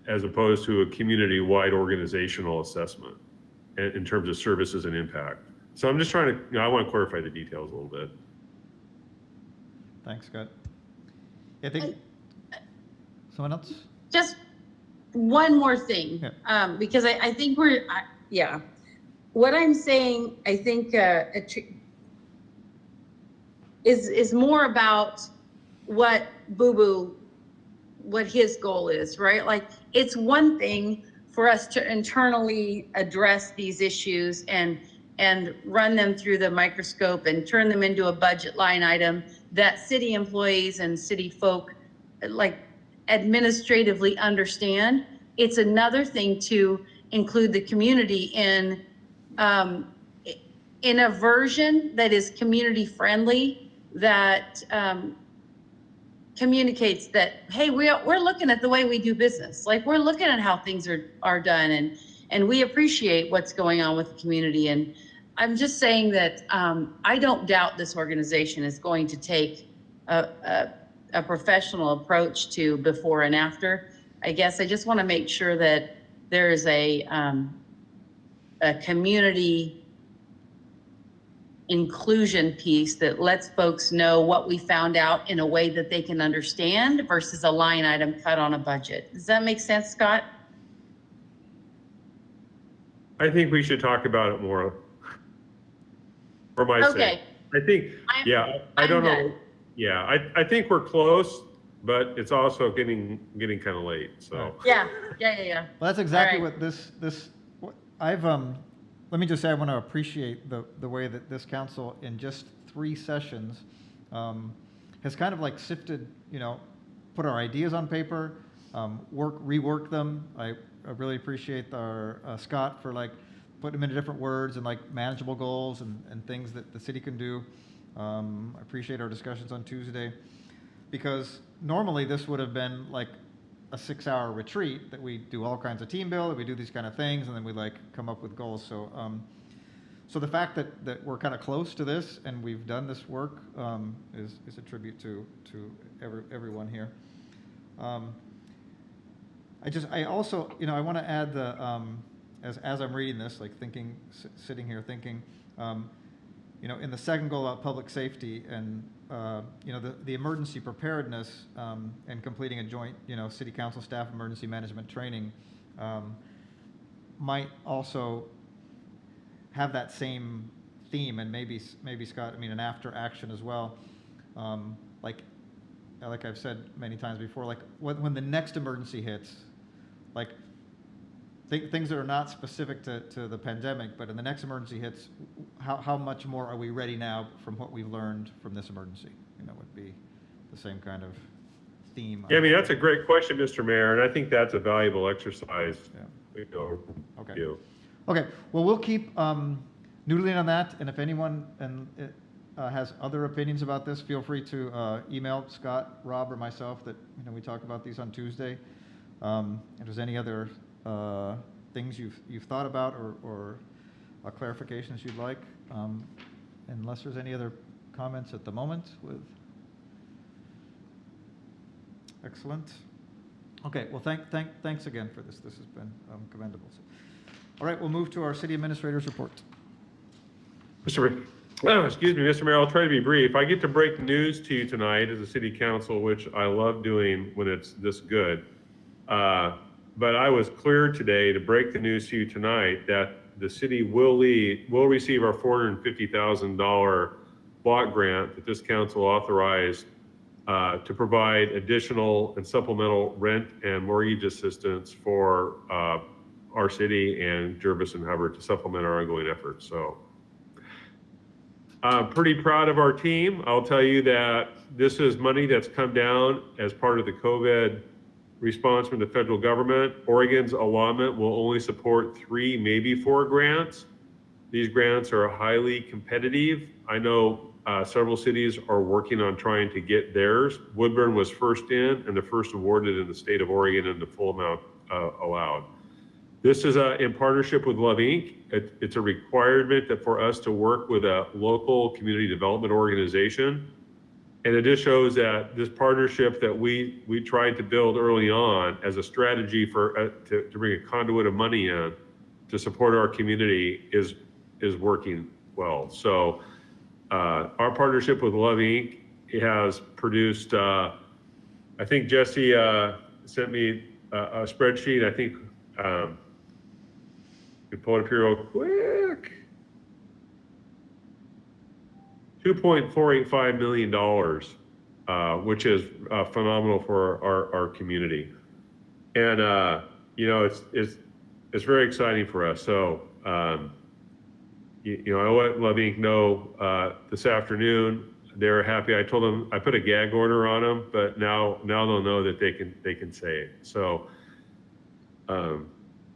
as opposed to a community-wide organizational assessment in terms of services and impact. So I'm just trying to, I want to clarify the details a little bit. Thanks, Scott. I think someone else? Just one more thing, because I think what I'm saying, I think is more about what what his goal is, right? Like, it's one thing for us to internally address these issues and run them through the microscope and turn them into a budget line item that city employees and city folk, like, administratively understand. It's another thing to include the community in a version that is community friendly, that communicates that, hey, we're looking at the way we do business. Like, we're looking at how things are done, and we appreciate what's going on with the community. And I'm just saying that I don't doubt this organization is going to take a professional approach to before and after. I guess I just want to make sure that there is a community inclusion piece that lets folks know what we found out in a way that they can understand versus a line item cut on a budget. Does that make sense, Scott? I think we should talk about it more. For my sake. I think, I don't know. Yeah, I think we're close, but it's also getting kind of late, so. Yeah. Well, that's exactly what let me just say, I want to appreciate the way that this council, in just 3 sessions, has kind of like sifted, put our ideas on paper, reworked them. I really appreciate our Scott for like putting them into different words and like manageable goals and things that the city can do. I appreciate our discussions on Tuesday, because normally this would have been like a 6-hour retreat that we do all kinds of team build, we do these kind of things, and then we like come up with goals. So so the fact that we're kind of close to this and we've done this work is a tribute to everyone here. I also, I want to add the as I'm reading this, like thinking, sitting here thinking, in the second goal about public safety and the emergency preparedness and completing a joint, city council staff emergency management training might also have that same theme, and maybe Scott, an after action as well. Like I've said many times before, like when the next emergency hits, like things that are not specific to the pandemic, but in the next emergency hits, how much more are we ready now from what we've learned from this emergency? Would be the same kind of theme. Yeah, that's a great question, Mr. Mayor, and I think that's a valuable exercise. Okay. Okay. Well, we'll keep noodling on that, and if anyone has other opinions about this, feel free to email Scott, Rob, or myself. That we talk about these on Tuesday. If there's any other things you've thought about or clarifications you'd like, unless there's any other comments at the moment. Excellent. Okay. Well, thanks again for this. This has been commendable. So, all right, we'll move to our city administrator's report. Excuse me, Mr. Mayor, I'll try to be brief. I get to break news to you tonight as a city council, which I love doing when it's this good. But I was clear today to break the news to you tonight that the city will receive our $450,000 block grant that this council authorized to provide additional and supplemental rent and mortgage assistance for our city and Jervis and Hubbard to supplement our ongoing efforts. So I'm pretty proud of our team. I'll tell you that this is money that's come down as part of the COVID response from the federal government. Oregon's allotment will only support 3, maybe 4 grants. These grants are highly competitive. I know several cities are working on trying to get theirs. Woodburn was first in and the first awarded in the state of Oregon in the full amount allowed. This is in partnership with Love Inc. It's a requirement that for us to work with a local community development organization. And it just shows that this partnership that we tried to build early on as a strategy for to bring a conduit of money in to support our community is working well. So our partnership with Love Inc. has produced, I think Jesse sent me a spreadsheet. I think we pull it up here real quick. $2.485 million, which is phenomenal for our community. And, it's very exciting for us. So, I let Love Inc. know this afternoon they're happy. I told them, I put a gag order on them, but now they'll know that they can say it. So,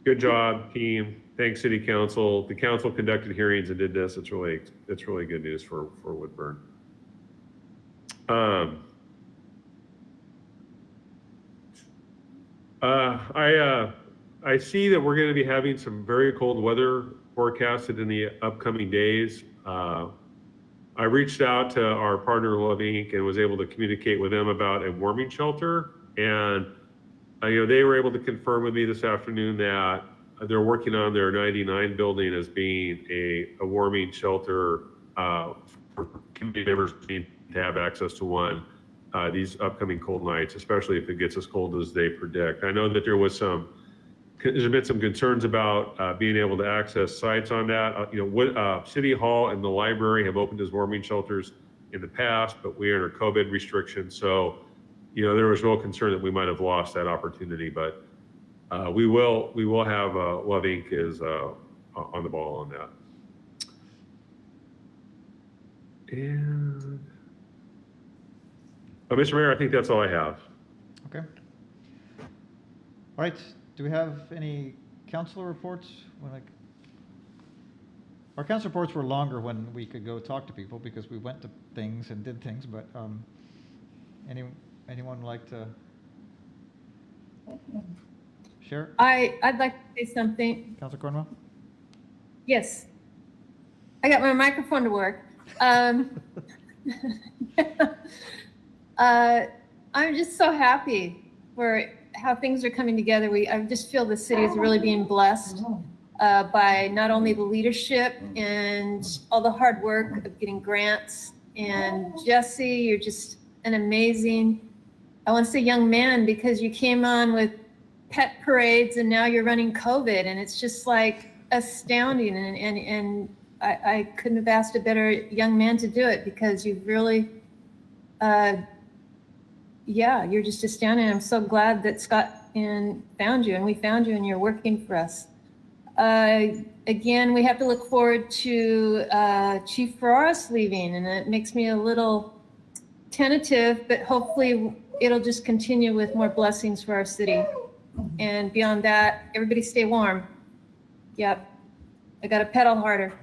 good job, team. Thanks, City Council. The council conducted hearings and did this. It's really good news for Woodburn. I see that we're going to be having some very cold weather forecasted in the upcoming days. I reached out to our partner Love Inc. and was able to communicate with them about a warming shelter, and they were able to confirm with me this afternoon that they're working on their 99 building as being a warming shelter for community members to have access to one these upcoming cold nights, especially if it gets as cold as they predict. I know that there's been some concerns about being able to access sites on that. City Hall and the library have opened as warming shelters in the past, but we are under COVID restrictions. So, there was no concern that we might have lost that opportunity, but we will have Love Inc. is on the ball on that. And Mr. Mayor, I think that's all I have. Okay. All right. Do we have any council reports? Our council reports were longer when we could go talk to people because we went to things and did things. But anyone like to share? I'd like to say something. Councilor Cornwell? Yes. I got my microphone to work. I'm just so happy for how things are coming together. I just feel the city is really being blessed by not only the leadership and all the hard work of getting grants. And Jesse, you're just an amazing, I want to say young man, because you came on with pet parades and now you're running COVID, and it's just like astounding. And I couldn't have asked a better young man to do it, because you've really, you're just astounding. I'm so glad that Scott found you, and we found you, and you're working for us. Again, we have to look forward to Chief Ferraris leaving, and it makes me a little tentative, but hopefully it'll just continue with more blessings for our city. And beyond that, everybody stay warm. Yep. I got to pedal harder.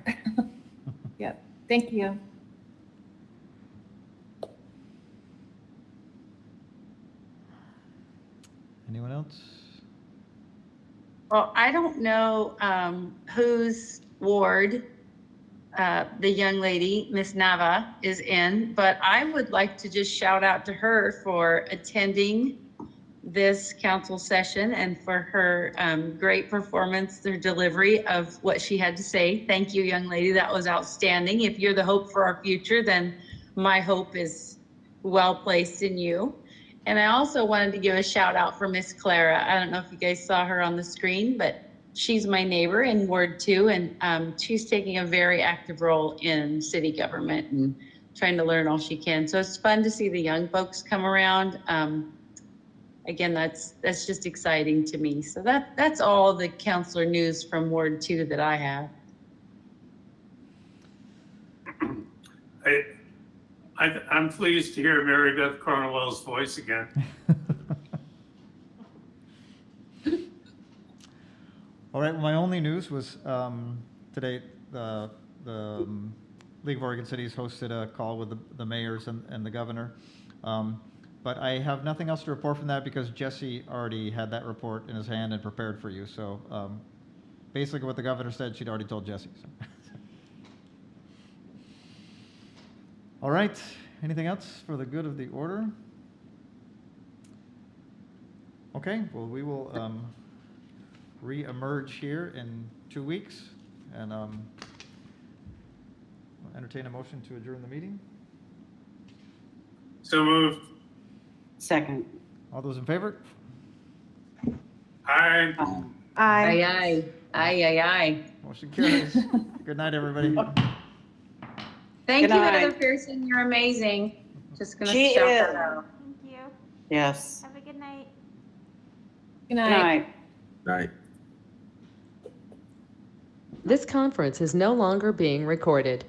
Yep. Thank you. Anyone else? Well, I don't know whose ward the young lady, Miss Nava, is in, but I would like to just shout out to her for attending this council session and for her great performance, her delivery of what she had to say. Thank you, young lady. That was outstanding. If you're the hope for our future, then my hope is well placed in you. And I also wanted to give a shout out for Miss Clara. I don't know if you guys saw her on the screen, but she's my neighbor in Ward 2, and she's taking a very active role in city government and trying to learn all she can. So it's fun to see the young folks come around. Again, that's just exciting to me. So that's all the councilor news from Ward 2 that I have. I'm pleased to hear Mary Beth Cornwell's voice again. All right, my only news was today the League of Oregon Cities hosted a call with the mayors and the governor. But I have nothing else to report from that because Jesse already had that report in his hand and prepared for you. So basically what the governor said, she'd already told Jesse. So. All right, anything else for the good of the order? Okay, well, we will re-emerge here in 2 weeks and entertain a motion to adjourn the meeting. So moved. Second. All those in favor? Aye. Aye, aye, aye, aye, aye. Motion carries. Good night, everybody. Thank Good you, night. Heather Pearson. You're amazing. Just gonna She shout is. that out. Thank you. Yes. Have a good night. Good Good night. night. Night. This conference is no longer being recorded.